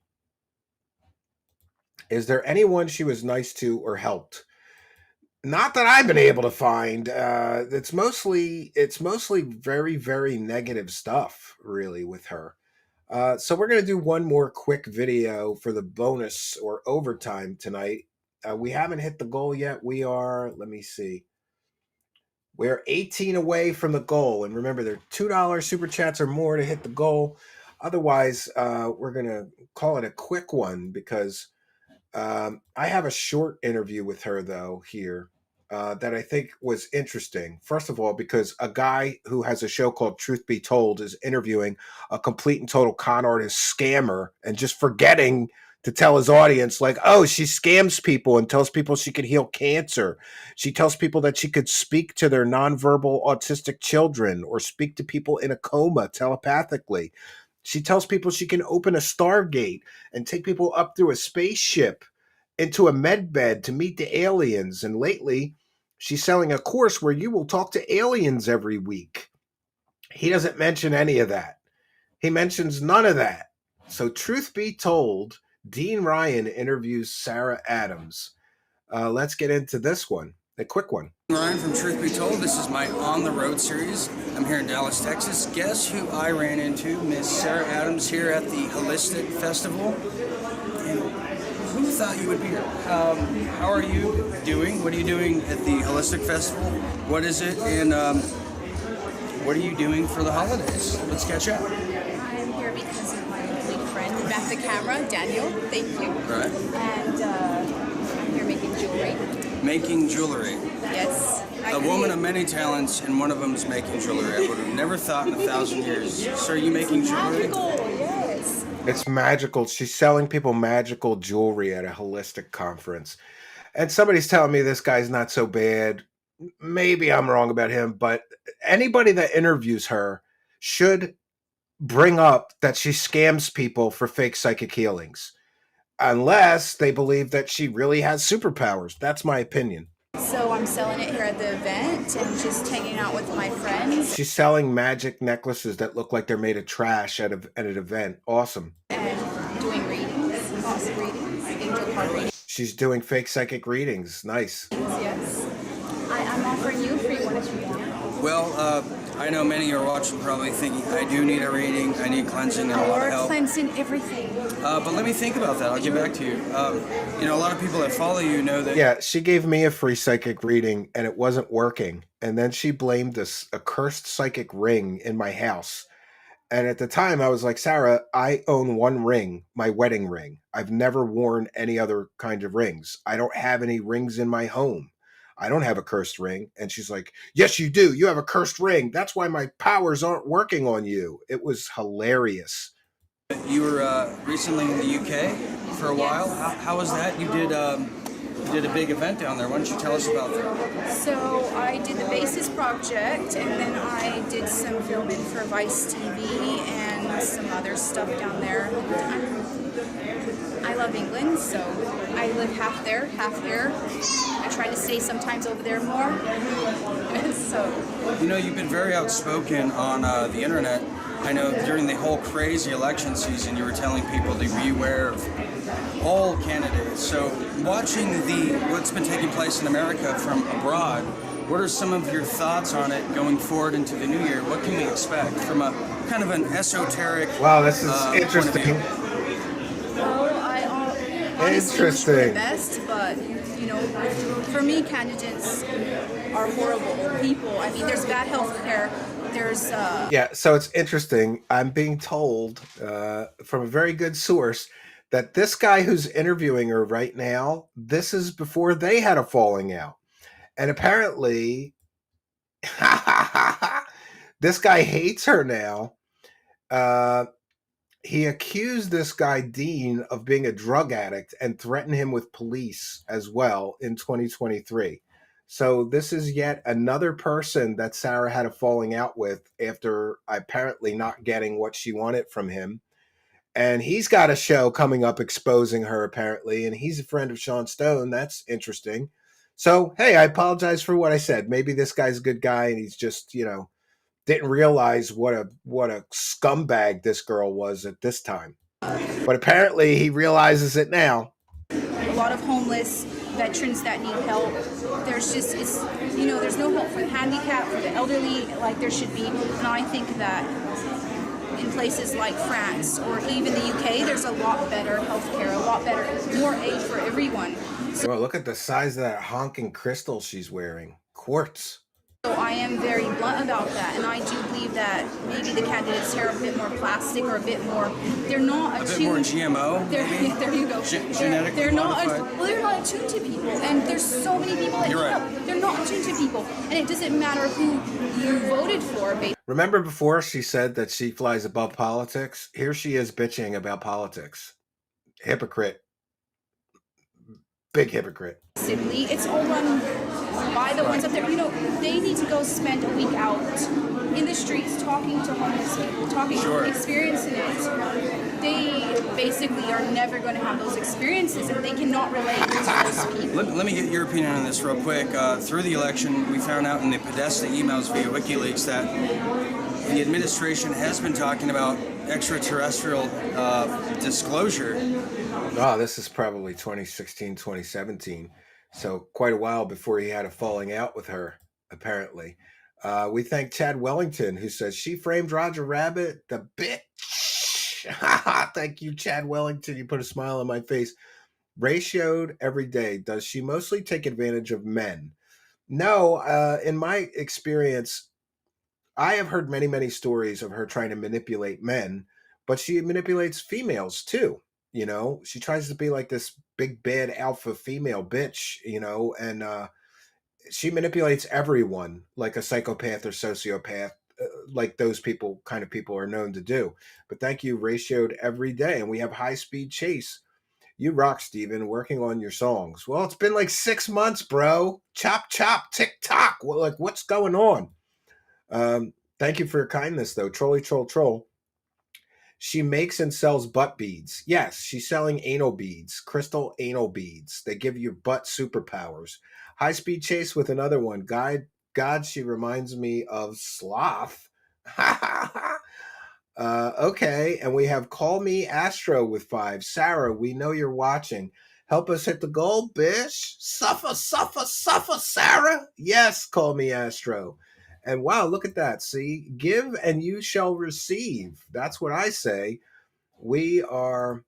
Is there anyone she was nice to or helped? Not that I've been able to find. It's mostly very, very negative stuff, really, with her. So we're going to do one more quick video for the bonus or overtime tonight. We haven't hit the goal yet. We are, let me see. We're 18 away from the goal. And remember, they're $2 super chats or more to hit the goal. Otherwise, we're going to call it a quick one because I have a short interview with her, though, here that I think was interesting. First of all, because a guy who has a show called Truth Be Told is interviewing a complete and total con artist scammer and just forgetting to tell his audience, like, oh, she scams people and tells people she could heal cancer. She tells people that she could speak to their nonverbal autistic children or speak to people in a coma telepathically. She tells people she can open a Stargate and take people up through a spaceship into a med bed to meet the aliens. And lately, she's selling a course where you will talk to aliens every week. He doesn't mention any of that. He mentions none of that. So, truth be told, Dean Ryan interviews Sarah Adams. Let's get into this one, a quick one. Ryan from Truth Be Told. This is my On the Road series. I'm here in Dallas, Texas. Guess who I ran into? Miss Sarah Adams here at the Holistic Festival. And thought you would be here. How are you doing? What are you doing at the Holistic Festival? What is it? And what are you doing for the holidays? Let's catch up. I'm here because of my colleague friend back the camera, Daniel. Thank you. Right. And I'm here making jewelry. Making jewelry. Yes. A woman of many talents, and one of them is making jewelry. I would have never thought in 1,000 years. So are you making jewelry? Magical, yes. It's magical. She's selling people magical jewelry at a holistic conference. And somebody's telling me this guy's not so bad. Maybe I'm wrong about him, but anybody that interviews her should bring up that she scams people for fake psychic healings, unless they believe that she really has superpowers. That's my opinion. So I'm selling it here at the event and just hanging out with my friends She's selling magic necklaces that look like they're made of trash at an event. Awesome. and doing readings, awesome readings, angel card readings. She's doing fake psychic readings. Nice. Yes. I'm offering you a free one if you want. Well, I know many are watching probably thinking, I do need a reading, I need cleansing and a lot of Or help. cleansing everything. But let me think about that. I'll get back to you. You know, a lot of people that follow you know that. Yeah, she gave me a free psychic reading and it wasn't working. And then she blamed a cursed psychic ring in my house. And at the time I was like, Sarah, I own one ring, my wedding ring. I've never worn any other kind of rings. I don't have any rings in my home. I don't have a cursed ring. And she's like, yes, you do. You have a cursed ring. That's why my powers aren't working on you. It was hilarious. You were recently in the UK for a while. How was that? You did a big event down there. Why don't you tell us about that? So I did the Basis project, and then I did some filming for Vice TV and some other stuff down there. I love England, so I live half there, half here. I try to stay sometimes over there more. So, You know, you've been very outspoken on the internet. I know during the whole crazy election season, you were telling people to beware of all candidates. So, watching what's been taking place in America from abroad, what are some of your thoughts on it going forward into the new year? What can we expect from a kind of an esoteric? Wow, this is point of interesting. view? well, I honestly wish for the best, but you know, for me, candidates are horrible people. I mean, there's bad health care. There's Yeah, so it's interesting. I'm being told from a very good source that this guy who's interviewing her right now, this is before they had a falling out. And apparently, this guy hates her now. He accused this guy, Dean, of being a drug addict and threatened him with police as well in 2023. So this is yet another person that Sarah had a falling out with after apparently not getting what she wanted from him. And he's got a show coming up exposing her, apparently, and he's a friend of Shawn Stone. That's interesting. So, hey, I apologize for what I said. Maybe this guy's a good guy and he's just, didn't realize what a scumbag this girl was at this time. But apparently he realizes it now. a lot of homeless veterans that need help. There's just, there's no help for the handicapped, for the elderly, like there should be. And I think that in places like France or even the UK, there's a lot better healthcare, a lot better, more aid for everyone. Well, look at the size of that honking crystal she's wearing. Quartz. So I am very blunt about that, and I do believe that maybe the candidates here are a bit more plastic or a bit more. They're not A bit more GMO. There you go. Genetically they're not. modified. They're not attuned to people, and there's so many people that You're need right. help. They're not attuned to people, and it doesn't matter who you voted for. Remember before she said that she flies above politics? Here she is bitching about politics. Hypocrite. Big hypocrite. Basically, it's all run by the ones up there. They need to go spend a week out in the streets talking to homeless people, experiencing it. They basically are never going to have those experiences, and they cannot relate to those people. Let me get your opinion on this real quick. Through the election, we found out in the Podesta emails via WikiLeaks that the administration has been talking about extraterrestrial disclosure. Oh, this is probably 2016, 2017. So quite a while before he had a falling out with her, apparently. We thank Chad Wellington, who says, she framed Roger Rabbit, the bitch. Thank you, Chad Wellington. You put a smile on my face. Ratioed every day. Does she mostly take advantage of men? No, in my experience, I have heard many, many stories of her trying to manipulate men, but she manipulates females too. You know, she tries to be like this big bad alpha female bitch, and she manipulates everyone like a psychopath or sociopath, like those people, kind of people are known to do. But thank you, ratioed every day. And we have high speed chase. You rock, Steven, working on your songs. Well, it's been like 6 months, bro. Chop, chop, tick tock. Well, like, what's going on? Thank you for your kindness, though. Trolly, troll, troll. She makes and sells butt beads. Yes, she's selling anal beads, crystal anal beads. They give you butt superpowers. High speed chase with another one. God, she reminds me of Sloth. Okay, and we have Call Me Astro with 5. Sarah, we know you're watching. Help us hit the goal, bitch. Suffer, suffer, suffer, Sarah. Yes, Call Me Astro. And wow, look at that. See, give and you shall receive. That's what I say. We are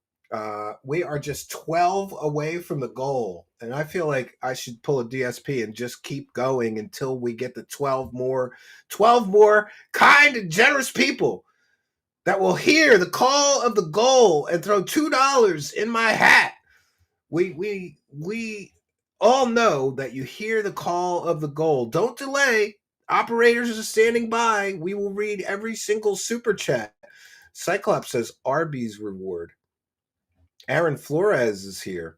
just 12 away from the goal. And I feel like I should pull a DSP and just keep going until we get the 12 more kind and generous people that will hear the call of the goal and throw $2 in my hat. We all know that you hear the call of the goal. Don't delay. Operators are standing by. We will read every single super chat. Cyclops says Arby's reward. Aaron Flores is here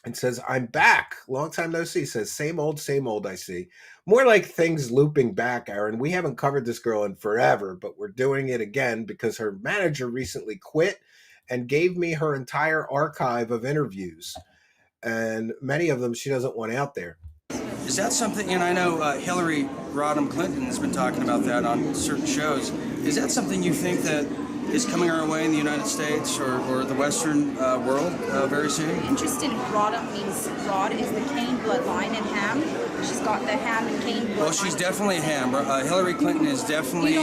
and says, I'm back. Long time no see. Says, same old, I see. More like things looping back, Aaron. We haven't covered this girl in forever, but we're doing it again because her manager recently quit and gave me her entire archive of interviews. And many of them she doesn't want out there. Is that something, and I know Hillary Rodham Clinton has been talking about that on certain shows. Is that something you think that is coming our way in the United States or the Western world very soon? Interested in Rodham means Rod is the Cain bloodline, and Ham, she's got the Ham and Cain bloodline. Well, she's definitely Ham. Hillary Clinton is definitely...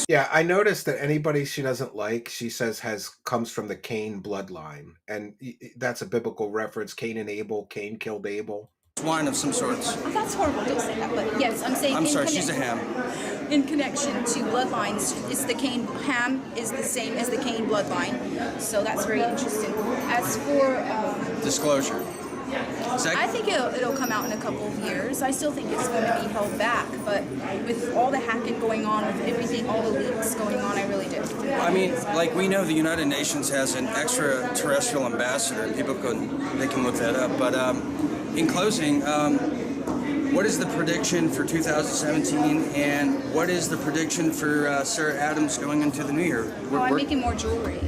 Yeah, I noticed that anybody she doesn't like, she says comes from the Cain bloodline. And that's a biblical reference. Cain and Abel, Cain killed Abel. Wine of some sorts. Oh, that's horrible, don't say that, but yes, I'm saying... I'm sorry, she's a Ham. In connection to bloodlines, it's the Cain, Ham is the same as the Cain bloodline, so that's very interesting. As for... disclosure. I think it'll come out in a couple of years. I still think it's going to be held back, but with all the hacking going on, with everything, all the leaks going on, I really do. I mean, like we know the United Nations has an extraterrestrial ambassador. People they can look that up. But in closing, what is the prediction for 2017, and what is the prediction for Sarah Adams going into the new year? I'm making more jewelry.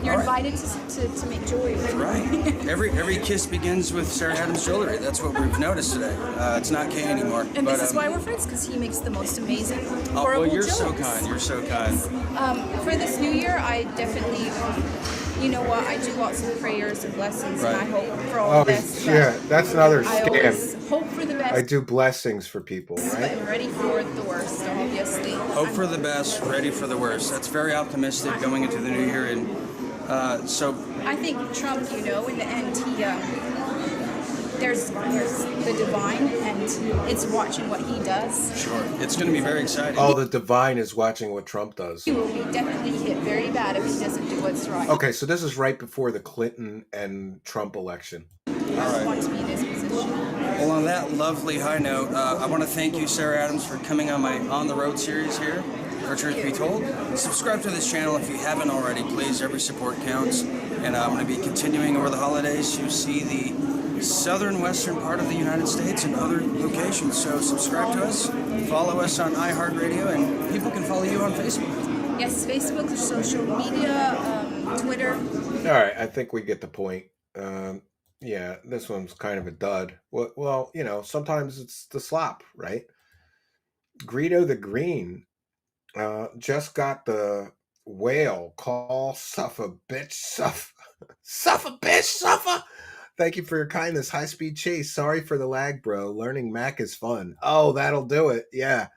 You're invited to make jewelry. Right. Every kiss begins with Sarah Adams jewelry. That's what we've noticed today. It's not Kay anymore. And this is why we're friends, because he makes the most amazing, horrible well, you're jokes. so kind. You're so kind. For this new year, I definitely, you know what, I do lots of prayers and blessings, and I hope for all the best. Yeah, that's another I scam. always hope for the best. I do blessings for people, But right? I'm ready for the worst, obviously. Hope for the best, ready for the worst. That's very optimistic going into the new year, and so I think Trump, in the end, there's the divine, and it's watching what he does. sure, it's going to be very exciting. Oh, the divine is watching what Trump does. He will be definitely hit very bad if he doesn't do what's right. Okay, so this is right before the Clinton and Trump election. He doesn't want to be in this position. Well, on that lovely high note, I want to thank you, Sarah Adams, for coming on my On the Road series here for Truth Be Told. Subscribe to this channel if you haven't already, please. Every support counts. And I'm going to be continuing over the holidays to see the southern western part of the United States and other locations. So subscribe to us, follow us on iHeartRadio, and people can follow you on Facebook. Yes, Facebook, social media, Twitter. All right, I think we get the point. Yeah, this one's kind of a dud. Well, sometimes it's the slop, right? Greedo the Green just got the whale call. Suffer, bitch, suffer. Suffer, bitch, suffer. Thank you for your kindness. High speed chase. Sorry for the lag, bro. Learning Mac is fun. Oh, that'll do it. Yeah.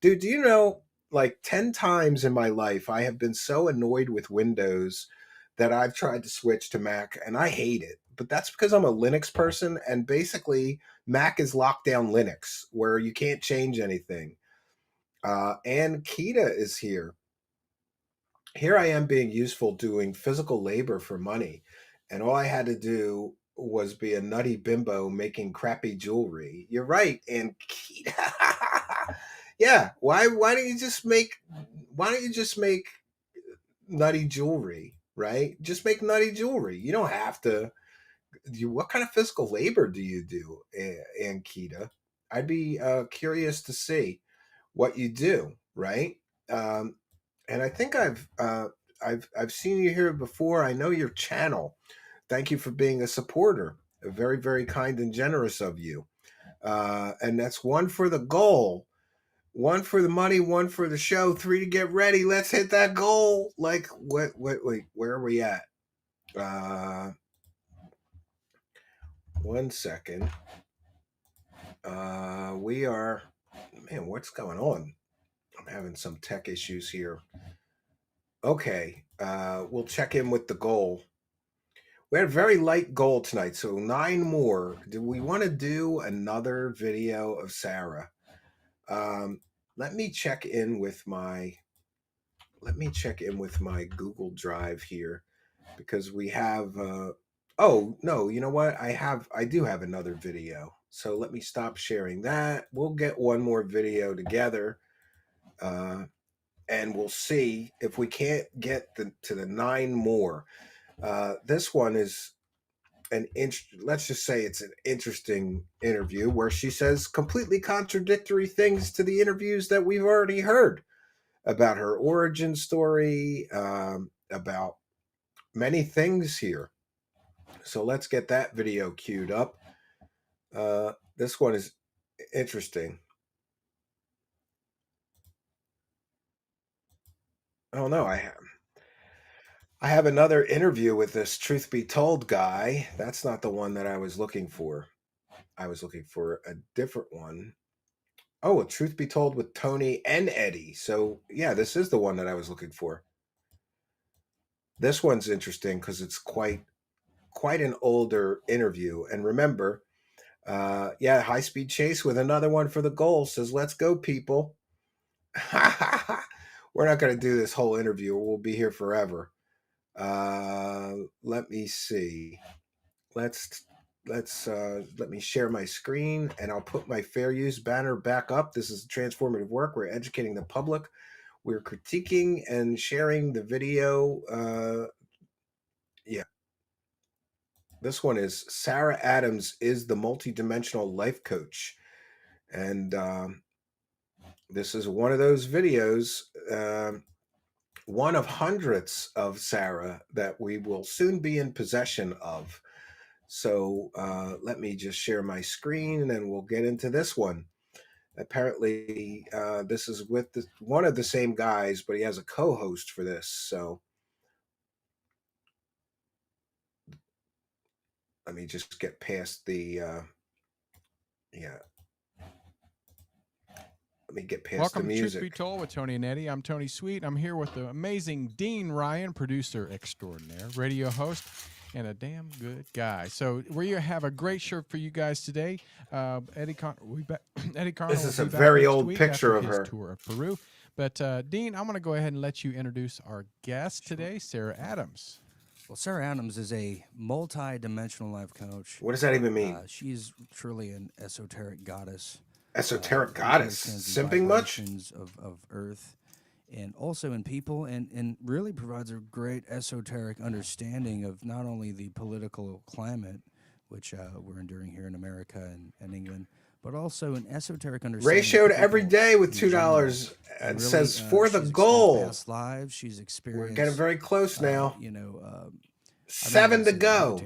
Dude, do you know, like 10 times in my life, I have been so annoyed with Windows that I've tried to switch to Mac, and I hate it. but that's because I'm a Linux person, and basically Mac is locked down Linux, where you can't change anything. And Kita is here. Here I am being useful doing physical labor for money, and all I had to do was be a nutty bimbo making crappy jewelry. You're right, and Kita. Yeah, why don't you just make nutty jewelry, right? Just make nutty jewelry. You don't have to. What kind of physical labor do you do, Ankita? I'd be curious to see what you do, right? Um, and I think I've seen you here before. I know your channel. Thank you for being a supporter. Very, very kind and generous of you. And that's one for the goal. One for the money, one for the show, 3 to get ready. Let's hit that goal. Like, wait, where are we at? 1 second. We are, man, what's going on? I'm having some tech issues here. Okay, we'll check in with the goal. We had a very light goal tonight, so 9 more. Do we want to do another video of Sarah? Let me check in with my Google Drive here, because we have oh no, you know what? I do have another video. So let me stop sharing that. We'll get one more video together, and we'll see if we can't get to the 9 more. This one is let's just say it's an interesting interview where she says completely contradictory things to the interviews that we've already heard about her origin story, about many things here. So let's get that video queued up. This one is interesting. Oh no, I have another interview with this Truth Be Told guy. That's not the one that I was looking for. I was looking for a different one. Oh, a Truth Be Told with Tony and Eddie. So yeah, this is the one that I was looking for. This one's interesting because it's quite an older interview. And remember, yeah, high speed chase with another one for the goal says, let's go, people. We're not going to do this whole interview. We'll be here forever. Let me see. Let me share my screen, and I'll put my fair use banner back up. This is transformative work. We're educating the public. We're critiquing and sharing the video. Yeah. This one is Sarah Adams is the multidimensional life coach. And this is one of those videos, one of hundreds of Sarah that we will soon be in possession of. So let me just share my screen and we'll get into this one. Apparently, this is with one of the same guys, but he has a co-host for this. So let me just get past the, yeah. Let me get past Welcome the to music. Truth Be Told with Tony and Eddie. I'm Tony Sweet. I'm here with the amazing Dean Ryan, producer extraordinaire, radio host, and a damn good guy. So we have a great show for you guys today. Eddie Carnell. This is a very old picture of her. Tour of Peru. But Dean, I'm going to go ahead and let you introduce our guest today, Sarah Adams. Well, Sarah Adams is a multi-dimensional life coach. What does that even mean? She's truly an esoteric goddess. Esoteric goddess? Simping much? Of Earth, and also in people, and really provides a great esoteric understanding of not only the political climate, which we're enduring here in America and England, but also an esoteric understanding. Ratioed every day with $2 and really, says for the goal. Past lives, she's experienced. We're getting very close now. 7 to go.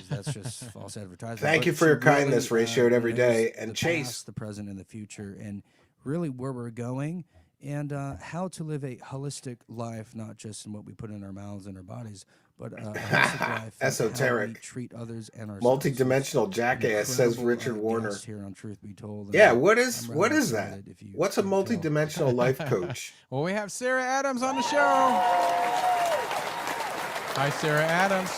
That's just false advertising. Thank you for your kindness, ratioed every day, and Chase. Past, the present, and the future, and really where we're going, and how to live a holistic life, not just in what we put in our mouths and our bodies, but a holistic life. Esoteric. How we treat others and ourselves. Multi-dimensional jackass, says Richard Warner. Here on Truth Be Told. Yeah, what is that? What's a multi-dimensional life coach? Well, we have Sarah Adams on the show. Hi, Sarah Adams.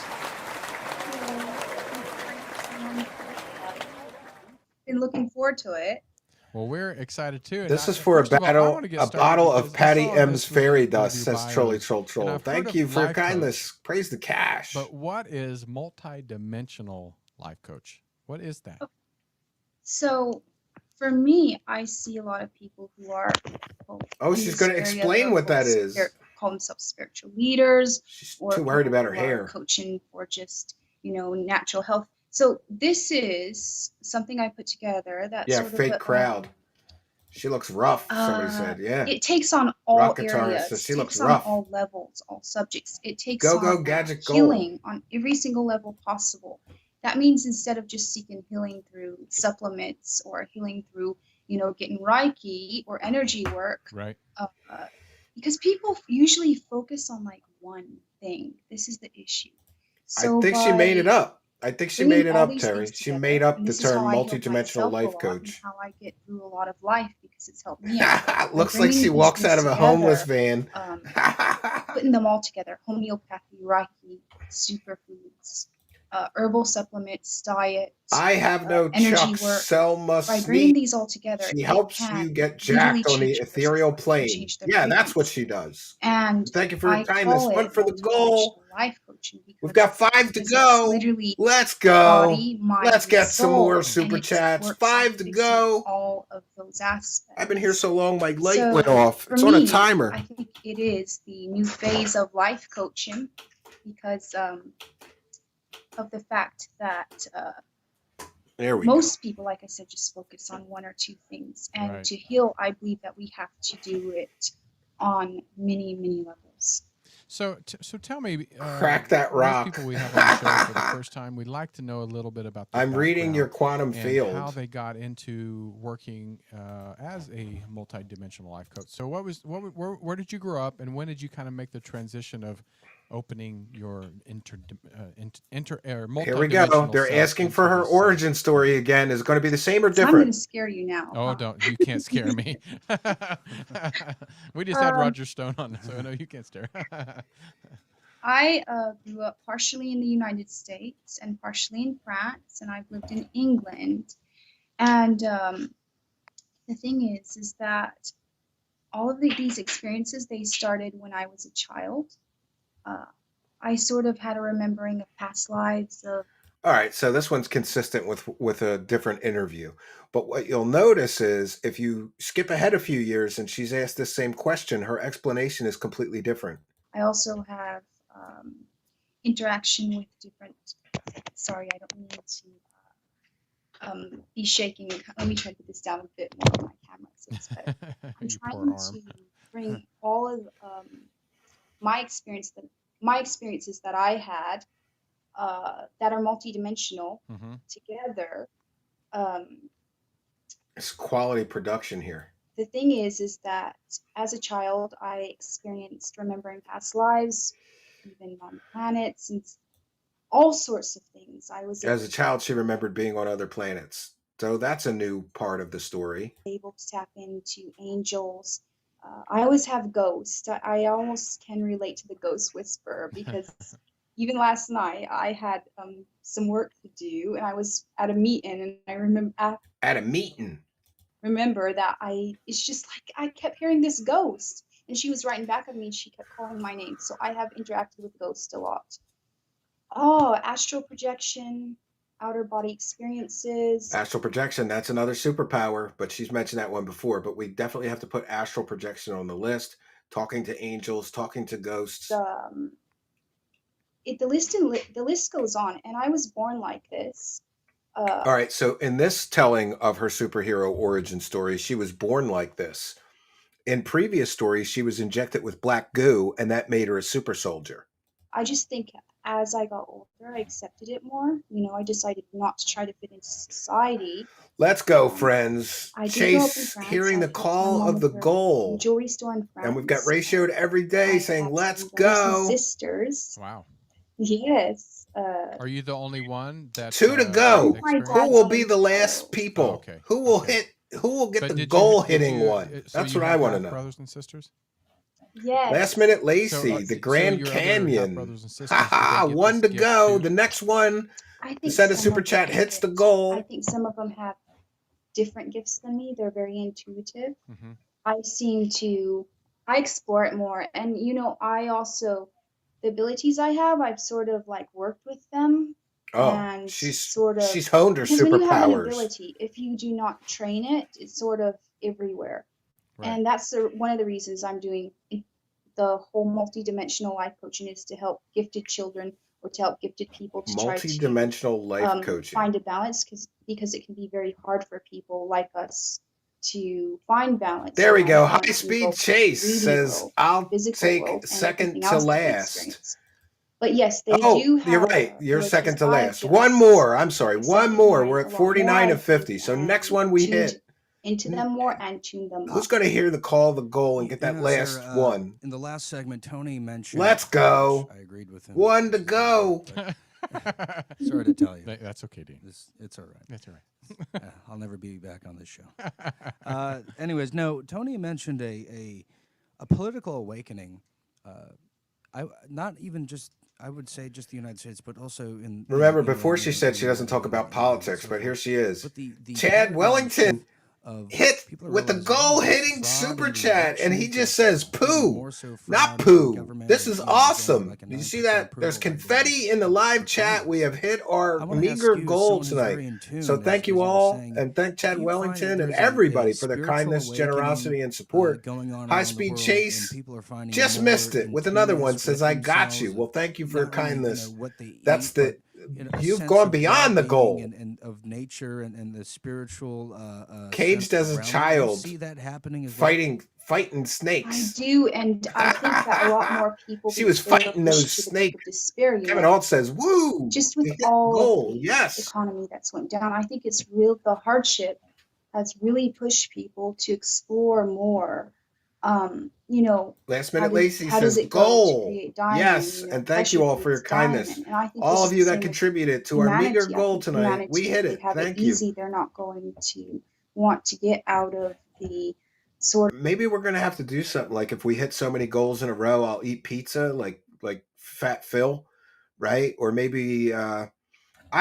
been looking forward to it. Well, we're excited too. And This is for first of all, I want to get a started bottle because of I Patty saw M's this fairy with dust, your says Trolly bios, Troll and Troll. I've heard Thank of you for your life coach, kindness. Praise the cash. but what is multi-dimensional life coach? What is that? So for me, I see a lot of people who are Oh, in she's this going to area explain of what that is. call themselves spiritual leaders, She's or too worried people about her who are hair. coaching for just natural health. So this is something I put together that Yeah, sort of fake crowd. She looks rough, somebody said. Yeah. it takes on all Rock guitarist says areas, she looks takes on rough. all levels, all subjects. It takes Go, on go, gadget, go. healing on every single level possible. That means instead of just seeking healing through supplements or healing through, getting Reiki or energy work, Right. because people usually focus on like one thing. This is the issue. So I think she made it by up. I think she bringing made it all up, these Terry. things She together, made up and the this is how term I healed multidimensional myself a life lot, and coach. how I get through a lot of life because it's helped me out. By Looks like bringing she these walks out things of a homeless together, van. putting them all together: homeopathy, Reiki, superfoods, herbal supplements, diet, I have no energy Chuck. work. Selma By bringing Sneak. these all together, She it helps can you get literally jacked on the change a person's ethereal life and plane. change their Yeah, that's what frequency. she does. And Thank you for your I kindness. call One it for the goal. multidimensional life coaching We've because got 5 to it's go. literally Let's go. body, mind, Let's and get some more soul, super and it chats. works on 5 to fixing go. all of those aspects. I've been here so long, my light went So off. for It's on a me, timer. I think it is the new phase of life coaching because of the fact that There we go. most people, like I said, just focus on one or two things. And Right. to heal, I believe that we have to do it on many, many levels. So tell me, Crack that most rock. people we have on the show for the first time, we'd like to know a little bit about their I'm reading your background quantum and field. how they got into working as a multi-dimensional life coach. So where did you grow up, and when did you kind of make the transition of opening your multi-dimensional Here we go. They're self asking into for her this, origin story again. Is it going to be the same or So I'm going to different? scare you now. Oh, you can't scare me. We just had Roger Stone on, so no, you can't scare. I grew up partially in the United States and partially in France, and I've lived in England. And the thing is that all of these experiences, they started when I was a child. I sort of had a remembering of past lives of. All right, so this one's consistent with a different interview. But what you'll notice is if you skip ahead a few years and she's asked this same question, her explanation is completely different. I also have interaction with different. Sorry, I don't mean to be shaking. Let me try to put this down a bit more on my camera. So it's better. I'm Your poor trying arm. to bring all of my experiences that I had that are multidimensional together. It's quality production here. The thing is that as a child, I experienced remembering past lives, even on planets, and all sorts of things. As a child, she remembered being on other planets. So that's a new part of the story. Able to tap into angels. I always have ghosts. I almost can relate to the ghost whisperer because even last night I had some work to do and I was at a meeting and I At a meeting. remember that it's just like I kept hearing this ghost and she was right in back of me and she kept calling my name. So I have interacted with ghosts a lot. Oh, astral projection, outer body experiences. Astral projection, that's another superpower, but she's mentioned that one before. But we definitely have to put astral projection on the list. Talking to angels, talking to ghosts. The list goes on, and I was born like this. All right, so in this telling of her superhero origin story, she was born like this. In previous stories, she was injected with black goo, and that made her a super soldier. I just think as I got older, I accepted it more. I decided not to try to fit into society. Let's go, friends. I did grow up in Chase France. hearing I the helped my call mom of the with her goal. jewelry store in France. And we've got ratioed every day I saying, have let's some brothers and go. sisters. Wow. Yes. Are you the only one that 2 to go. experienced- Who will be the last people? Oh, okay. Who will Okay. hit? Who will get But the did you- goal did hitting you- one? so That's you what I have want to half know. brothers and sisters? Yes. Last minute So, Lacey, the Grand your other half Canyon. brothers and sisters, Haha, did they get 1 to this gift go. too? The next one, I to think send a some super of them chat hits the did. goal. I think some of them have different gifts than me. They're very intuitive. Mm-hmm. I explore it more. And, I also, the abilities I have, I've sort of like worked with them Oh, and she's sort of, honed her because when you have an superpowers. ability, if you do not train it, it's sort of everywhere. Right. And that's one of the reasons I'm doing the whole multi-dimensional life coaching, is to help gifted children or to help gifted people to try to Multi-dimensional life coaching. find a balance, because it can be very hard for people like us to find balance. There we go. Balancing High Speed Chase 3D says, world, I'll physical take world, and second everything to else that we last. experience. But yes, they Oh, do have. you're right. You're second to abilities last. I've One just more. I'm sorry. One accepted more. mine We're a at lot more, 49 I of 50. think, So next and one we tuned hit. into them more and tune them Who's up. going to hear the call, the goal, and get that last Sarah, one? In the last segment, Tony mentioned. Let's go. I agreed with him. One to go. Sorry to tell you. That's okay, Dean. It's all right. That's all right. I'll never be back on this show. Anyways, no, Tony mentioned a political awakening. Not even just, I would say, just the United States, but also in. Remember, England, before she said she doesn't talk about politics, but here she is. But the Chad paradigm Wellington shift of hit people with the realizing, oh, goal-hitting fraud super and chat, and he election just to says, even poo, more so not fraud, poo. government This and, is you know, getting awesome. like a Did you see 9% that? There's approval confetti in the live chat. We have hit our I wanna ask meager you, as goal someone who's tonight. very in tune, So thank as you you were all, saying, and thank Chad do you find Wellington that and there's everybody a for their spiritual kindness, awakening, generosity, and support. going on High around the Speed world, Chase and people are finding just more missed it in with another tuneness one. Says, with I got themselves you. of Well, thank you for your not only, kindness. what they That's eat, the, but, a you've sense gone of beyond the well-being goal. and of nature and the spiritual Caged sense as a around it. child, Do you see that happening as well? fighting I snakes. do, and I think that a lot more people, She was because they were fighting those pushed to the brink snakes. of despair, Kevin Alt says, woo, just we with hit the all of goal. the Yes. economy that's went down. I think it's real. The hardship has really pushed people to explore more. Last Minute How Lacey does says, it go to goal. create diamond? Yes. And thank Pressure you all for your creates kindness. diamond, and I think All it's of the you that same with contributed to our meager humanity. I goal think tonight. We humanity, hit if it. they have it Thank you. easy, they're not going to want to get out of the sort of. Maybe we're gonna have to do something like, if we hit so many goals in a row, I'll eat pizza like Fat Phil, right? Or maybe I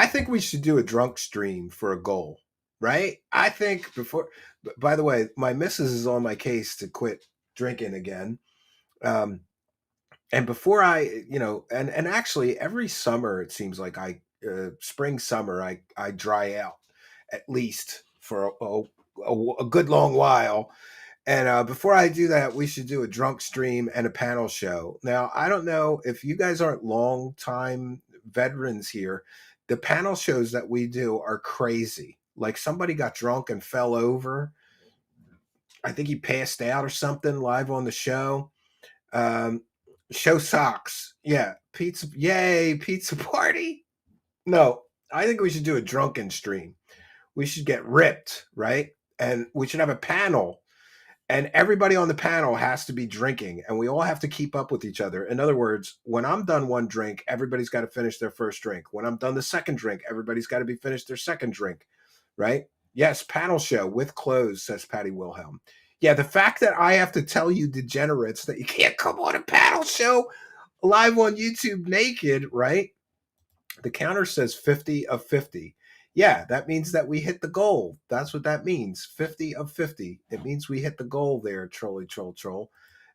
think we should do a drunk stream for a goal, right? I think before. By the way, my missus is on my case to quit drinking again. And before I, and actually every summer it seems like spring, summer, I dry out at least for a good long while. And before I do that, we should do a drunk stream and a panel show. Now, I don't know if you guys aren't long time veterans here. The panel shows that we do are crazy. Like, somebody got drunk and fell over. I think he passed out or something live on the show. Show socks. Yeah. Pizza. Yay. Pizza party. No, I think we should do a drunken stream. We should get ripped, right? And we should have a panel. And everybody on the panel has to be drinking, and we all have to keep up with each other. In other words, when I'm done one drink, everybody's got to finish their first drink. When I'm done the second drink, everybody's got to be finished their second drink, right? Yes, panel show with clothes, says Patty Wilhelm. Yeah, the fact that I have to tell you degenerates that you can't come on a panel show live on YouTube naked, right? The counter says 50 of 50. Yeah, that means that we hit the goal. That's what that means. 50 of 50. It means we hit the goal there, Trolly Troll Troll.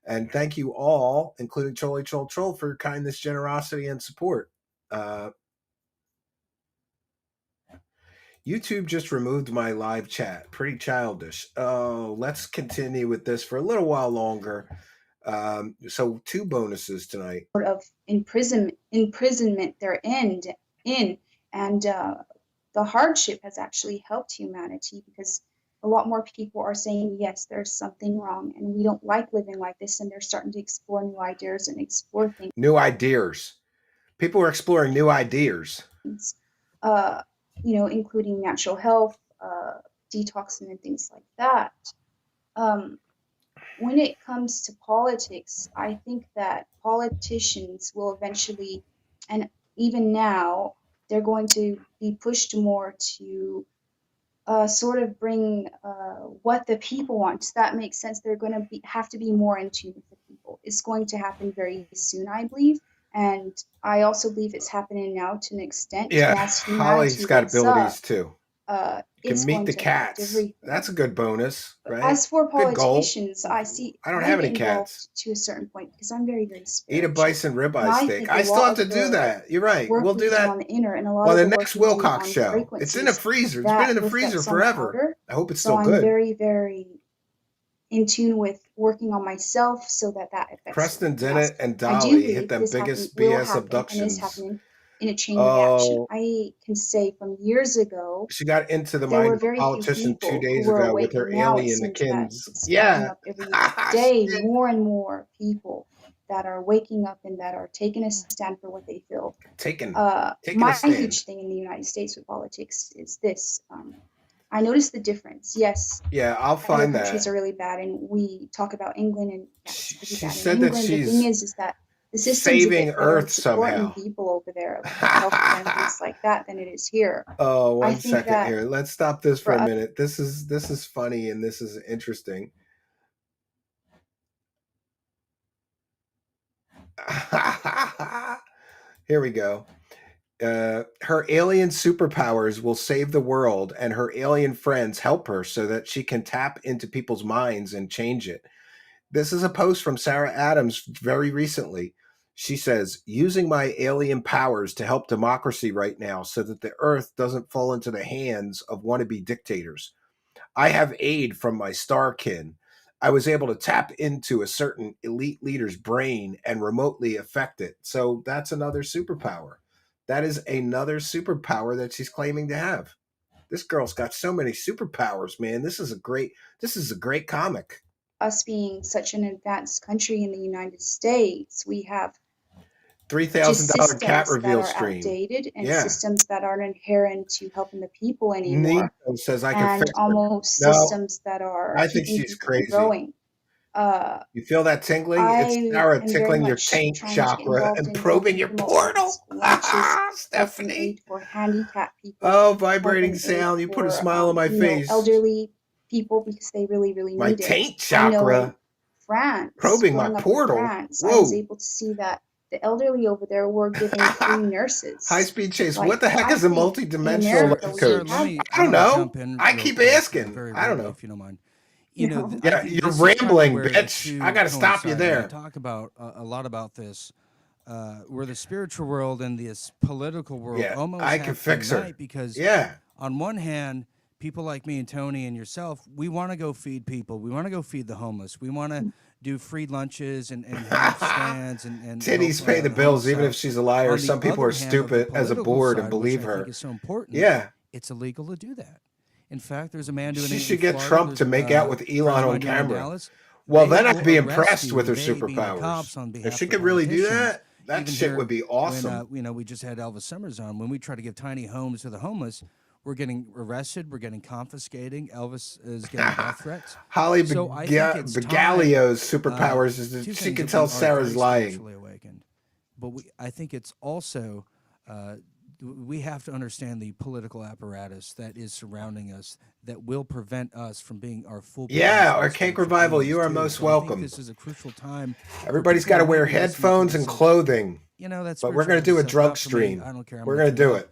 And thank you all, including Trolly Troll Troll, for your kindness, generosity, and support. YouTube just removed my live chat. Pretty childish. Oh, let's continue with this for a little while longer. So 2 bonuses tonight. Sort of imprisonment they're in, and the hardship has actually helped humanity, because a lot more people are saying, yes, there's something wrong and we don't like living like this, and they're starting to explore new ideas and explore things. New ideas. People are exploring new ideas. Including natural health, detoxing, and things like that. When it comes to politics, I think that politicians will eventually, and even now, they're going to be pushed more to sort of bring what the people want. Does that make sense? They're going to have to be more in tune with the people. It's going to happen very soon, I believe. And I also believe it's happening now to an extent. Yeah, And as Holly's humanity got wakes abilities up, too. Can it's meet going the to affect cats. everything. That's a good bonus, But right? as for Good goal. politicians, I don't I have get any cats. involved to a certain point because I'm very, very Eat a spiritual. bison And ribeye I steak. think a I still lot have to of do the that. You're right. work We'll we do do on that the inner and a lot on of the the work next we do Wilcox on show. It's in the frequencies, freezer. It's been that in the freezer reflects on the forever. outer. I hope it's So still I'm good. very, very in tune with working on myself so that affects Preston everything else. Dennett and I do Dolly hit believe them this biggest will BS happen and is abductions. happening in a chain reaction. Oh, I can say from years ago, she got into the there mind were of a very few politician 2 people who days were ago with awake, her and now it seems that alienekins. it's popping Yeah. up every day. Shit. More and more people that are waking up and that are taking a stand for what they feel. Taking a My stand. huge thing in the United States with politics is this. I noticed the difference. Yes, Yeah, I'll other find countries that. are really bad, and we talk about England, and yeah, it's pretty She bad in said that England. The thing she's is that the system's a saving bit better Earth with supporting somehow. people over there, like healthcare and things like that, than it is here. Oh, I one think second that here. Let's stop this for for a us, minute. This is funny and this is interesting. Here we go. Her alien superpowers will save the world, and her alien friends help her so that she can tap into people's minds and change it. This is a post from Sarah Adams very recently. She says, using my alien powers to help democracy right now so that the earth doesn't fall into the hands of wannabe dictators. I have aid from my star kin. I was able to tap into a certain elite leader's brain and remotely affect it. So that's another superpower. That is another superpower that she's claiming to have. This girl's got so many superpowers, man. This is a great comic. us being such an advanced country in the United States, we have just $3,000 cat systems that reveal are stream. outdated and Yeah. systems that aren't inherent to helping the people Nino anymore, says I can and fix her. almost No, systems that are I think keeping she's people from crazy. growing. You feel that tingling? It's I Sarah am very tickling your much taint trying to get chakra involved and in probing helping your promote open portal. school lunches, helping Stephanie. aid for handicapped people, Oh, vibrating helping aid sound. You put a for smile on my face. elderly people because they really, really My need it. taint I know in chakra. France, Probing my growing up in portal. France, I was Whoa. able to see that the elderly over there were given free nurses. High speed chase. Like, What the heck I is a think in multi-dimensional America life we Sarah, coach? let have me. I don't I'm gonna know. jump in I real keep quick, asking. very I don't rudely, know. if you don't mind. No. I Yeah, think you're this is kind of rambling, where the bitch. two I gotta stop you coincide. When I there. talk about a lot about this, where the spiritual world and this political world Yeah, almost I have can to fix her. unite, because Yeah. on one hand, people like me and Tony and yourself, we want to go feed people. We want to go feed the homeless. We want to do free lunches and have stands and Titties help, pay the the bills, homeless even out. if she's a liar. On the Some people other are hand, of the stupid as a political board and side, which believe I think her. is so important, Yeah. it's illegal to do that. In fact, there's a man doing She it should in get Florida. Trump There's to make out with friends Elon of on mine down in camera. Dallas. Well, They then I'd will be arrest impressed you, with her they being the superpowers. cops, on If behalf she of the could really do politicians. that Even shit here, would be awesome. when we just had Elvis Summers on, when we try to give tiny homes to the homeless, we're getting arrested, we're getting confiscating. Elvis is getting death threats. Holly So I think it's time. Begalio's superpowers is that Two she things can that tell we are Sarah's very lying. spiritually awakened, but I think it's also we have to understand the political apparatus that is surrounding us that will prevent us from being our full Yeah, potential our as Cake spiritual Revival, beings, you are too. most So I think welcome. this is a crucial time. for Everybody's people got to who wear might be listening to headphones this and say, clothing. you know, that But we're spiritual going to do a stuff, drunk not for me. stream. I don't care. I'm We're gonna going to tune do out. it.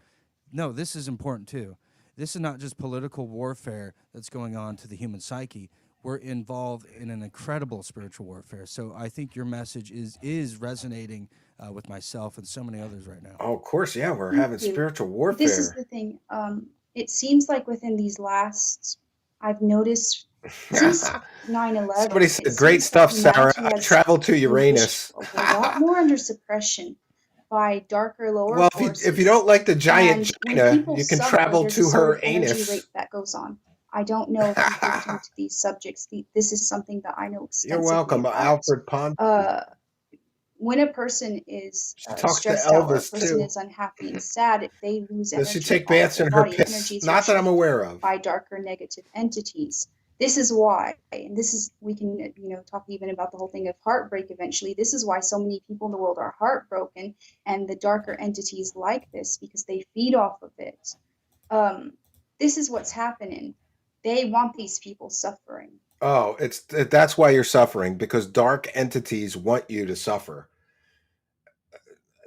No, this is important too. This is not just political warfare that's going on to the human psyche. We're involved in an incredible spiritual warfare. So I think your message is resonating with myself and so many others right now. Oh, of course, yeah, we're Thank having you. spiritual This is warfare. the thing. It seems like within these last, I've noticed since 9/11, Somebody it said, great seems stuff, like Sarah. humanity I has traveled to been Uranus. pushed a lot more under suppression by darker, lower Well, if you forces. don't like the giant And when China, people you can suffer, travel there's a to sort her of energy anus. rape that goes on. I don't know if you've looked into these subjects. This is something that I know You're extensively welcome, about. Alfred Pond. When a person is She talks to stressed out or a Elvis, person too. is unhappy and sad, they lose Does she energy take off baths their in her body, and piss? energy is Not that I'm received aware of. by darker negative entities. This is why, and this is, we can talk even about the whole thing of heartbreak eventually. This is why so many people in the world are heartbroken, and the darker entities like this, because they feed off of it. This is what's happening. They want these people suffering. Oh, that's why you're suffering, because dark entities want you to suffer.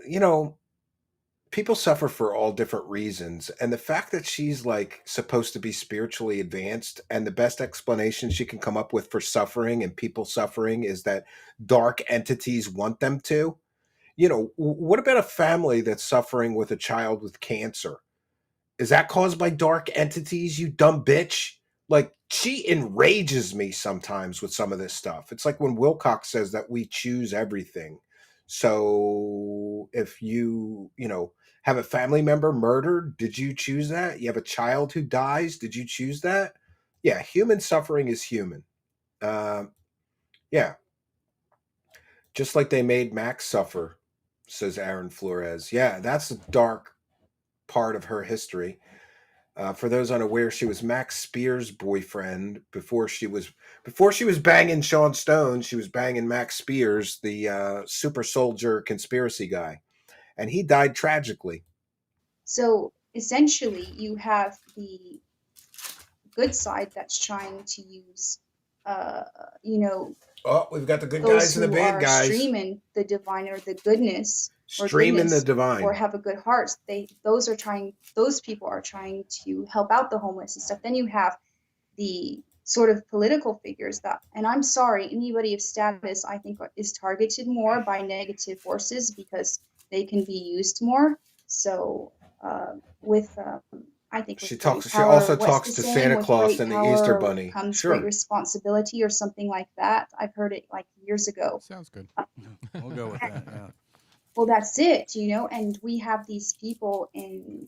You know, people suffer for all different reasons, and the fact that she's like supposed to be spiritually advanced, and the best explanation she can come up with for suffering and people suffering is that dark entities want them to. What about a family that's suffering with a child with cancer? Is that caused by dark entities, you dumb bitch? Like, she enrages me sometimes with some of this stuff. It's like when Wilcox says that we choose everything. So if have a family member murdered, did you choose that? You have a child who dies, did you choose that? Yeah, human suffering is human. Yeah, just like they made Max suffer, says Aaron Flores. Yeah, that's a dark part of her history. For those unaware, she was Max Spears' boyfriend before she was banging Shawn Stone. She was banging Max Spears, the super soldier conspiracy guy, and he died tragically. So essentially, you have the good side that's trying to use, you know, Oh, we've got the good those guys and the who bad are guys streaming the divine or the goodness or streaming the goodness divine. or have a good heart. Those people are trying to help out the homeless and stuff. Then you have the sort of political figures that, and I'm sorry, anybody of status, I think, is targeted more by negative forces because they can be used more. So I think with great She power, also what's talks the to saying? Santa With Claus great and the Easter power Bunny. comes great Sure. responsibility or something like that. I've heard it like years ago. Sounds good. We'll go with that. Yeah. Well, that's it, and we have these people in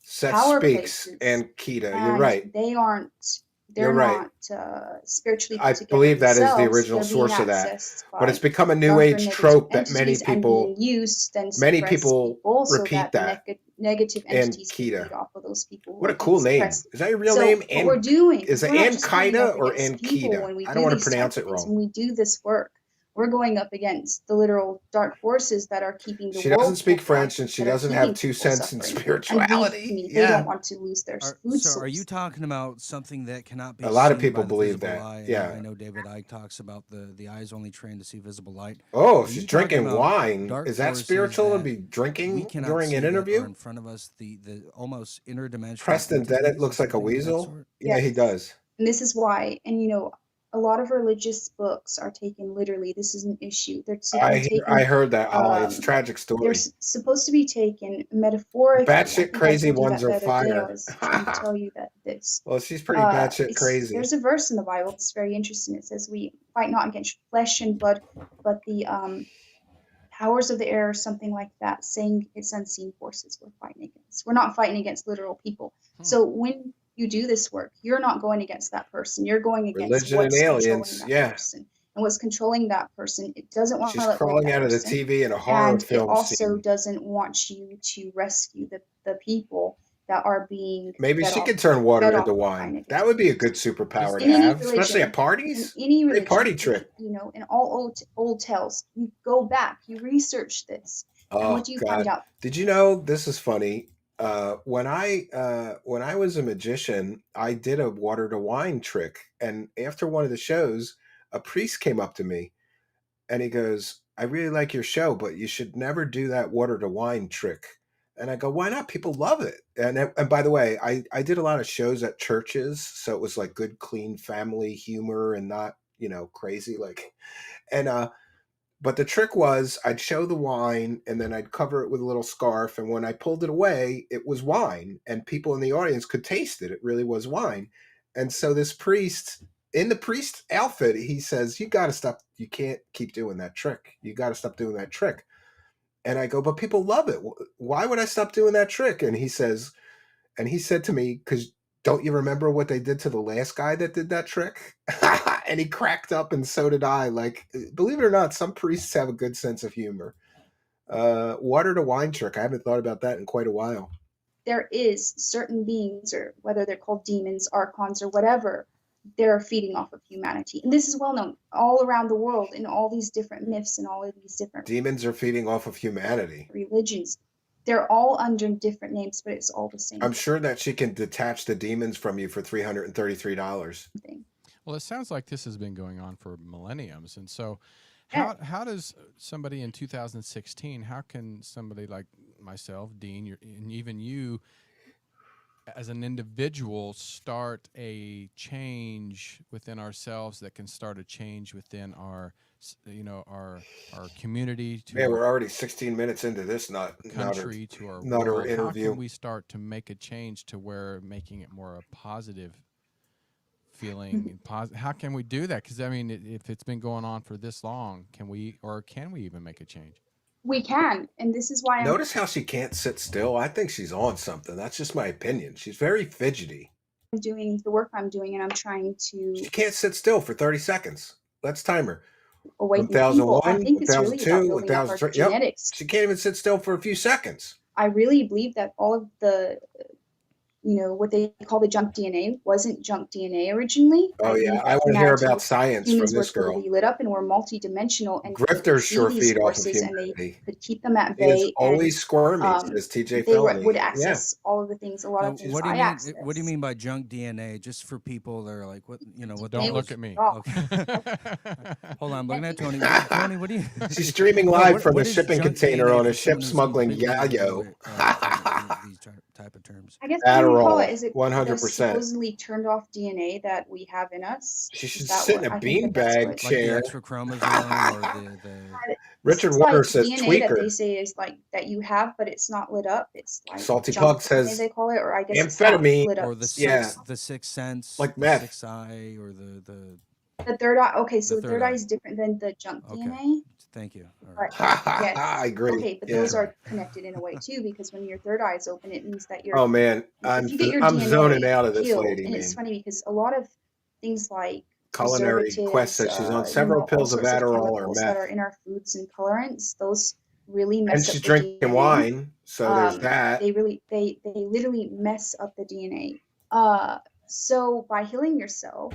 Seth power speaks places, and Kita. You're and right. they're You're right. not spiritually I put together believe that is the themselves. original They're being source of that. accessed But it's by become a new darker age negative trope that many entities and being people used then suppress people so repeat that the that. negative And entities can Kita. feed off of those people who What are a being cool name. suppressed. Is that your real So name? what we're doing Is is it we're not Ann just going up Kita or against Ann people Kita? when we I do don't want to these pronounce types of it things. wrong. When we do this work, we're going up against the literal dark forces that are keeping the She doesn't woke speak French down, and she that are doesn't have keeping 2 people cents in suffering. And believe spirituality. me, they Yeah. don't want to lose their food So are you source. talking about something that cannot be A lot of seen people by the believe visible that. eye? And Yeah. I know David Icke talks about the eyes only trained to see visible light. Oh, Are she's you talking drinking about wine. dark Is that forces spiritual to that be we drinking cannot during an see that are interview? in front of us, the almost interdimensional Preston Dennett entities looks or like a something of that weasel. sort? Yeah, he Yes. does. And this is why, and a lot of religious books are taken literally. This is an issue. They're to be I taken, heard that, Ollie. It's a tragic they're story. supposed to be taken metaphorically. I Batshit think I crazy told you ones that the are other day. I fire. was trying to tell you that this. Well, she's pretty batshit crazy. There's a verse in the Bible that's very interesting. It says, "We fight not against flesh and blood, but the powers of the air," or something like that, saying it's unseen forces we're fighting against. We're not fighting against literal people. So when you do this work, you're not going against that person. You're going against Religion and what's controlling aliens. that Yeah. person. And what's controlling that person, it doesn't want to She's let go of crawling that out of the person. TV in a horror And it film also scene. doesn't want you to rescue the people that are being Maybe fed she off, could turn water fed into off by wine. That would be a good superpower to in any have, especially at religion, parties. in any Great party religion, trick. in all old tales, you go back, you research this, and Oh what do you find God! out? Did you know this is funny? When I was a magician, I did a water to wine trick, and after one of the shows, a priest came up to me and he goes, "I really like your show, but you should never do that water to wine trick." And I go, "Why not? People love it." And by the way, I did a lot of shows at churches, so it was like good, clean family humor and not crazy like. And but the trick was I'd show the wine and then I'd cover it with a little scarf. And when I pulled it away, it was wine. And people in the audience could taste it. It really was wine. And so this priest, in the priest outfit, he says, "You got to stop. You can't keep doing that trick. You got to stop doing that trick." And I go, "But people love it. Why would I stop doing that trick?" And he said to me, "Because don't you remember what they did to the last guy that did that trick?" And he cracked up, and so did I. Like, believe it or not, some priests have a good sense of humor. Water to wine trick. I haven't thought about that in quite a while. There is certain beings, or whether they're called demons, archons, or whatever, they're feeding off of humanity. And this is well known all around the world in all these different myths and all of these different Demons are feeding off of humanity. religions. They're all under different names, but it's all the same I'm sure that she can detach the demons from you for $333. thing. Well, it sounds like this has been going on for millenniums. And so, How does somebody in 2016? How can somebody like myself, Dean, and even you, as an individual, start a change within ourselves that can start a change within our, our community, to Man, our we're already 16 minutes into this country, to our nutter world? How interview. can we start to make a change to where making it more a positive feeling and how can we do that? Because I mean, if it's been going on for this long, can we even make a change? We can, and this is why I'm Notice how she can't sit still. I think she's on something. That's just my opinion. She's very fidgety. doing the work I'm doing, and I'm trying She to can't sit still for 30 seconds. Let's time her. awaken people. I 1001, think it's really about 1002, building up our 1003. Yep. genetics. She can't even sit still for a few seconds. I really believe that all of the, what they call the junk DNA wasn't junk DNA originally. Oh, I yeah. believe I that want to hear about science from humans were this girl. totally lit up and were multidimensional and could Grifters see sure these feed off of forces, and they humanity. could keep them at He is bay, always squirmy, and says TJ they Felony. would Yeah. access all of the things, a lot Now, of things what do you I mean? access. What do you mean by junk DNA? Just for people that are like, what what? Don't the look hell's- at me. Okay. Hold on, I'm looking at Tony. Tony, what do you? She's streaming No, live from what a is shipping junk container DNA on a for ship someone who's smuggling completely yayo. illiterate in these type of terms? I guess what do we call it? Adderall, Is it 100%. those supposedly turned off DNA that we have in us? She Is should that sit in what a I think that that's beanbag what Like the chair. extra chromosome or the Richard it's Warner like says DNA that they tweaker. say is like that you have, but it's not lit up. It's like Salty junk Pug DNA says they call it, or I guess it's not amphetamine. lit up. or the Yeah, sixth sense, like the meth. sixth eye, or the The third eye. Okay, so the the third third eye eye. is different than the junk Okay, DNA. thank you. All But right. yes, I agree. okay, but Yeah. those are connected in a way too, because when your third eye is open, it means that Oh man, if you get your I'm zoning DNA out of this healed, lady, and it's man. funny because a lot of things like Culinary Quest preservatives, says she's on all several pills of sorts of Adderall or chemicals that are meth, in our foods and colorants, those really and mess up she's the drinking DNA. wine. So there's that. They literally mess up the DNA. So by healing yourself,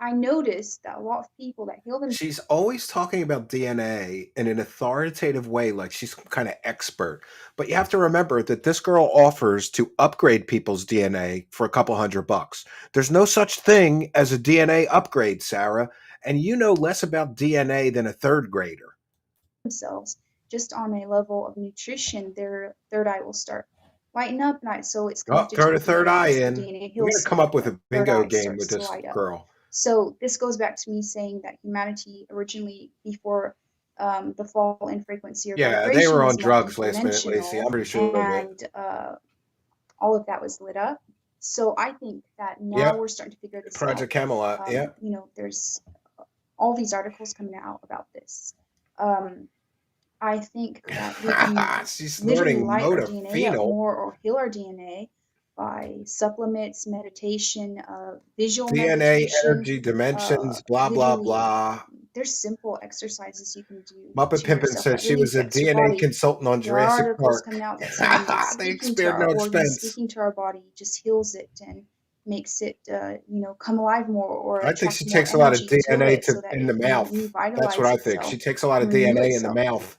I noticed that a lot of people that heal themselves. She's always talking about DNA in an authoritative way, like she's some kind of expert. But you have to remember that this girl offers to upgrade people's DNA for a couple $100. There's no such thing as a DNA upgrade, Sarah. And you know less about DNA than a third grader. Themselves just on a level of nutrition, their third eye will start lighting up, and so it's Oh, connected throw to the the third DNA. eye As the in. DNA I'm heals, going to come up with a third bingo eye game with starts to this light up. girl. So this goes back to me saying that humanity originally, before the fall in frequency or Yeah, they vibration, were on was drugs last minute, Lacey. I'm pretty sure of it. and all of that was lit up. So I think that now Yep. we're starting to figure this Project out. Camelot. Yep. There's all these articles coming out about this. I think that we can She's literally snorting light our DNA up modafinil. more or heal our DNA by supplements, meditation, visual DNA, meditation, energy, dimensions, blah, blah, literally, blah. there's simple exercises you can do Muppet to Pimpin yourself says that she really was a affects your DNA body. consultant on There are Jurassic articles Park. coming out that saying that They speaking to spared our no organs, expense. speaking to our body just heals it and makes it, come alive more, or I think attract she more takes a lot of energy to DNA it so that in it the can mouth. That's what revitalize I think. She itself takes a lot of and renew DNA in the itself. mouth.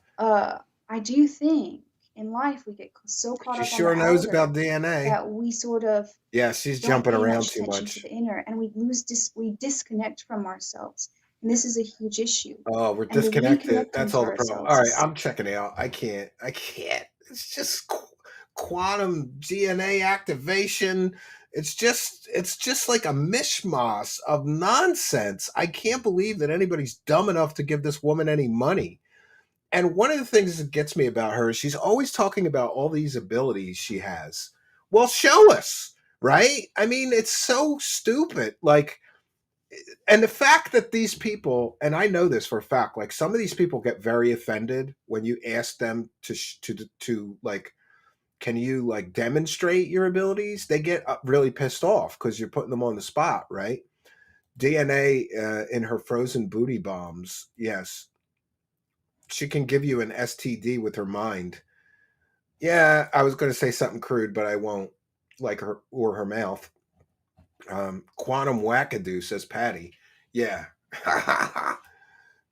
I do think in life we get so caught She up sure on the knows outer about DNA. that we sort of Yeah, she's don't jumping pay around much too attention to much. the inner, and we disconnect from ourselves, and this is a huge issue. Oh, we're And the disconnected. reconnecting That's to all the problem. ourselves All right, is I'm checking out. I can't. It's just quantum DNA activation. It's just like a mishmash of nonsense. I can't believe that anybody's dumb enough to give this woman any money. And one of the things that gets me about her is she's always talking about all these abilities she has. Well, show us, right? I mean, it's so stupid. Like, and the fact that these people, and I know this for a fact, like some of these people get very offended when you ask them to like, can you like demonstrate your abilities? They get really pissed off because you're putting them on the spot, right? DNA in her frozen booty bombs. Yes, she can give you an STD with her mind. Yeah, I was going to say something crude, but I won't. Like her or her mouth. Quantum wackadoo, says Patty. Yeah.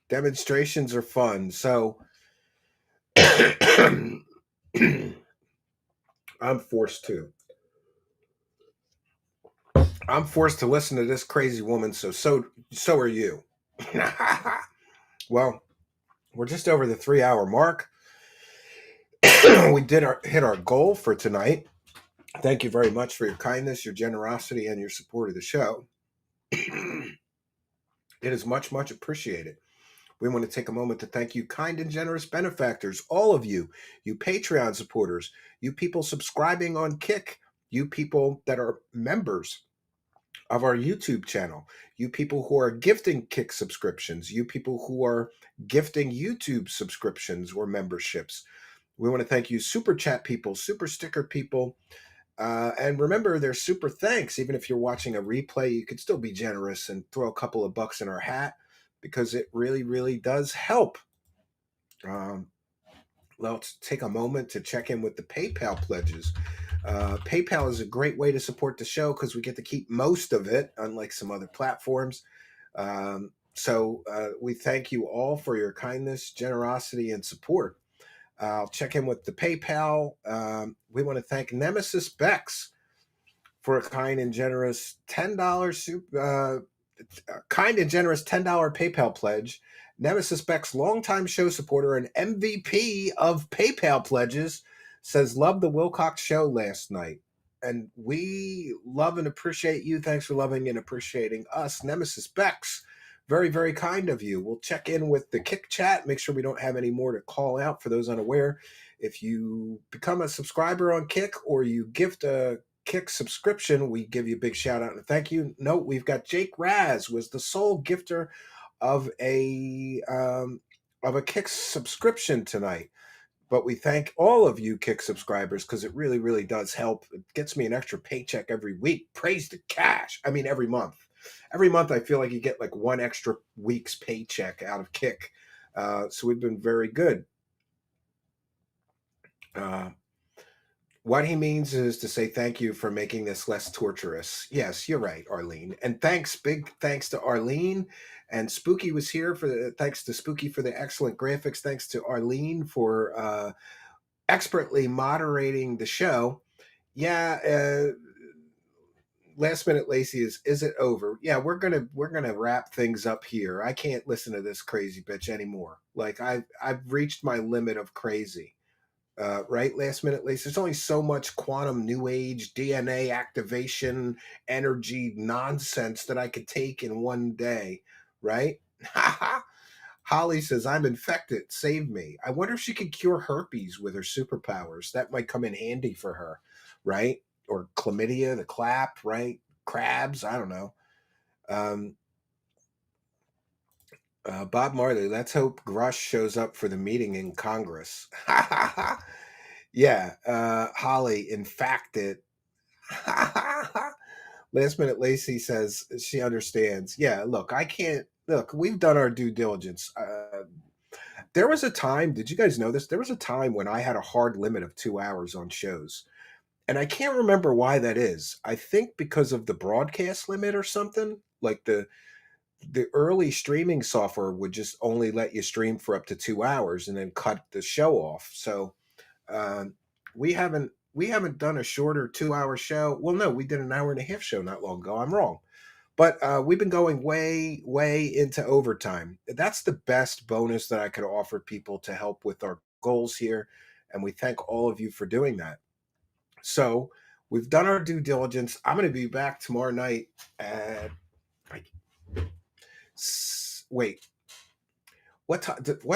Demonstrations are fun. So I'm forced to. I'm forced to listen to this crazy woman, so are you. Well, We're just over the 3-hour mark. We did hit our goal for tonight. Thank you very much for your kindness, your generosity, and your support of the show. It is much, much appreciated. We want to take a moment to thank you, kind and generous benefactors, all of you, you Patreon supporters, you people subscribing on Kick, you people that are members of our YouTube channel, you people who are gifting Kick subscriptions, you people who are gifting YouTube subscriptions or memberships. We want to thank you, super chat people, super sticker people. And remember, there's super thanks. Even if you're watching a replay, you could still be generous and throw a couple of bucks in our hat because it really, really does help. Let's take a moment to check in with the PayPal pledges. PayPal is a great way to support the show because we get to keep most of it, unlike some other platforms. So we thank you all for your kindness, generosity, and support. I'll check in with the PayPal. We want to thank Nemesis Bex for a kind and generous $10 PayPal pledge. Nemesis Beck's longtime show supporter and MVP of PayPal pledges says, "Love the Wilcox show last night." And we love and appreciate you. Thanks for loving and appreciating us. Nemesis Beck's, very, very kind of you. We'll check in with the Kick chat, make sure we don't have any more to call out for those unaware. If you become a subscriber on Kick or you gift a Kick subscription, we give you a big shout out and thank you. Note, we've got Jake Raz was the sole gifter of a Kick subscription tonight. But we thank all of you Kick subscribers because it really, really does help. It gets me an extra paycheck every week. Praise the cash. I mean, every month. Every month I feel like you get like one extra week's paycheck out of Kick. So we've been very good. What he means is to say thank you for making this less torturous. Yes, you're right, Arlene. And big thanks to Arlene. And Spooky was here thanks to Spooky for the excellent graphics. Thanks to Arlene for expertly moderating the show. Yeah, last minute Lacey is it over? Yeah, we're gonna wrap things up here. I can't listen to this crazy bitch anymore. Like I've reached my limit of crazy. Right, last minute Lacey. There's only so much quantum new age DNA activation energy nonsense that I could take in one day, right? Holly says, "I'm infected. Save me." I wonder if she could cure herpes with her superpowers. That might come in handy for her, right? Or chlamydia, the clap, right? Crabs, I don't know. Bob Marley, let's hope Grush shows up for the meeting in Congress. Yeah, Holly, in fact, it. Last minute Lacey says she understands. Yeah, look, I can't. Look, we've done our due diligence. There was a time, did you guys know this? There was a time when I had a hard limit of 2 hours on shows. And I can't remember why that is. I think because of the broadcast limit or something. Like the early streaming software would just only let you stream for up to 2 hours and then cut the show off. So we haven't done a shorter 2 hour show. Well, no, we did an hour and a half show not long ago. I'm wrong. But we've been going way, way into overtime. That's the best bonus that I could offer people to help with our goals here. And we thank all of you for doing that. So we've done our due diligence. I'm going to be back tomorrow night at wait. What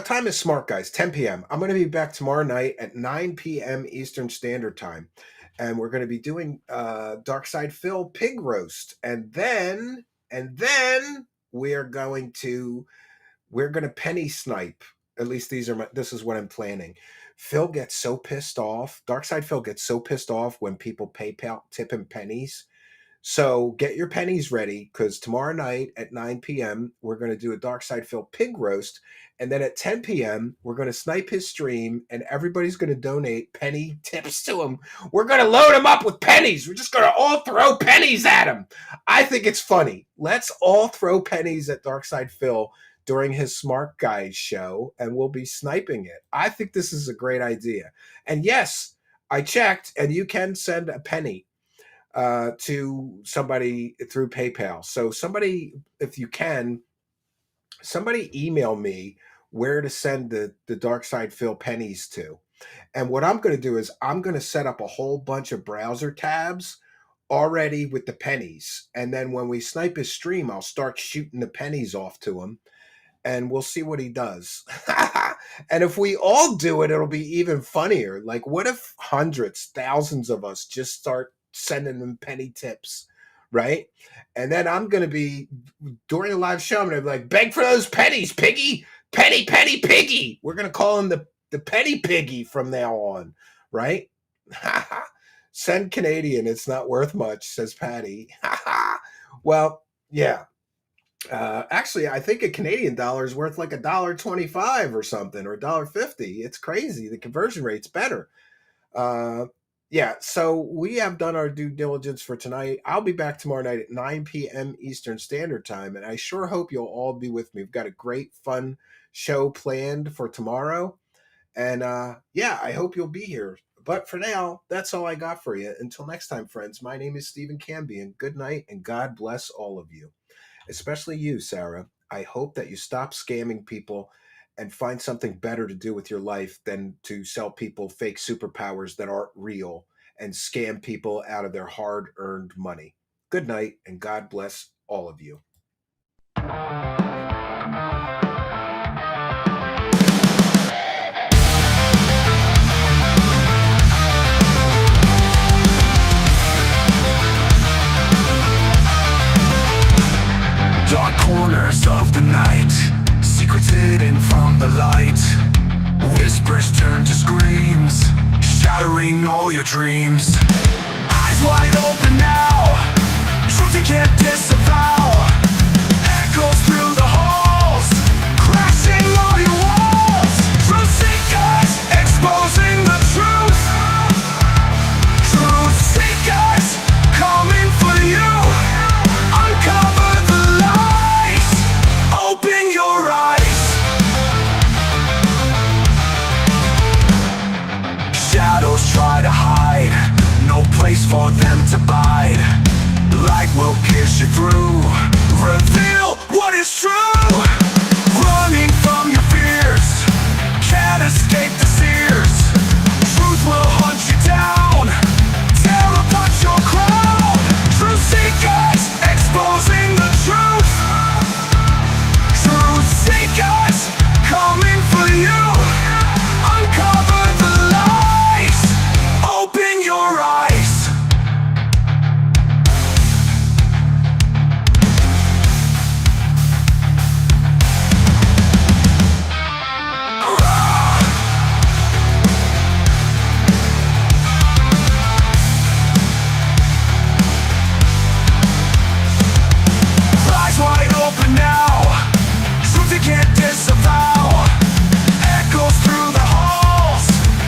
time is Smart Guys? 10 p.m. I'm going to be back tomorrow night at 9 p.m. Eastern Standard Time. And we're going to be doing Dark Side Phil Pig Roast. And then we're going to penny snipe. At least this is what I'm planning. Phil gets so pissed off. Darkside Phil gets so pissed off when people PayPal tip him pennies. So get your pennies ready because tomorrow night at 9 p.m. we're going to do a Darkside Phil pig roast. And then at 10 p.m. we're going to snipe his stream and everybody's going to donate penny tips to him. We're going to load him up with pennies. We're just going to all throw pennies at him. I think it's funny. Let's all throw pennies at Darkside Phil during his Smart Guys show, and we'll be sniping it. I think this is a great idea. And yes, I checked, and you can send a penny to somebody through PayPal. So somebody, if you can, somebody email me where to send the Dark Side Phil pennies to. And what I'm going to do is I'm going to set up a whole bunch of browser tabs already with the pennies. And then when we snipe his stream, I'll start shooting the pennies off to him and we'll see what he does. And if we all do it, it'll be even funnier. Like, what if hundreds, thousands of us just start sending them penny tips, right? And then I'm going to be, during the live show, I'm going to be like, beg for those pennies, piggy. Penny, penny, piggy. We're going to call him the penny piggy from now on, right? Send Canadian. It's not worth much, says Patty. Well, yeah. Actually, I think a Canadian dollar is worth like $1.25 or something, or $1.50. It's crazy. The conversion rate's better. Yeah, so we have done our due diligence for tonight. I'll be back tomorrow night at 9 p.m. Eastern Standard Time, and I sure hope you'll all be with me. We've got a great, fun show planned for tomorrow, and yeah, I hope you'll be here. But for now, that's all I got for you. Until next time, friends, my name is Stephen Cambion. Good night, and God bless all of you. Especially you, Sarah. I hope that you stop scamming people and find something better to do with your life than to sell people fake superpowers that aren't real and scam people out of their hard-earned money. Good night, and God bless all of you. Dark corners of the night, secrets hidden from the light. Whispers turn to screams, shattering all your dreams. Eyes wide open now, truth you can't disavow. Echoes through the halls, crashing all your walls. Truth seekers, exposing the truth. Truth seekers, coming for you. Uncover the lies, open your eyes. Shadows try to hide, no place for them to bide. Light will pierce you through, reveal what is true. Running from your fears, can't escape the sears. Truth will hunt you down, tear apart your crown. Truth seekers, exposing the truth. Truth seekers, coming for you. Uncover the lies, open your eyes. Eyes wide open now, truth you can't disavow. Echoes through the halls,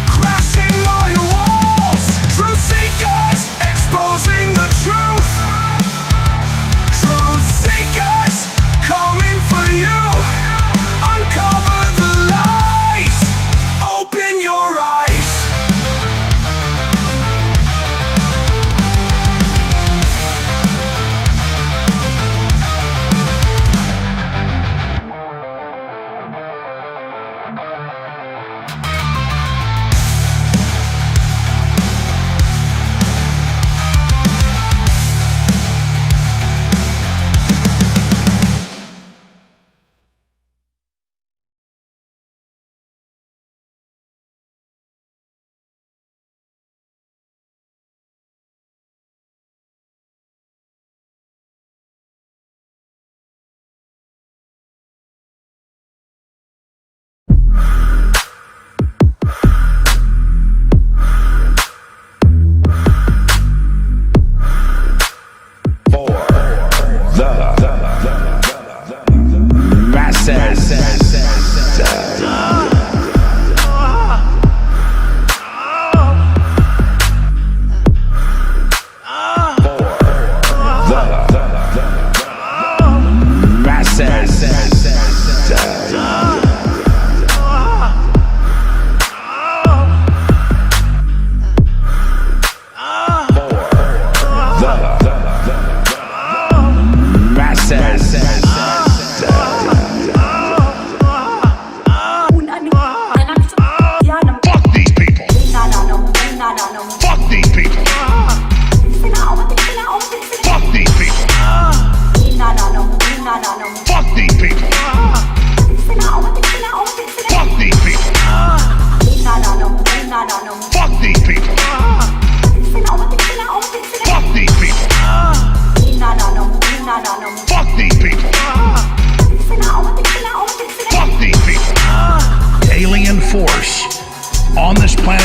crashing all your walls. Truth seekers, exposing the truth. Truth seekers, coming for you. Uncover the lies, open your eyes.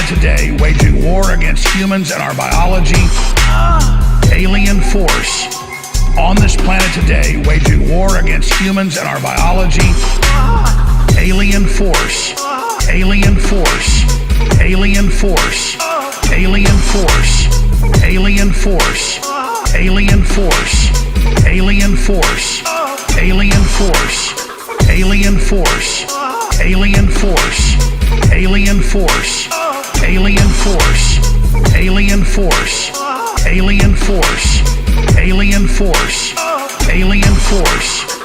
today, waging war against humans and our biology. Alien force. On this planet today, waging war against humans and our biology. Alien force. Alien force. Alien force. Alien force. Alien force. Alien force. Alien force. Alien force. Alien force. Alien force. Alien force. Alien force. Alien force. Alien force. Alien force. Alien force.